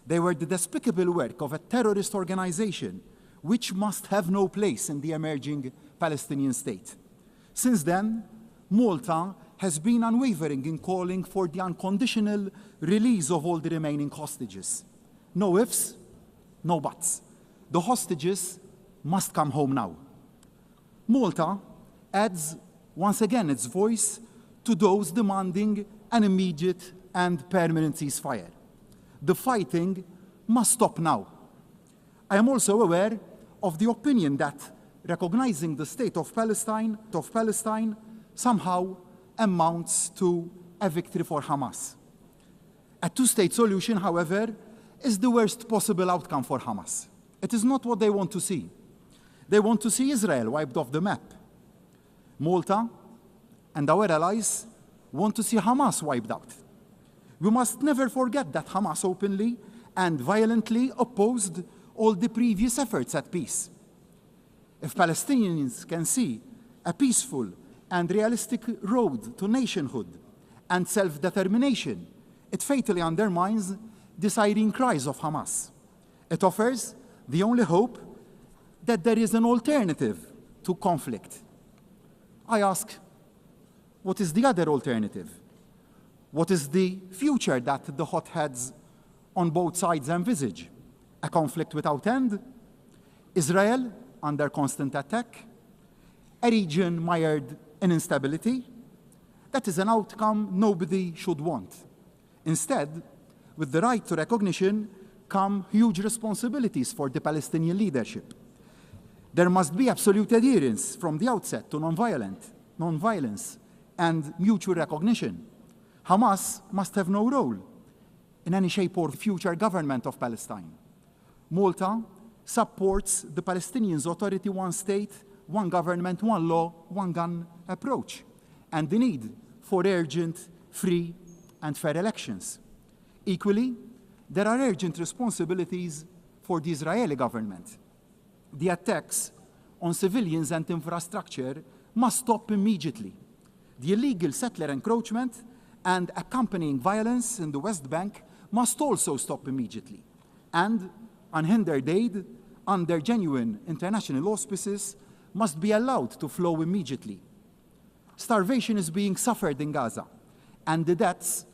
A: They were the despicable work of a terrorist organization which must have no place in the emerging Palestinian state. Since then, Malta has been unwavering in calling for the unconditional release of all the remaining hostages. No ifs, no buts. The hostages must come home now. Malta adds once again its voice to those demanding an immediate and permanent ceasefire. The fighting must stop now. I am also aware of the opinion that recognizing the state of Palestine somehow amounts to a victory for Hamas. A two-state solution, however, is the worst possible outcome for Hamas. It is not what they want to see. They want to see Israel wiped off the map. Malta and our allies want to see Hamas wiped out. We must never forget that Hamas openly and violently opposed all the previous efforts at peace. If Palestinians can see a peaceful and realistic road to nationhood and self-determination, it fatally undermines the siren cries of Hamas. It offers the only hope that there is an alternative to conflict. I ask
N: What is the other alternative? What is the future that the hotheads on both sides envisage? A conflict without end? Israel under constant attack? A region mired in instability? That is an outcome nobody should want. Instead, with the right to recognition come huge responsibilities for the Palestinian leadership. There must be absolute adherence from the outset to non-violence, and mutual recognition. Hamas must have no role in any shape or future government of Palestine. Malta supports the Palestinians' authority, one state, one government, one law, one gun approach, and the need for urgent, free, and fair elections. Equally, there are urgent responsibilities for the Israeli government. The attacks on civilians and infrastructure must stop immediately. The illegal settler encroachment and accompanying violence in the West Bank must also stop immediately. And unhindered aid, under genuine international auspices, must be allowed to flow immediately. Starvation is being suffered in Gaza, and the deaths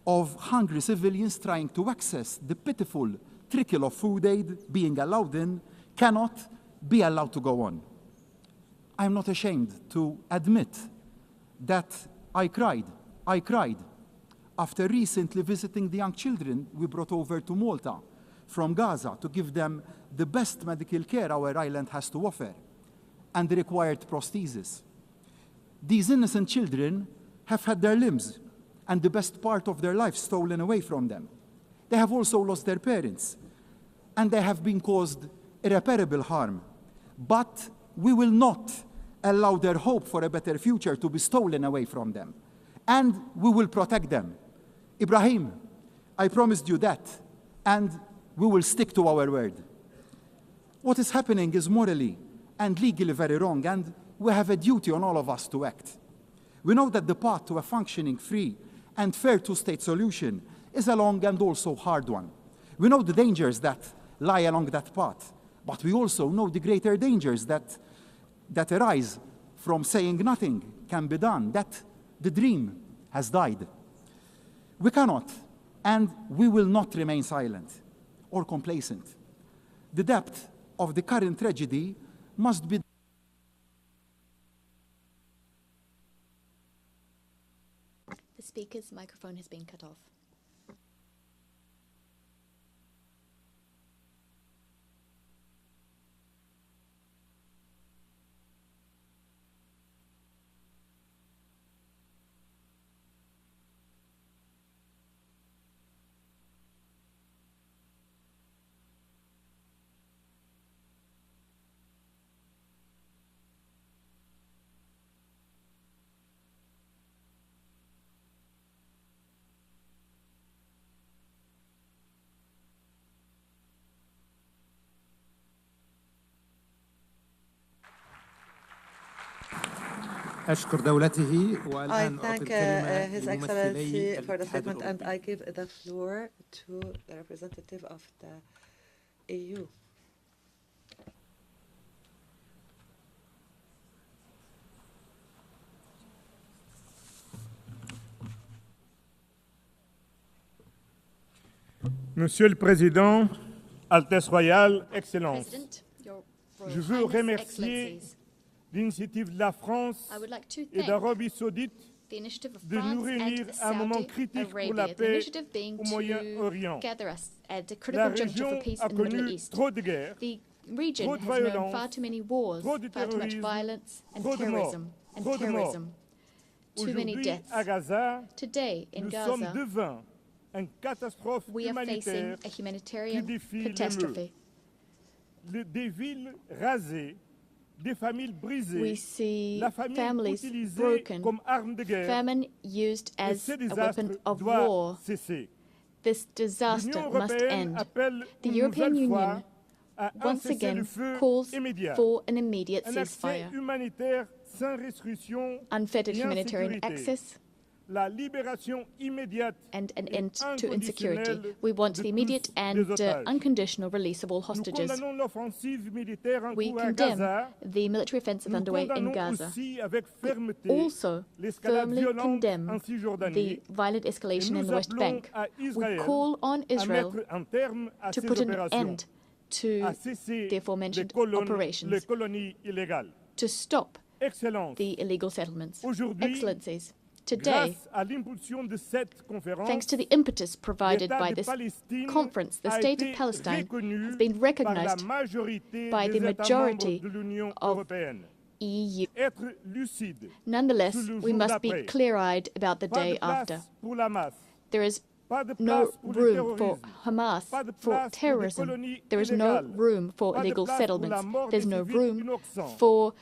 N: of hungry civilians trying to access the pitiful trickle of food aid being allowed in cannot be allowed to go on. I am not ashamed to admit that I cried after recently visiting the young children we brought over to Malta from Gaza to give them the best medical care our island has to offer and the required prosthesis. These innocent children have had their limbs and the best part of their life stolen away from them. They have also lost their parents, and they have been caused irreparable harm. But we will not allow their hope for a better future to be stolen away from them, and we will protect them. Ibrahim, I promised you that, and we will stick to our word. What is happening is morally and legally very wrong, and we have a duty on all of us to act. We know that the path to a functioning, free, and fair two-state solution is a long and also hard one. We know the dangers that lie along that path, but we also know the greater dangers that arise from saying nothing can be done, that the dream has died. We cannot, and we will not remain silent or complacent. The depth of the current tragedy must be
B: The speaker's microphone has been cut off.
L: أشكر دولته
P: I
L: والآن
P: thank
L: أعطي
P: His
L: الكلمة
P: Excellency
L: لممثلي
P: for the
L: الاتحاد
P: statement, and
L: الأوروبي.
P: I give the floor to the representative of the EU.
O: Monsieur le Président, Altesse Royale, Excellences,
B: President, Your Royal
O: je veux
B: Highness,
O: remercier
B: Excellencies,
O: l'initiative de la France
B: I would like to
O: et
B: thank
O: d'Arabie Saoudite
B: the initiative of
O: de nous
B: France
O: réunir
B: and
O: à un moment
B: Saudi
O: critique pour
B: Arabia,
O: la
B: the
O: paix
B: initiative being
O: au
B: to
O: Moyen-Orient.
B: gather us at a
O: La
B: critical juncture for
O: région
B: peace
O: a
B: in the Middle
O: connu
B: East.
O: trop de guerres,
B: The region
O: trop de
B: has known
O: violence,
B: far too many wars,
O: trop de
B: far too much
O: terrorisme,
B: violence and
O: trop de morts,
B: terrorism, too many
O: Aujourd'hui,
B: deaths.
O: à Gaza,
B: Today in
O: nous sommes
B: Gaza,
O: devant une catastrophe
B: we are facing
O: humanitaire
B: a
O: qui
B: humanitarian
O: défie
B: catastrophe.
O: des villes rasées, des familles brisées,
B: We see
O: la famine
B: families
O: utilisée
B: broken,
O: comme arme de guerre.
B: famine used
O: Et
B: as
O: ce
B: a
O: désastre
B: weapon of
O: doit
B: war.
O: cesser.
B: This disaster
O: L'Union
B: must
O: européenne
B: end.
O: appelle
B: The
O: une
B: European
O: nouvelle
B: Union
O: fois à un
B: once again
O: cessez-le-feu
B: calls
O: immédiat,
B: for an immediate
O: un accès
B: ceasefire,
O: humanitaire sans restriction
B: unfettered
O: et en
B: humanitarian
O: sécurité.
B: access, and an end to insecurity. We want the immediate and unconditional release of all hostages. We condemn the military offensive underway in Gaza. We also firmly condemn the violent escalation in the West Bank. We call on Israel to put an end to the aforementioned operations, to stop the illegal settlements. Excellencies, today, thanks to the impetus provided by this conference, the state of Palestine has been recognized by the majority of EU. Nonetheless, we must be clear-eyed about the day after. There is no room for Hamas, for terrorism. There is no room for illegal settlements. There's no room for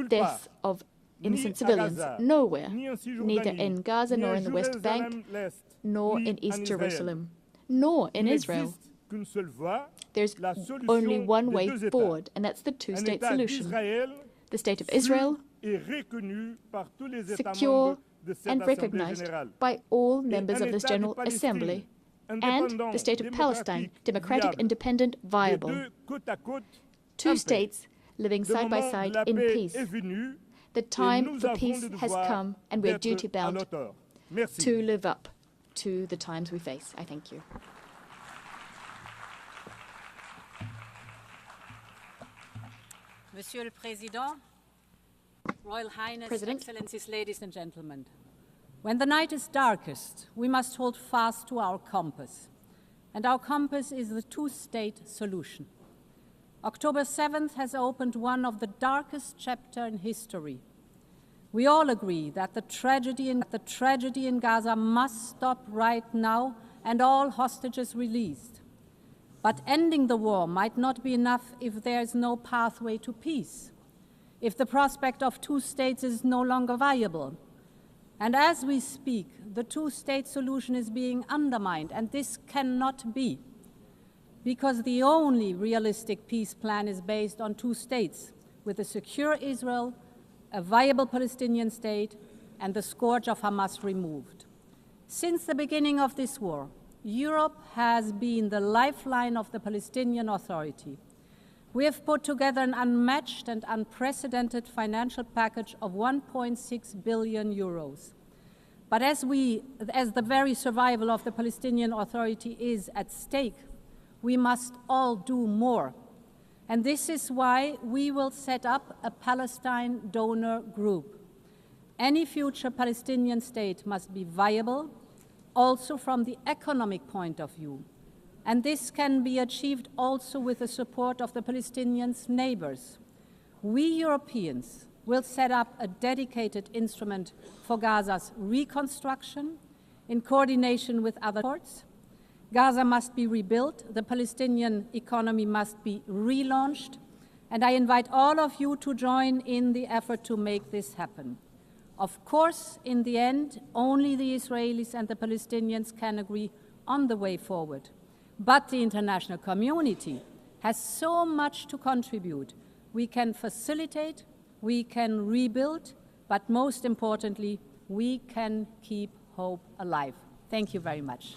B: death of innocent civilians. Nowhere, neither in Gaza, nor in the West Bank, nor in East Jerusalem, nor in Israel. There's only one way forward, and that's the two-state solution. The State of Israel, secure and recognized by all members of this General Assembly, and the State of Palestine, democratic, independent, viable. Two states living side by side in peace. The time for peace has come, and we're duty-bound to live up to the times we face. I thank you.
S: Monsieur le Président, Royal Highness, Excellencies, ladies and gentlemen. When the night is darkest, we must hold fast to our compass. And our compass is the two-state solution. October 7th has opened one of the darkest chapters in history. We all agree that the tragedy in Gaza must stop right now and all hostages released. But ending the war might not be enough if there is no pathway to peace, if the prospect of two states is no longer viable. And as we speak, the two-state solution is being undermined, and this cannot be, because the only realistic peace plan is based on two states, with a secure Israel, a viable Palestinian state, and the scourge of Hamas removed. Since the beginning of this war, Europe has been the lifeline of the Palestinian Authority. We have put together an unmatched and unprecedented financial package of 1.6 billion euros. But as the very survival of the Palestinian Authority is at stake, we must all do more. And this is why we will set up a Palestine donor group. Any future Palestinian state must be viable, also from the economic point of view. And this can be achieved also with the support of the Palestinians' neighbors. We Europeans will set up a dedicated instrument for Gaza's reconstruction in coordination with other courts. Gaza must be rebuilt, the Palestinian economy must be relaunched, and I invite all of you to join in the effort to make this happen. Of course, in the end, only the Israelis and the Palestinians can agree on the way forward. But the international community has so much to contribute. We can facilitate, we can rebuild, but most importantly, we can keep hope alive. Thank you very much.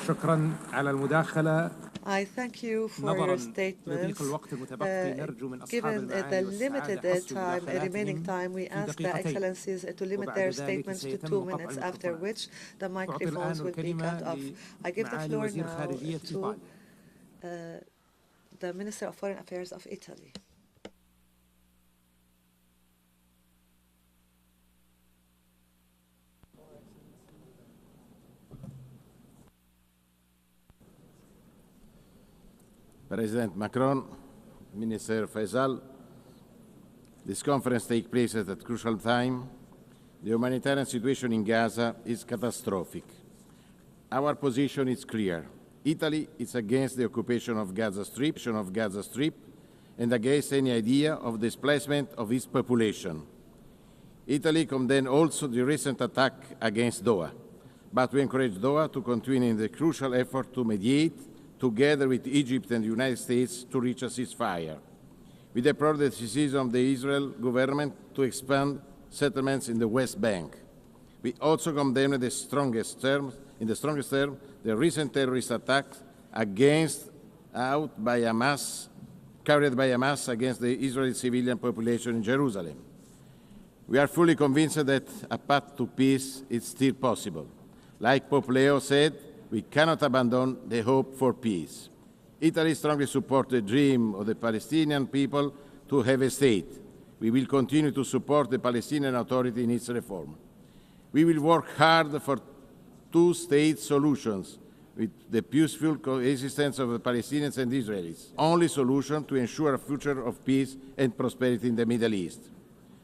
F: شكرا على المداخلة.
P: I thank you for your statements. Given the limited remaining time, we ask the Excellencies to limit their statements to 2 minutes, after which the microphones will be cut off. I give the floor now to the Minister of Foreign Affairs of Italy.
Q: President Macron, Minister Faisal, this conference takes place at a crucial time. The humanitarian situation in Gaza is catastrophic. Our position is clear. Italy is against the occupation of Gaza Strip, and against any idea of displacement of its population. Italy condemns also the recent attack against Doha, but we encourage Doha to continue in the crucial effort to mediate together with Egypt and the United States to reach a ceasefire. We deplore the decision of the Israel government to expand settlements in the West Bank. We also condemn in the strongest terms, the recent terrorist attacks carried by Hamas against the Israeli civilian population in Jerusalem. We are fully convinced that a path to peace is still possible. Like Pope Leo said, we cannot abandon the hope for peace. Italy strongly supports the dream of the Palestinian people to have a state. We will continue to support the Palestinian Authority in its reform. We will work hard for two-state solutions with the peaceful coexistence of the Palestinians and Israelis, only solution to ensure a future of peace and prosperity in the Middle East.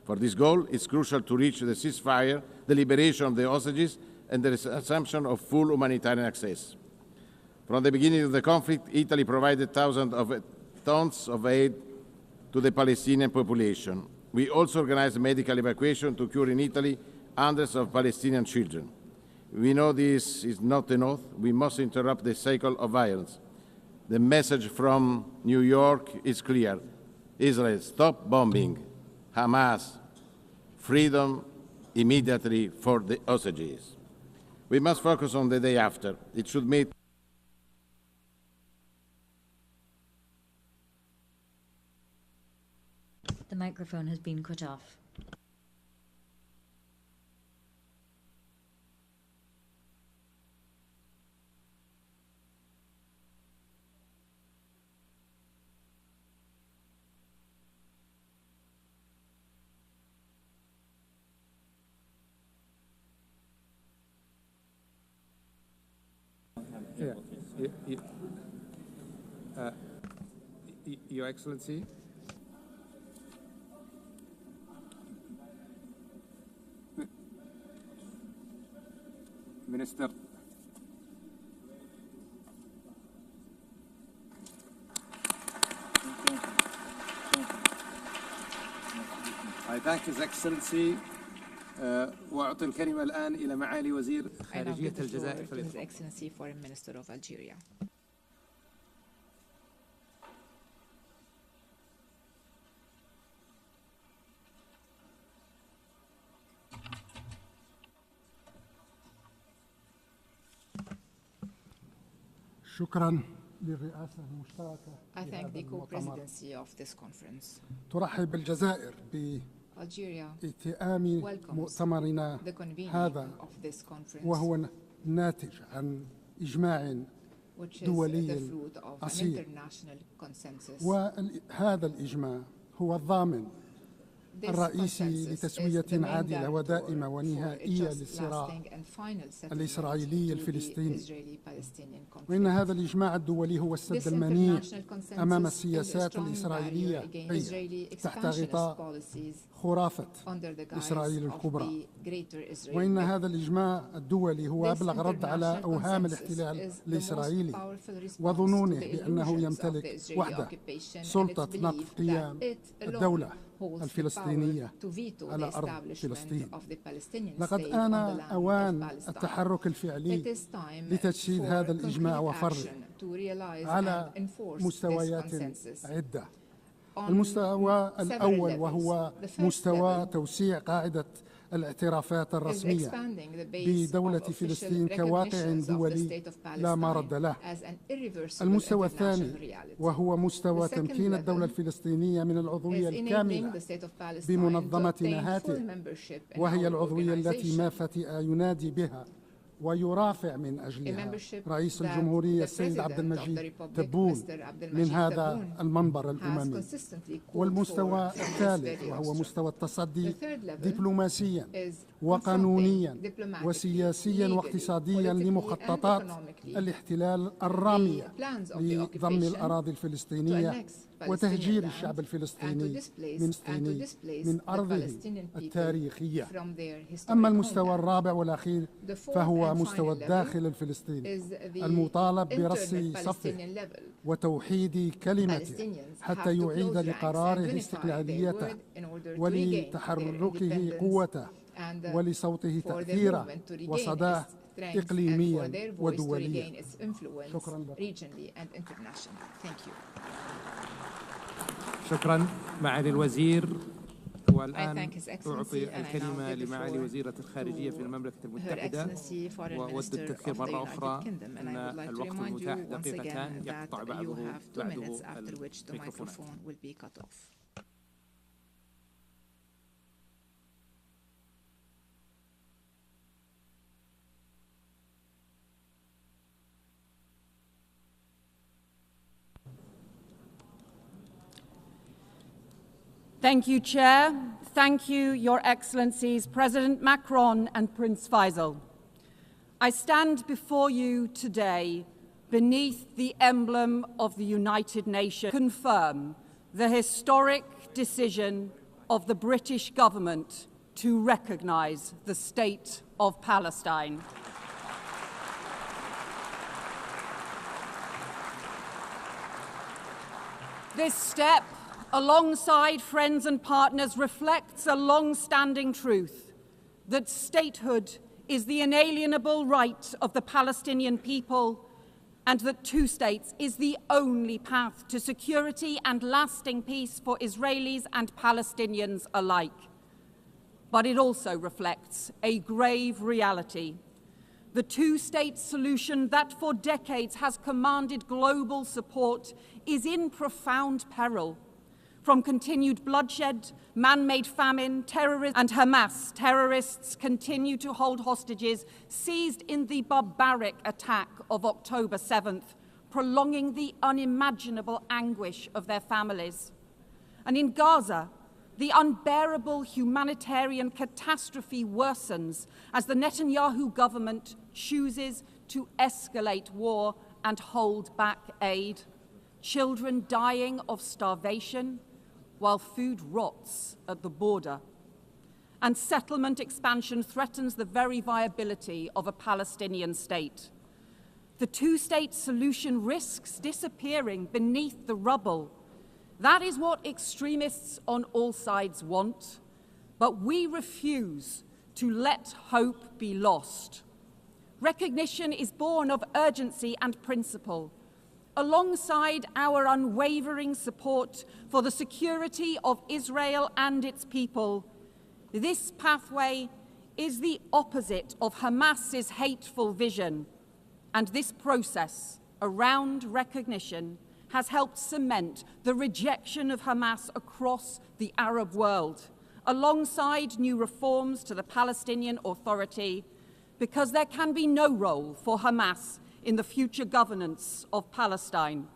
Q: For this goal, it's crucial to reach the ceasefire, the liberation of the hostages, and the assumption of full humanitarian access. From the beginning of the conflict, Italy provided thousands of tons of aid to the Palestinian population. We also organized medical evacuation to cure in Italy hundreds of Palestinian children. We know this is not enough. We must interrupt the cycle of violence. The message from New York is clear. Israel, stop bombing. Hamas, freedom immediately for the hostages. We must focus on the day after. It should meet
C: The microphone has been cut off.
F: Your Excellency, Minister, I thank His Excellency وأعطي الكلمة الآن إلى معالي وزير خارجية الجزائر.
R: His Excellency Foreign Minister of Algeria.
M: شكرا للرئاسة المشتركة.
R: I thank the co-presidency of this conference.
M: ترحب الجزائر بائتئام مؤتمرنا هذا وهو ناتج عن إجماع دولي أصيل، وهذا الإجماع هو الضامن الرئيسي لتسوية عادلة ودائمة ونهائية للصراع الإسرائيلي الفلسطيني. وإن هذا الإجماع الدولي هو السد المنيع أمام السياسات الإسرائيلية تحت غطاء خرافة إسرائيل الكبرى. وإن هذا الإجماع الدولي هو أبلغ رد على أوهام الاحتلال الإسرائيلي وظنونه بأنه يمتلك وحده سلطة نقض قيام الدولة الفلسطينية على أرض فلسطين. لقد آن أوان التحرك الفعلي لتجسيد هذا الإجماع وفرضه على مستويات عدة. المستوى الأول وهو مستوى توسيع قاعدة الاعترافات الرسمية بدولة فلسطين كواقع دولي لا مرد له. المستوى الثاني وهو مستوى تمكين الدولة الفلسطينية من العضوية الكاملة بمنظمة نهاتي، وهي العضوية التي ما فتئ ينادي بها ويرافع من أجلها رئيس الجمهورية السيد عبد المجيد تبون من هذا المنبر الأممي. والمستوى الثالث وهو مستوى التصدي دبلوماسيا وقانونيا وسياسيا واقتصاديا لمخططات الاحتلال الرامية لضم الأراضي الفلسطينية وتهجير الشعب الفلسطيني من أرضه التاريخية. أما المستوى الرابع والأخير فهو مستوى الداخل الفلسطيني المطالب برص صفه وتوحيد كلمته حتى يعيد لقراره استقلاليته ولتحركه قوته ولصوته تأثيره وصداه إقليميا ودوليا. شكرا لك.
F: شكرا معالي الوزير.
R: I
F: والآن
R: thank His Excellency
F: أعطي
R: and I now
F: الكلمة
R: give the
F: لمعالي
R: floor
F: وزيرة الخارجية في المملكة
R: Her
F: المتحدة.
R: Excellency Foreign
F: وأود
R: Minister
F: التذكير
R: of the
F: مرة
R: United
F: أخرى
R: Kingdom, and
F: أن
R: I would like to
F: الوقت
R: remind you
F: المتاح
R: once
F: دقيقتان
R: again
F: يقطع
R: that you
F: بعده
R: have 2 minutes after which the
F: الميكروفونات.
R: microphone will be cut off.
S: Thank you, Chair. Thank you, Your Excellencies, President Macron and Prince Faisal. I stand before you today beneath the emblem of the United Nations to confirm the historic decision of the British government to recognise the State of Palestine. This step, alongside friends and partners, reflects a long-standing truth that statehood is the inalienable right of the Palestinian people and that 2 states is the only path to security and lasting peace for Israelis and Palestinians alike. But it also reflects a grave reality. The 2-state solution that for decades has commanded global support is in profound peril. From continued bloodshed, man-made famine, terrorism, and Hamas, terrorists continue to hold hostages seized in the barbaric attack of October 7th, prolonging the unimaginable anguish of their families. And in Gaza, the unbearable humanitarian catastrophe worsens as the Netanyahu government chooses to escalate war and hold back aid. Children dying of starvation, while food rots at the border. And settlement expansion threatens the very viability of a Palestinian state. The 2-state solution risks disappearing beneath the rubble. That is what extremists on all sides want, but we refuse to let hope be lost. Recognition is born of urgency and principle. Alongside our unwavering support for the security of Israel and its people, this pathway is the opposite of Hamas's hateful vision, and this process around recognition has helped cement the rejection of Hamas across the Arab world, alongside new reforms to the Palestinian Authority, because there can be no role for Hamas in the future governance of Palestine.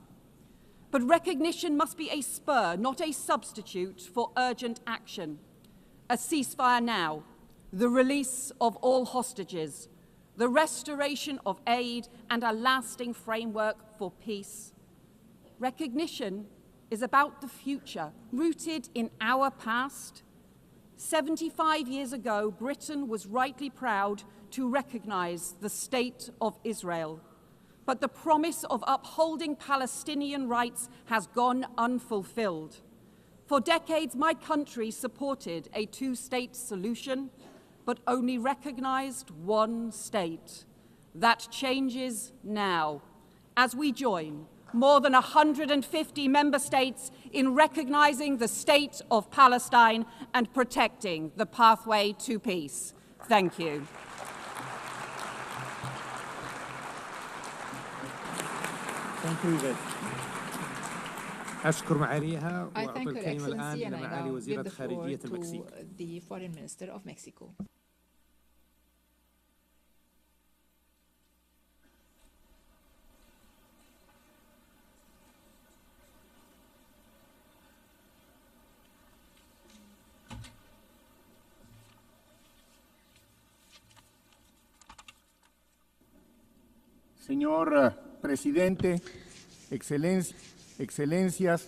S: But recognition must be a spur, not a substitute for urgent action. A ceasefire now, the release of all hostages, the restoration of aid, and a lasting framework for peace. Recognition is about the future, rooted in our past. 75 years ago, Britain was rightly proud to recognize the State of Israel. But the promise of upholding Palestinian rights has gone unfulfilled. For decades, my country supported a 2-state solution, but only recognized 1 state. That changes now, as we join more than 150 member states in recognizing the State of Palestine and protecting the pathway to peace. Thank you.
F: أشكر معاليها
R: I
F: وأعطي
R: thank Her
F: الكلمة الآن
R: Excellency and I
F: لمعالي
R: now
F: وزيرة
R: give the floor
F: خارجية المكسيك.
R: to the Foreign Minister of Mexico.
T: Señor Presidente, Excelencias,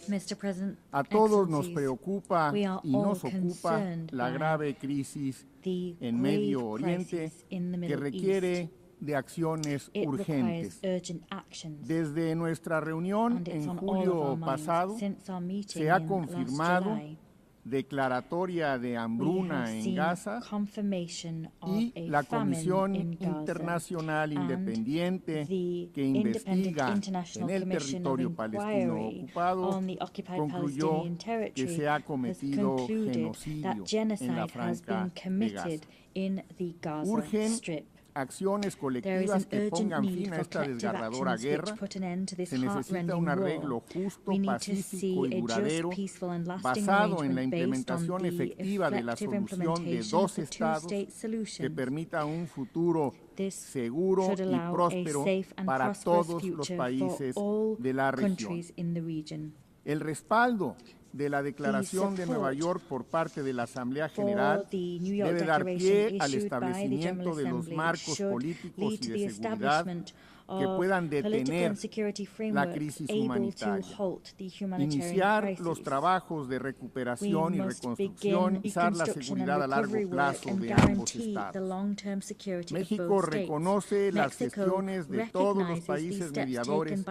C: Mr. President,
T: a todos nos
C: Excellencies,
T: preocupa
C: we are
T: y nos
C: all
T: ocupa
C: concerned
T: la
C: by
T: grave crisis
C: the
T: en
C: grave
T: Medio Oriente
C: crisis in the
T: que
C: Middle
T: requiere
C: East.
T: de acciones
C: It
T: urgentes.
C: requires urgent actions.
T: Desde nuestra reunión
C: And it's
T: en
C: on all of
T: julio
C: our minds.
T: pasado
C: Since our meeting
T: se ha
C: in last
T: confirmado
C: July,
T: declaratoria de hambruna en Gaza y la Comisión Internacional Independiente que investiga en el territorio palestino ocupado concluyó que se ha cometido genocidio en la franja de Gaza. Urgen acciones colectivas que pongan fin a esta desgarradora guerra. Se necesita un arreglo justo, pacífico y duradero basado en la implementación efectiva de la solución de dos estados que permita un futuro seguro y próspero para todos los países de la región. El respaldo de la Declaración de Nueva York por parte de la Asamblea General debe dar pie al establecimiento de los marcos políticos y de seguridad que puedan detener la crisis humanitaria, iniciar los trabajos de recuperación y reconstrucción y usar la seguridad a largo plazo de ambos estados. México reconoce las gestiones de todos los países mediadores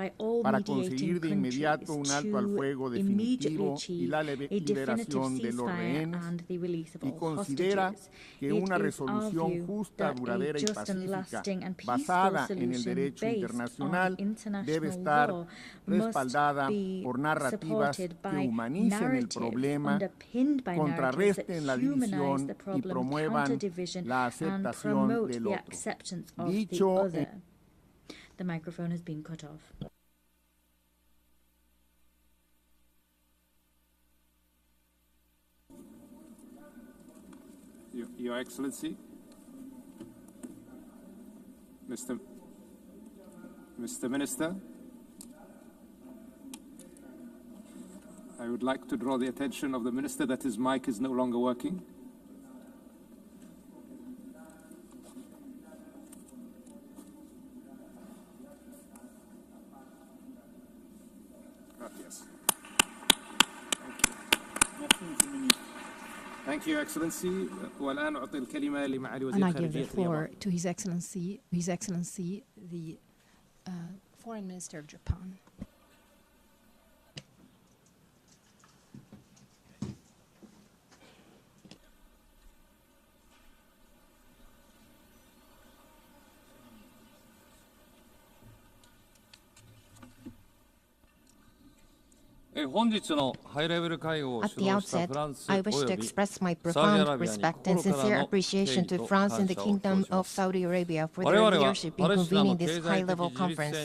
T: para conseguir de inmediato un alto al fuego definitivo y la liberación de los rehenes y considera que una resolución justa, duradera y pacífica basada en el derecho internacional debe estar respaldada por narrativas que humanicen el problema, contrarresten la división y promuevan la aceptación del otro. Dicho
C: The microphone has been cut off.
F: Your Excellency, Mr. Minister, I would like to draw the attention of the Minister that his mic is no longer working. Gracias. Thank you, Excellency. والآن أعطي الكلمة لمعالي وزير
H: And I give the
F: خارجية
H: floor to His Excellency, the Foreign Minister of Japan.
D: At the outset, I wish to express my profound respect and sincere appreciation to France and the Kingdom of Saudi Arabia for their leadership in convening this high-level conference.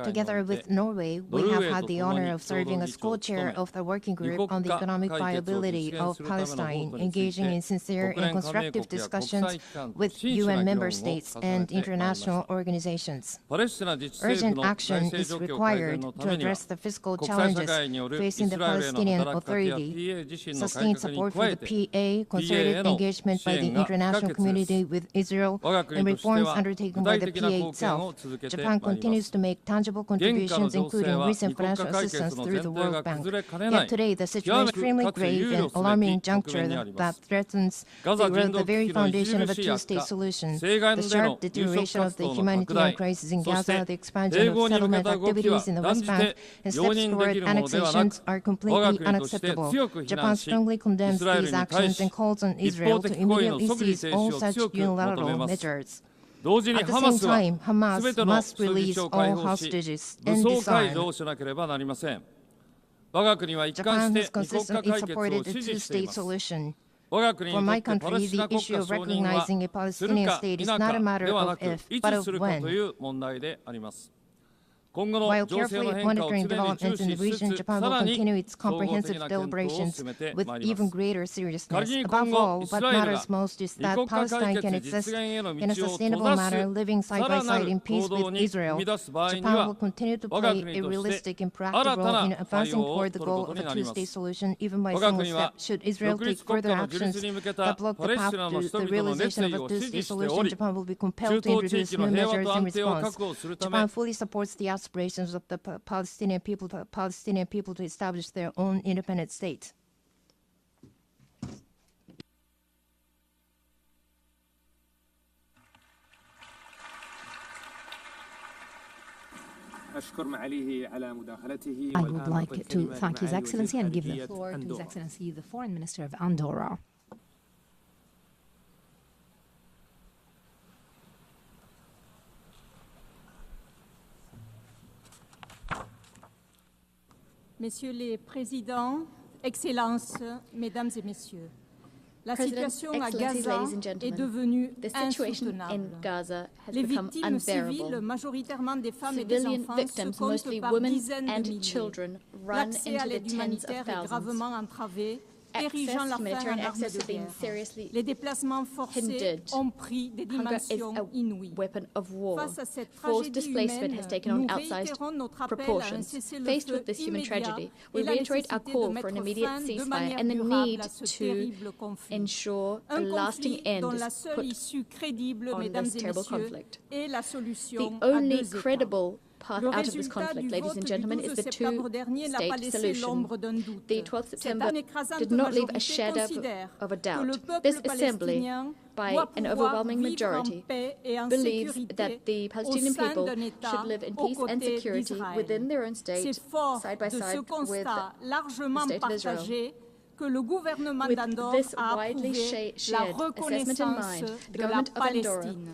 D: Together with Norway, we have had the honor of serving as co-chair of the working group on the economic viability of Palestine, engaging in sincere and constructive discussions with UN member states and international organizations. Urgent action is required to address the fiscal challenges facing the Palestinian Authority, sustained support for the PA, concerted engagement by the international community with Israel, and reforms undertaken by the PA itself. Japan continues to make tangible contributions, including recent financial assistance through the World Bank. Yet today, the situation is extremely grave and alarming juncture that threatens to erode the very foundation of a two-state solution. The sharp deterioration of the humanitarian crisis in Gaza, the expansion of settlement activities in the West Bank, and steps toward annexations are completely unacceptable. Japan strongly condemns these actions and calls on Israel to immediately cease all such unilateral measures. At the same time, Hamas must release all hostages and disarm. Japan has consistently supported a two-state solution. For my country, the issue of recognizing a Palestinian state is not a matter of if, but of when. While carefully monitoring developments in the region, Japan will continue its comprehensive deliberations with even greater seriousness. Above all, what matters most is that Palestine can exist in a sustainable manner, living side by side in peace with Israel. Japan will continue to play a realistic and proactive role in advancing toward the goal of a two-state solution, even by single step. Should Israel take further actions that block the path to the realization of a two-state solution, Japan will be compelled to introduce new measures in response. Japan fully supports the aspirations of the Palestinian people to establish their own independent state. I would like to thank His Excellency and give the floor to His Excellency, the Foreign Minister of Andorra.
S: Messieurs les Présidents, Excellences, Mesdames et Messieurs, la
B: President,
S: situation à
B: Excellencies,
S: Gaza
B: ladies and
S: est
B: gentlemen,
S: devenue
B: the situation in
S: insoutenable.
B: Gaza has
S: Les
B: become
S: victimes civiles,
B: unbearable.
S: majoritairement des femmes et des
B: Civilian
S: enfants, se
B: victims,
S: comptent
B: mostly
S: par
B: women
S: dizaines de
B: and
S: milliers.
B: children, run
S: L'accès à
B: into the
S: l'aide
B: tens of
S: humanitaire est
B: thousands.
S: gravement entravé, érigeant la faim
B: Humanitarian
S: en arme
B: access
S: de
B: has been
S: guerre.
B: seriously
S: Les déplacements forcés
B: hindered.
S: ont pris des
B: Hunger is
S: dimensions
B: a
S: inouïes.
B: weapon of war.
S: Face à cette
B: Forced
S: tragédie
B: displacement
S: humaine,
B: has taken on
S: nous
B: outsized
S: réitérons notre appel à un
B: proportions.
S: cessez-le-feu
B: Faced with this human
S: immédiat
B: tragedy,
S: et
B: we
S: la
B: reiterate our
S: nécessité de
B: call for
S: mettre
B: an immediate
S: fin de
B: ceasefire
S: manière
B: and the
S: durable
B: need
S: à ce
B: to
S: terrible conflit.
B: ensure a
S: Un
B: lasting
S: conflit
B: end
S: dont la
B: is
S: seule
B: put
S: issue crédible,
B: on
S: mesdames
B: this
S: et
B: terrible
S: messieurs,
B: conflict.
S: est la
B: The
S: solution à
B: only
S: deux États.
B: credible path
S: Le
B: out of this
S: résultat
B: conflict,
S: du
B: ladies
S: vote
B: and
S: du
B: gentlemen,
S: 12
B: is the
S: septembre dernier n'a pas
B: two-state
S: laissé
B: solution.
S: l'ombre d'un doute.
B: The 12th
S: Cette
B: September
S: écrasante
B: did not leave a
S: majorité
B: shadow
S: considère
B: of a
S: que le
B: doubt.
S: peuple
B: This assembly,
S: palestinien
B: by
S: doit
B: an
S: pouvoir
B: overwhelming
S: vivre
B: majority,
S: en paix et en
B: believes
S: sécurité
B: that the
S: au
B: Palestinian
S: sein
B: people
S: d'un État
B: should live in
S: aux
B: peace and
S: côtés
B: security
S: d'Israël.
B: within their own state,
S: C'est fort
B: side by
S: de ce
B: side with
S: constat
B: the
S: largement
B: state of Israel.
S: partagé que le gouvernement
B: With
S: d'Andorre
B: this
S: a
B: widely
S: approuvé la
B: shared assessment in
S: reconnaissance
B: mind, the
S: de la
B: government of Andorra
S: Palestine.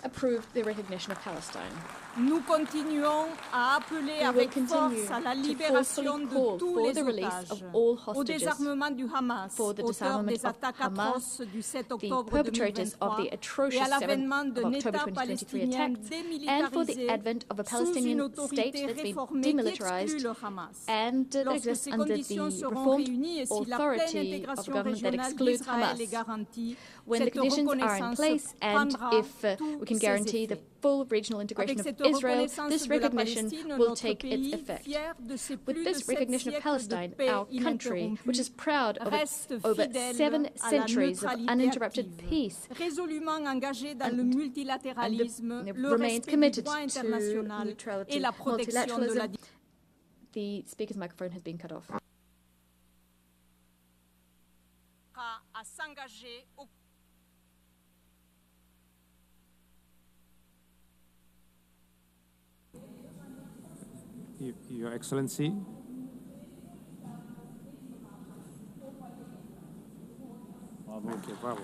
B: approved the recognition of Palestine.
S: Nous continuons à appeler
B: We
S: avec
B: will continue
S: force à la
B: to
S: libération
B: forcefully
S: de
B: call
S: tous
B: for
S: les
B: the release
S: otages,
B: of all
S: au
B: hostages,
S: désarmement du Hamas,
B: for the
S: auteur
B: disarmament
S: des
B: of
S: attaques
B: Hamas,
S: atroces du 7
B: the
S: octobre
B: perpetrators of
S: 2023
B: the
S: et
B: atrocious
S: à
B: 7th
S: l'avènement
B: of
S: d'un
B: October
S: État
B: 2023
S: palestinien
B: attacks, and for the
S: démilitarisé
B: advent of a
S: sous
B: Palestinian
S: une
B: state
S: autorité
B: that's been
S: réformée qui
B: demilitarized
S: exclut le Hamas.
B: and that
S: Lorsque
B: exists
S: ces
B: under
S: conditions
B: the
S: seront
B: reformed
S: réunies et si la pleine
B: authority of a
S: intégration
B: government that
S: régionale
B: excludes
S: d'Israël
B: Hamas,
S: est garantie,
B: when the
S: cette
B: conditions are in
S: reconnaissance
B: place and
S: prendra
B: if we
S: tous
B: can
S: ses
B: guarantee the
S: effets.
B: full regional integration
S: Avec
B: of
S: cette
B: Israel,
S: reconnaissance
B: this
S: de la
B: recognition
S: Palestine,
B: will
S: notre
B: take its
S: pays,
B: effect.
S: fier de ses
B: With
S: plus
B: this
S: de 7
B: recognition of
S: siècles de
B: Palestine,
S: paix
B: our country,
S: ininterrompue,
B: which is proud of its
S: reste
B: over
S: fidèle
B: 7
S: à la
B: centuries of
S: neutralité
B: uninterrupted
S: active,
B: peace,
S: résolument engagé dans le
B: and
S: multilatéralisme, le
B: remains
S: respect du
B: committed
S: droit
B: to
S: international
B: neutrality,
S: et la protection de la
B: multilateralism. The speaker's microphone has been cut off.
S: à s'engager au
F: Your Excellency. Okay, bravo.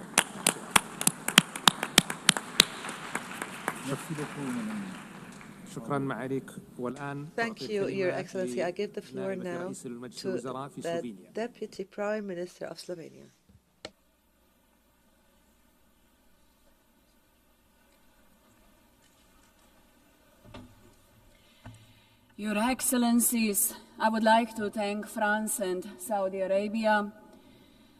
F: شكرا معاليك والآن
P: Thank you, Your Excellency. I give the floor now to the Deputy Prime Minister of Slovenia.
E: Your Excellencies, I would like to thank France and Saudi Arabia.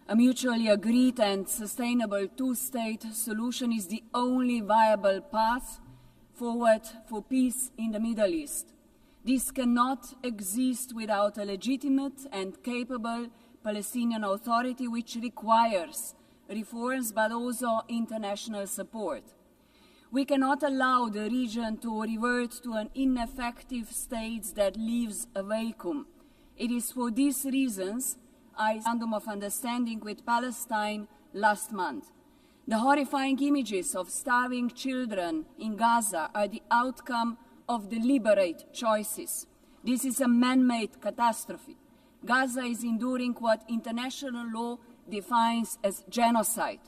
E: A mutually agreed and sustainable two-state solution is the only viable path forward for peace in the Middle East. This cannot exist without a legitimate and capable Palestinian Authority which requires reforms but also international support. We cannot allow the region to revert to an ineffective state that leaves a vacuum. It is for these reasons I signed a memorandum of understanding with Palestine last month. The horrifying images of starving children in Gaza are the outcome of deliberate choices. This is a man-made catastrophe. Gaza is enduring what international law defines as genocide.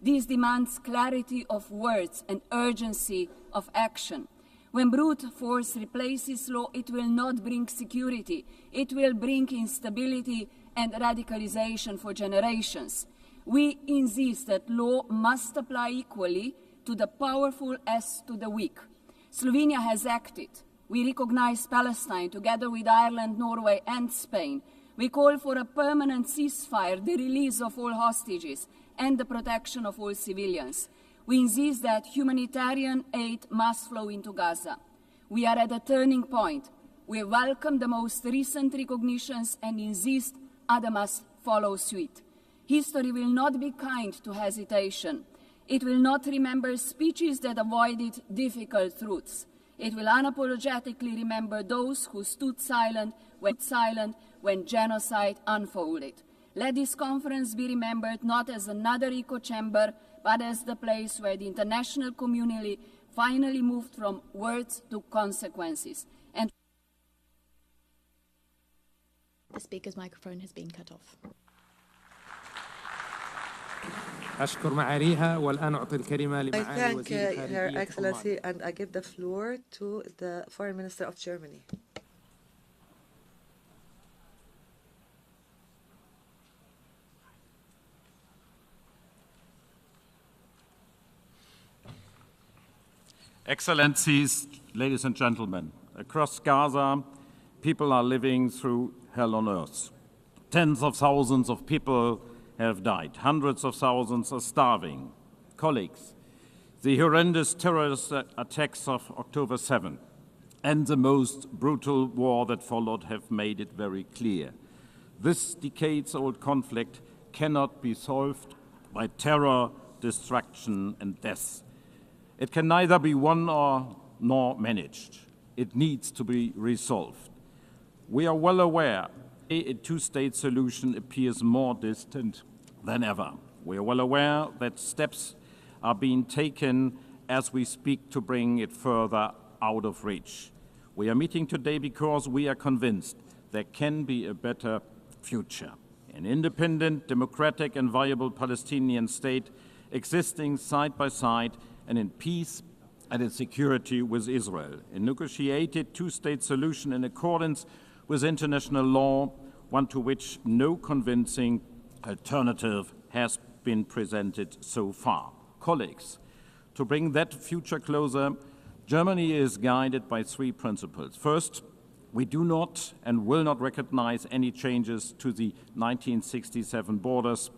E: This demands clarity of words and urgency of action. When brute force replaces law, it will not bring security. It will bring instability and radicalization for generations. We insist that law must apply equally to the powerful as to the weak. Slovenia has acted. We recognize Palestine together with Ireland, Norway, and Spain. We call for a permanent ceasefire, the release of all hostages, and the protection of all civilians. We insist that humanitarian aid must flow into Gaza. We are at a turning point. We welcome the most recent recognitions and insist others must follow suit. History will not be kind to hesitation. It will not remember speeches that avoided difficult truths. It will unapologetically remember those who stood silent when genocide unfolded. Let this conference be remembered not as another echo chamber, but as the place where the international community finally moved from words to consequences. And
B: The speaker's microphone has been cut off.
F: I thank Her Excellency and I give the floor to the Foreign Minister of Germany.
G: Excellencies, ladies and gentlemen, across Gaza, people are living through hell on earth. Tens of thousands of people have died. Hundreds of thousands are starving. Colleagues, the horrendous terrorist attacks of October 7 and the most brutal war that followed have made it very clear. This decades-old conflict cannot be solved by terror, destruction, and death. It can neither be won nor managed. It needs to be resolved. We are well aware a two-state solution appears more distant than ever. We are well aware that steps are being taken as we speak to bring it further out of reach. We are meeting today because we are convinced there can be a better future. An independent, democratic, and viable Palestinian state existing side by side and in peace and in security with Israel. A negotiated two-state solution in accordance with international law, one to which no convincing alternative has been presented so far. Colleagues, to bring that future closer, Germany is guided by three principles. First, we do not and will not recognize any changes to the 1967 borders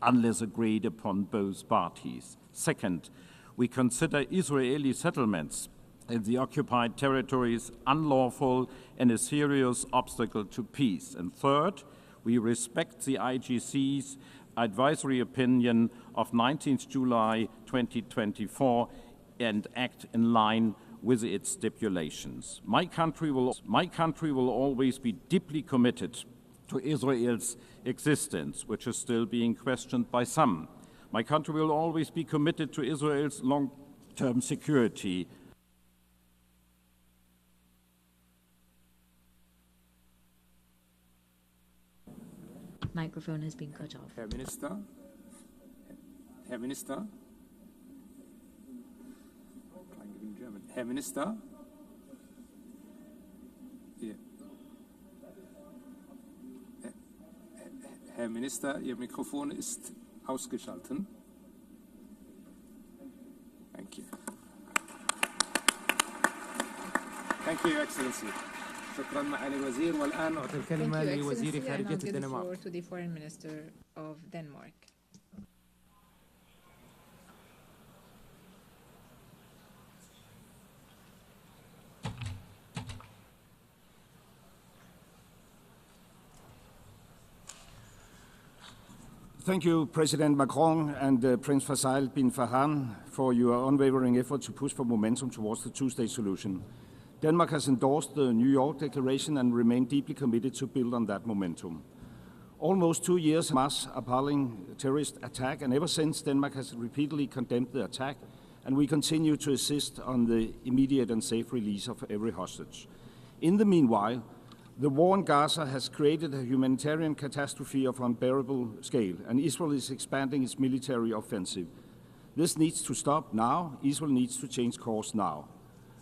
G: unless agreed upon both parties. Second, we consider Israeli settlements in the occupied territories unlawful and a serious obstacle to peace. And third, we respect the IGC's advisory opinion of 19th July 2024 and act in line with its stipulations. My country will always be deeply committed to Israel's existence, which is still being questioned by some. My country will always be committed to Israel's long-term security.
C: Microphone has been cut off.
F: Herr Minister. Herr Minister. Herr Minister. Yeah. Herr Minister, Ihr Mikrofon ist ausgeschaltet. Thank you. Thank you, Your Excellency. شكرا معالي الوزير والآن أعطي الكلمة لوزير خارجية الدنمارك.
R: To the Foreign Minister of Denmark.
U: Thank you, President Macron and Prince Faisal bin Farhan, for your unwavering effort to push for momentum towards the two-state solution. Denmark has endorsed the New York Declaration and remained deeply committed to build on that momentum. Almost 2 years of mass appalling terrorist attack, and ever since Denmark has repeatedly condemned the attack, and we continue to insist on the immediate and safe release of every hostage. In the meanwhile, the war in Gaza has created a humanitarian catastrophe of unbearable scale, and Israel is expanding its military offensive. This needs to stop now. Israel needs to change course now.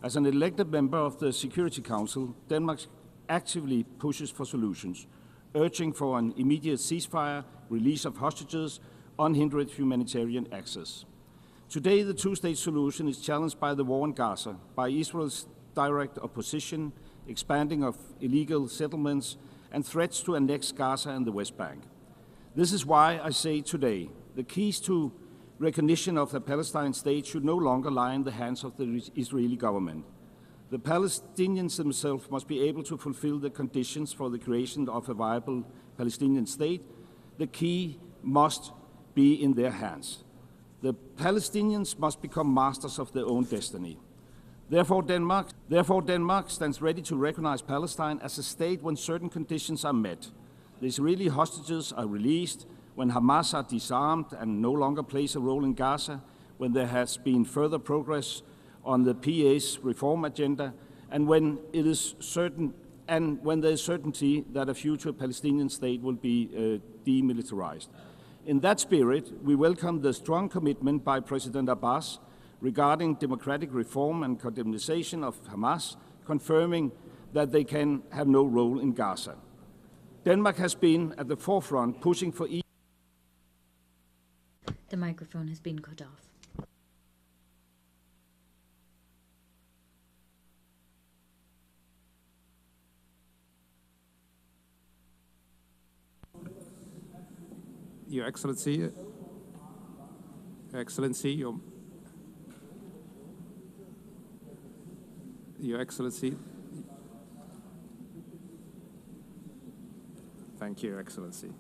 U: As an elected member of the Security Council, Denmark actively pushes for solutions, urging for an immediate ceasefire, release of hostages, unhindered humanitarian access. Today, the two-state solution is challenged by the war in Gaza, by Israel's direct opposition, expanding of illegal settlements, and threats to annex Gaza and the West Bank. This is why I say today, the keys to recognition of the Palestinian state should no longer lie in the hands of the Israeli government. The Palestinians themselves must be able to fulfill the conditions for the creation of a viable Palestinian state. The key must be in their hands. The Palestinians must become masters of their own destiny. Therefore, Denmark stands ready to recognize Palestine as a state when certain conditions are met. The Israeli hostages are released, when Hamas are disarmed and no longer plays a role in Gaza, when there has been further progress on the PA's reform agenda, and when it is certain and when there is certainty that a future Palestinian state will be demilitarized. In that spirit, we welcome the strong commitment by President Abbas regarding democratic reform and condemnation of Hamas, confirming that they can have no role in Gaza. Denmark has been at the forefront pushing for
C: The microphone has been cut off.
F: Your Excellency, Your Excellency. Thank you, Your Excellency.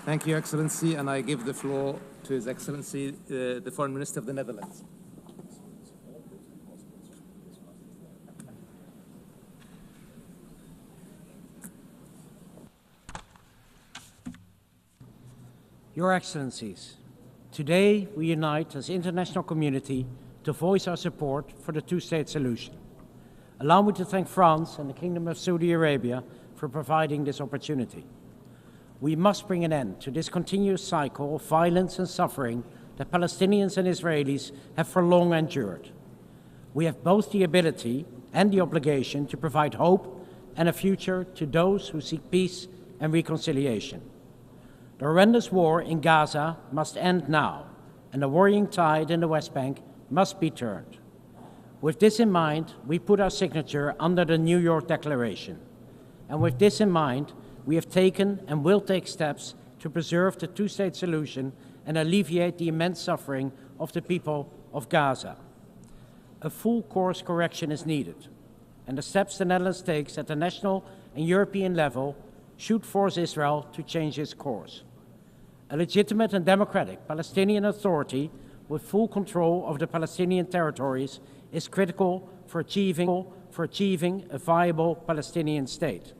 F: Thank you, Your Excellency, and I give the floor to His Excellency, the Foreign Minister of the Netherlands.
I: Your Excellencies, today we unite as international community to voice our support for the two-state solution. Allow me to thank France and the Kingdom of Saudi Arabia for providing this opportunity. We must bring an end to this continuous cycle of violence and suffering that Palestinians and Israelis have for long endured. We have both the ability and the obligation to provide hope and a future to those who seek peace and reconciliation. The horrendous war in Gaza must end now, and the worrying tide in the West Bank must be turned. With this in mind, we put our signature under the New York Declaration. And with this in mind, we have taken and will take steps to preserve the two-state solution and alleviate the immense suffering of the people of Gaza. A full course correction is needed, and the steps the Netherlands takes at the national and European level should force Israel to change its course. A legitimate and democratic Palestinian Authority with full control of the Palestinian territories is critical for achieving a viable Palestinian state.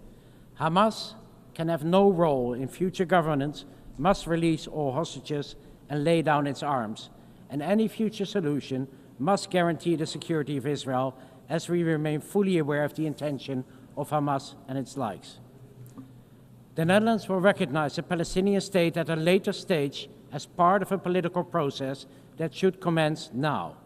I: Hamas can have no role in future governance, must release all hostages and lay down its arms, and any future solution must guarantee the security of Israel, as we remain fully aware of the intention of Hamas and its likes. The Netherlands will recognize a Palestinian state at a later stage as part of a political process that should commence now.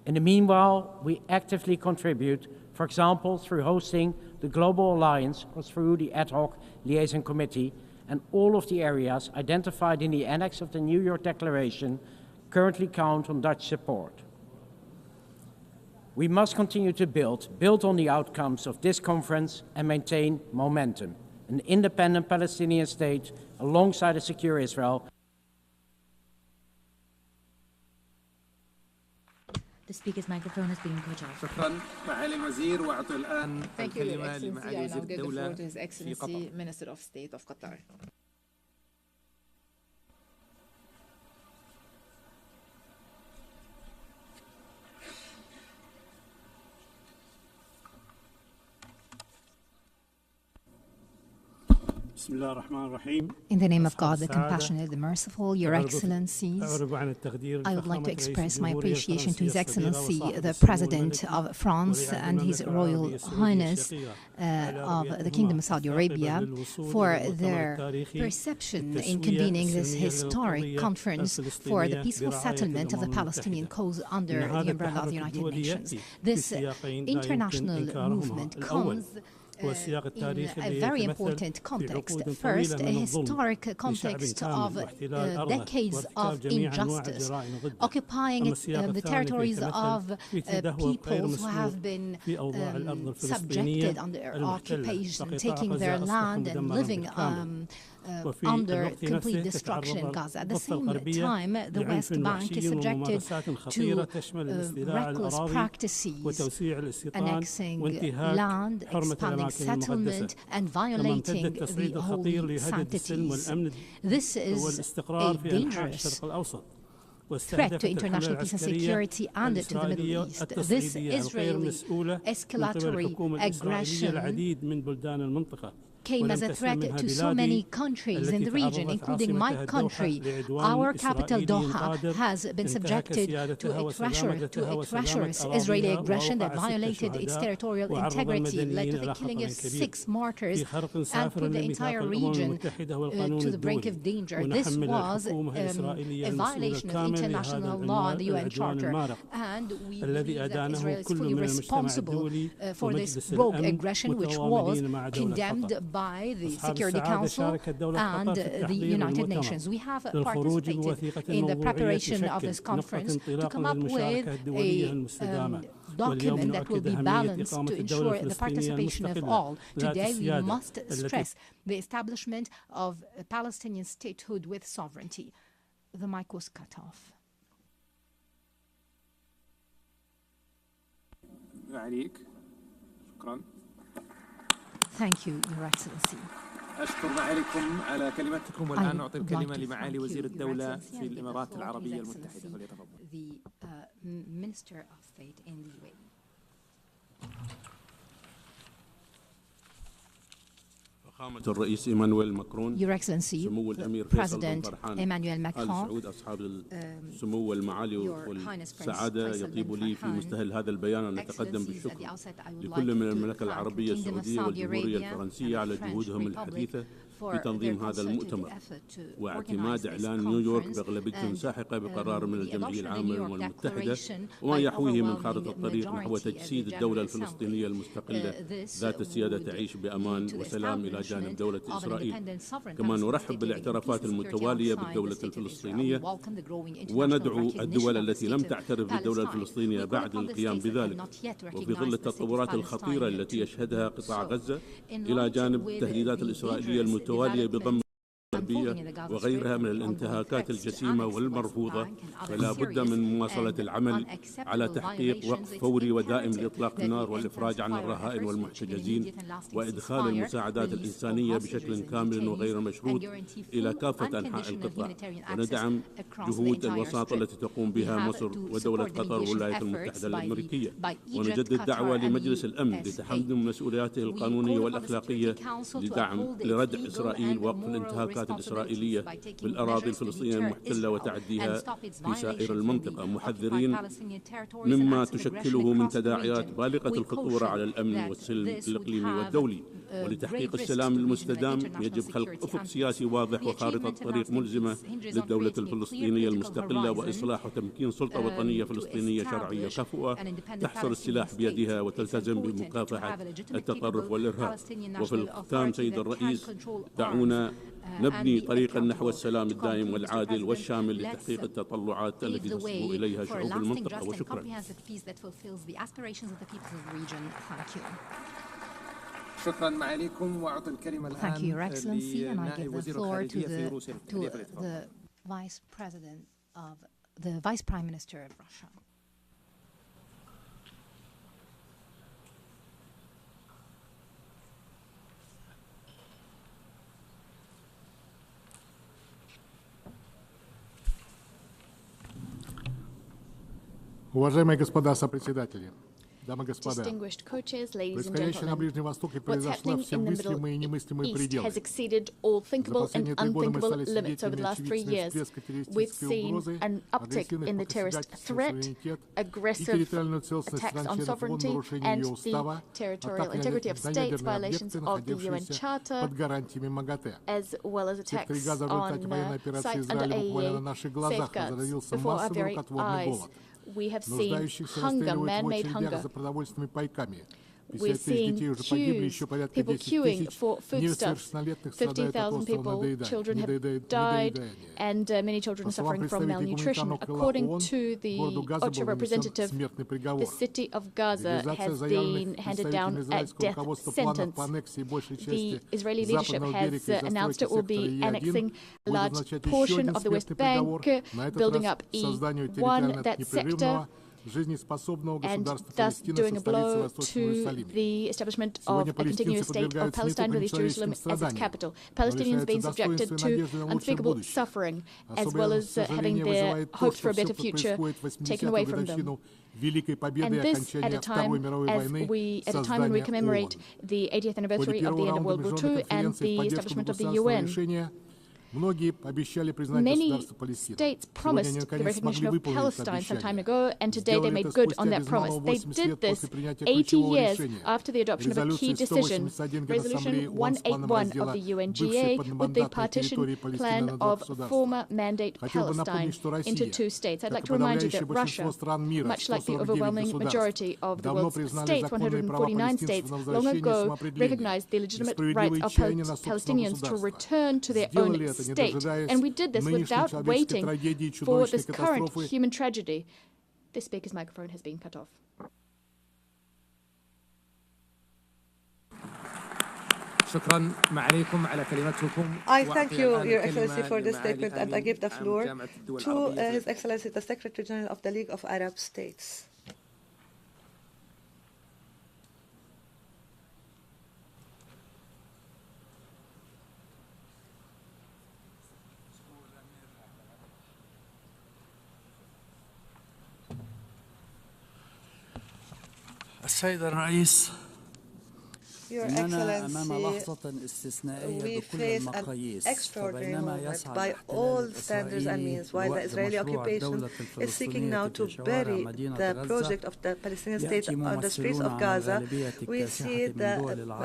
I: In the meanwhile, we actively contribute, for example, through hosting the Global Alliance or through the Ad Hoc Liaison Committee, and all of the areas identified in the annex of the New York Declaration currently count on Dutch support. We must continue to build on the outcomes of this conference and maintain momentum. An independent Palestinian state alongside a secure Israel.
C: The speaker's microphone has been cut off.
R: Thank you, Your Excellency. I now give the floor to His Excellency, Minister of State of Qatar.
H: In the name of God, the Compassionate, the Merciful, Your Excellencies, I would like to express my appreciation to His Excellency, the President of France and His Royal Highness of the Kingdom of Saudi Arabia for their perception in convening this historic conference for the peaceful settlement of the Palestinian cause under the umbrella of the United Nations. This international movement comes in a very important context. First, a historic context of decades of injustice, occupying the territories of peoples who have been subjected under occupation, taking their land and living under complete destruction in Gaza. At the same time, the West Bank is subjected to reckless practices, annexing land, expanding settlement, and violating the holy sanctities. This is a dangerous threat to international peace and security and to the Middle East. This Israeli escalatory aggression came as a threat to so many countries in the region, including my country. Our capital, Doha, has been subjected to a treacherous Israeli aggression that violated its territorial integrity, led to the killing of 6 martyrs, and put the entire region to the brink of danger. This was a violation of international law and the UN Charter, and we believe that Israel is fully responsible for this rogue aggression, which was condemned by the Security Council and the United Nations. We have participated in the preparation of this conference to come up with a document that will be balanced to ensure the participation of all. Today, we must stress the establishment of a Palestinian statehood with sovereignty. The mic was cut off. Thank you, Your Excellency.
F: أشكر معاليكم على كلمتكم والآن نعطي الكلمة لمعالي وزير الدولة في الإمارات العربية المتحدة فليتفضل.
H: The Minister of State in the UAE.
J: الرئيس إيمانويل ماكرون
H: Your Excellency,
J: سمو الأمير
H: President
J: فرحان
H: Emmanuel Macron,
J: سعود أصحاب السمو والمعالي والسعادة يطيب لي في مستهل هذا البيان أن نتقدم بالشكر لكل من المملكة العربية السعودية والجمهورية الفرنسية على جهودهم الحثيثة في تنظيم هذا المؤتمر واعتماد إعلان نيويورك بأغلبية ساحقة بقرار من الجمعية العامة للأمم المتحدة وما يحويه من خارطة الطريق نحو تجسيد الدولة الفلسطينية المستقلة ذات السيادة تعيش بأمان وسلام إلى جانب دولة إسرائيل. كما نرحب بالاعترافات المتوالية بالدولة الفلسطينية وندعو الدول التي لم تعترف بالدولة الفلسطينية بعد القيام بذلك وفي ظل التطورات الخطيرة التي يشهدها قطاع غزة إلى جانب التهديدات الإسرائيلية المتوالية بضم الغربية وغيرها من الانتهاكات الجسيمة والمرفوضة فلا بد من مواصلة العمل على تحقيق وقف فوري ودائم لإطلاق النار والإفراج عن الرهائن والمحتجزين وإدخال المساعدات الإنسانية بشكل كامل وغير مشروط إلى كافة أنحاء القطاع وندعم جهود الوساطة التي تقوم بها مصر ودولة قطر والولايات المتحدة الأمريكية ونجدد دعوة لمجلس الأمن لتحمل مسؤولياته القانونية والأخلاقية لردع إسرائيل ووقف الانتهاكات الإسرائيلية بالأراضي الفلسطينية المحتلة وتعديها في سائر المنطقة محذرين مما تشكله من تداعيات بالغة الخطورة على الأمن والسلم الإقليمي والدولي ولتحقيق السلام المستدام يجب خلق أفق سياسي واضح وخارطة طريق ملزمة للدولة الفلسطينية المستقلة وإصلاح وتمكين سلطة وطنية فلسطينية شرعية كفؤة تحصر السلاح بيدها وتلتزم بمكافحة التطرف والإرهاب. وفي الختام سيد الرئيس دعونا نبني طريقا نحو السلام الدائم والعادل والشامل لتحقيق التطلعات التي تصبو إليها شعوب المنطقة وشكرا.
F: شكرا معاليكم وأعطي الكلمة الآن لنائب وزير الخارجية في روسيا
H: the Vice President of the Vice Prime Minister of Russia.
K: Уважаемые господа сопредседатели, дамы и господа,
B: Distinguished co-chairs, ladies and
K: происходящее на
B: gentlemen,
K: Ближнем Востоке
B: what's
K: превзошло
B: happening
K: все
B: in the
K: мыслимые и
B: Middle
K: немыслимые
B: East
K: пределы.
B: has exceeded all thinkable
K: За
B: and
K: последние 3 года мы
B: unthinkable
K: стали
B: limits over the
K: свидетелями
B: last 3
K: очевидной
B: years.
K: всплеска
B: We've
K: террористической
B: seen
K: угрозы,
B: an uptick in the terrorist threat, aggressive attacks on sovereignty, and the territorial integrity of states, violations of the UN Charter,
K: под гарантиями МАГАТЭ.
B: as well as
K: В секторе
B: attacks
K: Газа в результате военной
B: on
K: операции
B: sites under
K: Израиля буквально на
B: AEA
K: наших глазах
B: safeguards
K: разразился
B: before our
K: массовый
B: very
K: рукотворный
B: eyes.
K: голод.
B: We have seen
K: Нуждающихся
B: hunger,
K: расстреливают в
B: man-made
K: очередях
B: hunger.
K: за продовольственными пайками.
B: We're
K: 50 тысяч
B: seeing
K: детей уже погибли, еще порядка
B: people
K: 10
B: queuing
K: тысяч
B: for foodstuffs.
K: несовершеннолетних страдают от
B: 50,000
K: острого
B: people, children have died,
K: недоедания.
B: and many children are suffering from malnutrition. According to the OCHA representative, the city of Gaza has been handed down a death sentence. The Israeli leadership has announced it will be annexing a large portion of the West Bank, building up E1, that sector, and thus doing a blow to the establishment of a continuous state of Palestine with East Jerusalem as its capital. Palestinians being subjected to unspeakable suffering, as well as having their hopes for a better future taken away from them. And this at a time when we commemorate the 80th anniversary of the end of World War II and the establishment of the UN. Many states promised the recognition of Palestine some time ago, and today they made good on that promise. They did this 80 years after the adoption of a key decision, Resolution 181 of the UNGA, with the partition plan of former Mandate Palestine into two states. I'd like to remind you that Russia, much like the overwhelming majority of the world's states, 149 states, long ago recognized the legitimate rights of Palestinians to return to their own state. And we did this without waiting for this current human tragedy. The speaker's microphone has been cut off.
P: I thank you, Your Excellency, for this statement, and I give the floor to His Excellency, the Secretary General of the League of Arab States.
A: السيد الرئيس
P: Your Excellency, we face an extraordinary moment by all standards and means, while the Israeli occupation is seeking now to bury the project of the Palestinian state on the streets of Gaza. We see the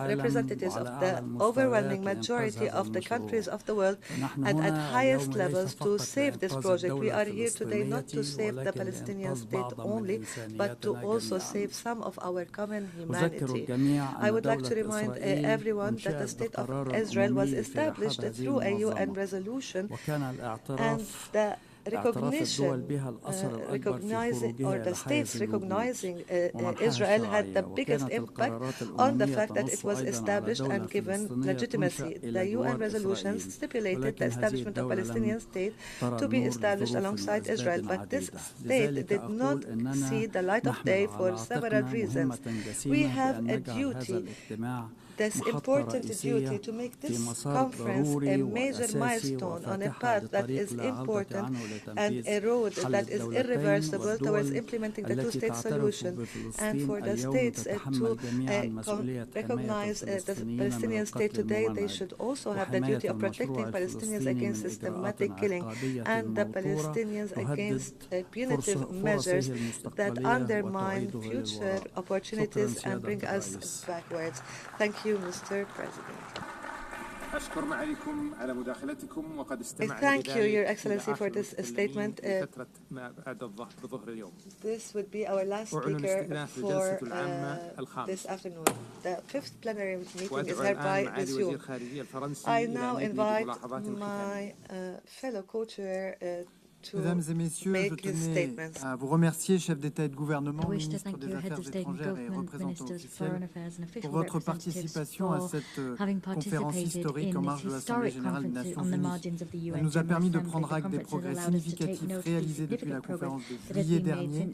P: representatives of the overwhelming majority of the countries of the world and at highest levels to save this project. We are here today not to save the Palestinian state only, but to also save some of our common humanity. I would like to remind everyone that the State of Israel was established through a UN resolution, and the the states recognizing Israel had the biggest impact on the fact that it was established and given legitimacy. The UN resolutions stipulated the establishment of a Palestinian state to be established alongside Israel, but this state did not see the light of day for several reasons. We have a duty, this important duty, to make this conference a major milestone on a path that is important and a road that is irreversible towards implementing the two-state solution, and for the states to recognize the Palestinian state today. They should also have the duty of protecting Palestinians against systematic killing and the Palestinians against punitive measures that undermine future opportunities and bring us backwards. Thank you, Mr. President. I thank you, Your Excellency, for this statement. This would be our last speaker for this afternoon. The fifth plenary meeting is hereby resumed. I now invite my fellow co-chair
L: Mesdames et Messieurs, je tenais à vous remercier, chefs d'État et de gouvernement, ministres des Affaires étrangères et représentants officiels, pour votre participation à cette conférence historique en marge de l'Assemblée générale des Nations Unies. Elle nous a permis de prendre acte des progrès significatifs réalisés depuis la conférence de juillet dernier.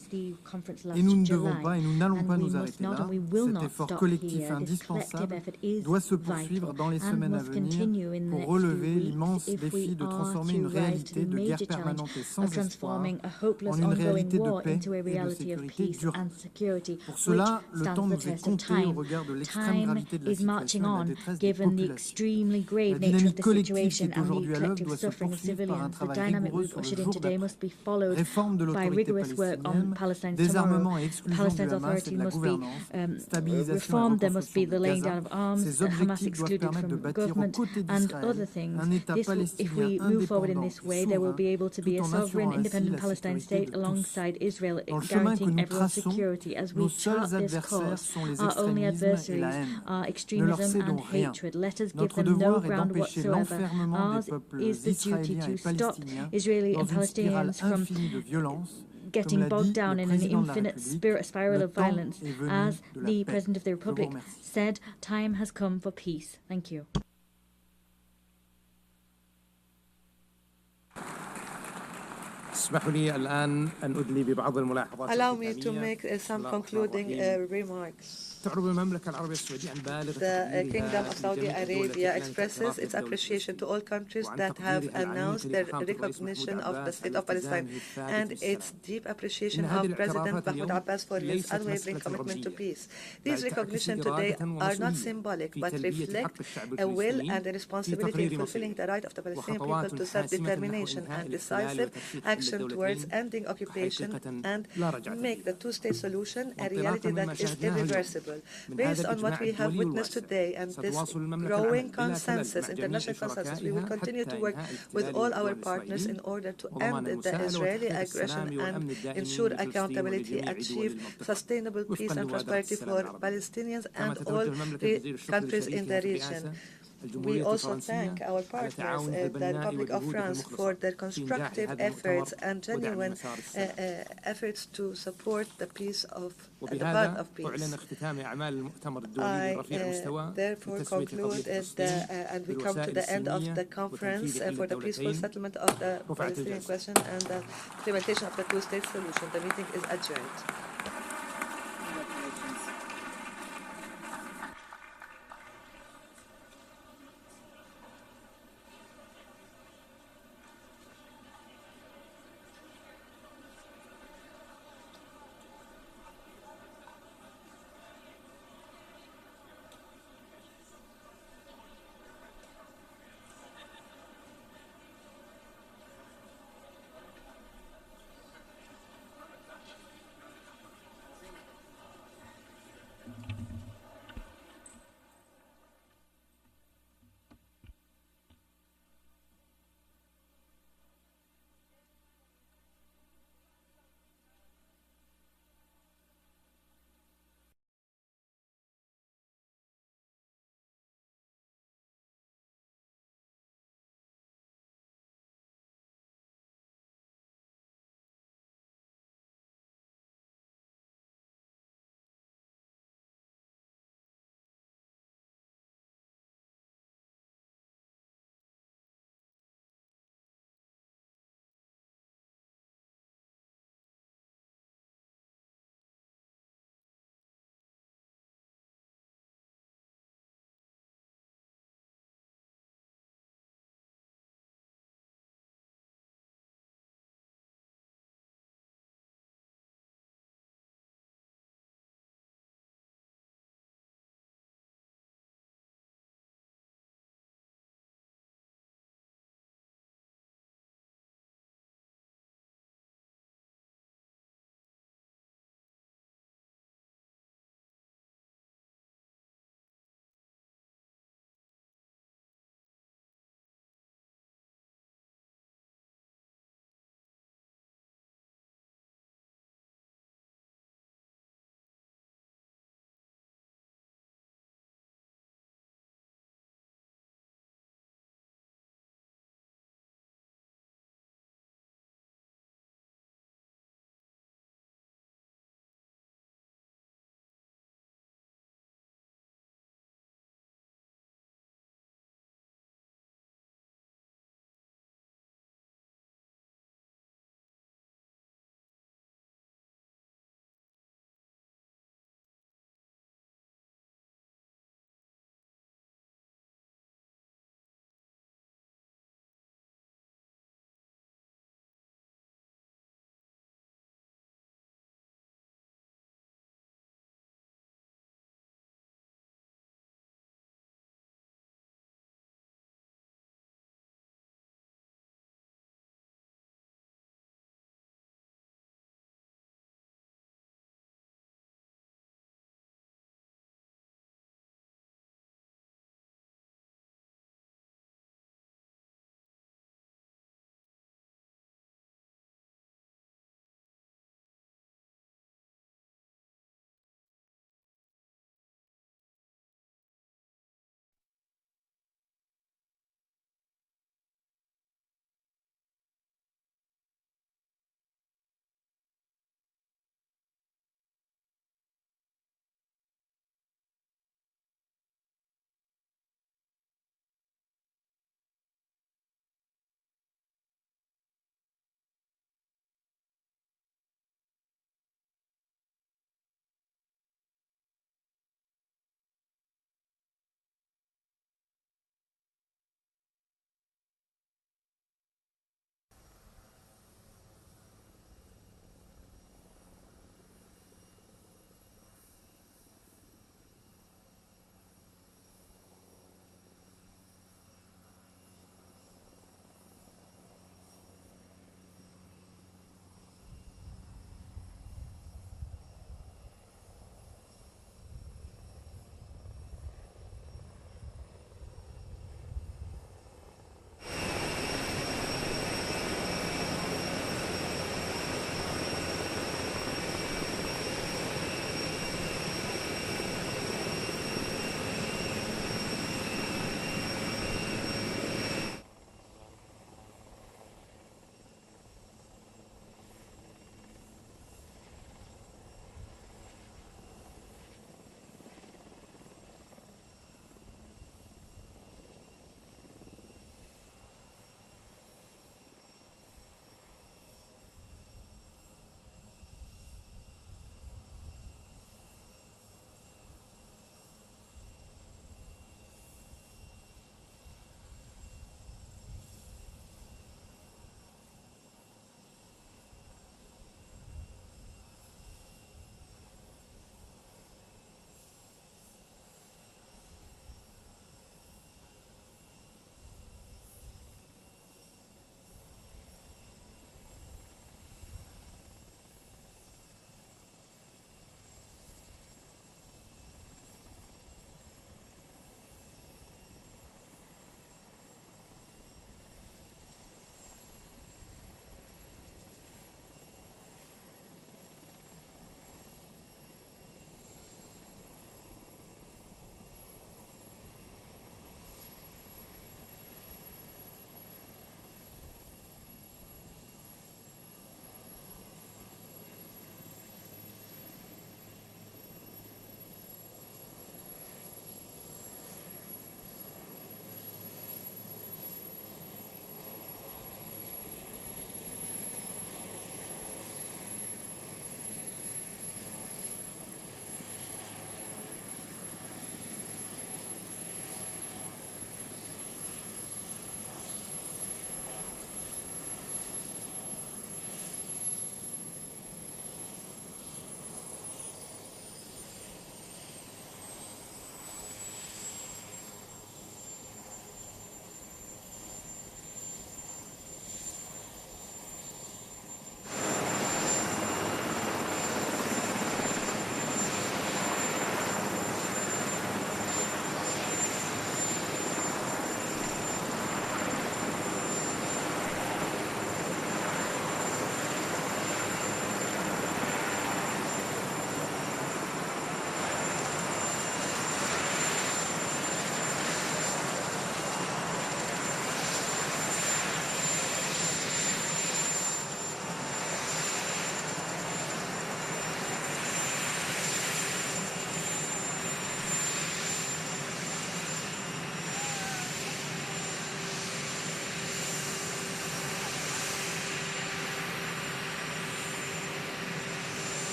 L: Et nous ne devons pas et nous n'allons pas nous arrêter là. Cet effort collectif indispensable doit se poursuivre dans les semaines à venir pour relever l'immense défi de transformer une réalité de guerre permanente sans espoir en une réalité de paix et de sécurité durable. Pour cela, le temps nous est compté au regard de l'extrême gravité de la situation et de la détresse des populations. La dynamique collective qui est aujourd'hui à l'œuvre doit se poursuivre par un travail rigoureux sur le jour d'après. Réforme de l'autorité palestinienne, désarmement et exclusion de la masse et de la gouvernance, stabilisation et reconstruction de Gaza. Ces objectifs doivent permettre de bâtir aux côtés d'Israël un État palestinien indépendant et souverain,
C: sovereign, independent Palestine state alongside Israel, guaranteeing everyone's security. As we chart this course, our only adversaries are extremism and hatred. Let us give them no ground whatsoever. Ours is the duty to stop Israeli and Palestinians from getting bogged down in an infinite spiral of violence. As the President of the Republic said, time has come for peace. Thank you.
P: Allow me to make some concluding remarks. The Kingdom of Saudi Arabia expresses its appreciation to all countries that have announced their recognition of the State of Palestine and its deep appreciation of President Mahmoud Abbas for his unwavering commitment to peace. These recognitions today are not symbolic but reflect a will and a responsibility in fulfilling the right of the Palestinian people to self-determination and decisive action towards ending occupation and make the two-state solution a reality that is irreversible. Based on what we have witnessed today and this growing consensus, international consensus, we will continue to work with all our partners in order to end the Israeli aggression and ensure accountability, achieve sustainable peace and prosperity for Palestinians and all countries in the region. We also thank our partners, the Republic of France, for their constructive efforts and genuine efforts to support the peace of the path of peace. I therefore conclude and we come to the end of the conference for the peaceful settlement of the Palestinian question and the implementation of the two-state solution. The meeting is adjourned.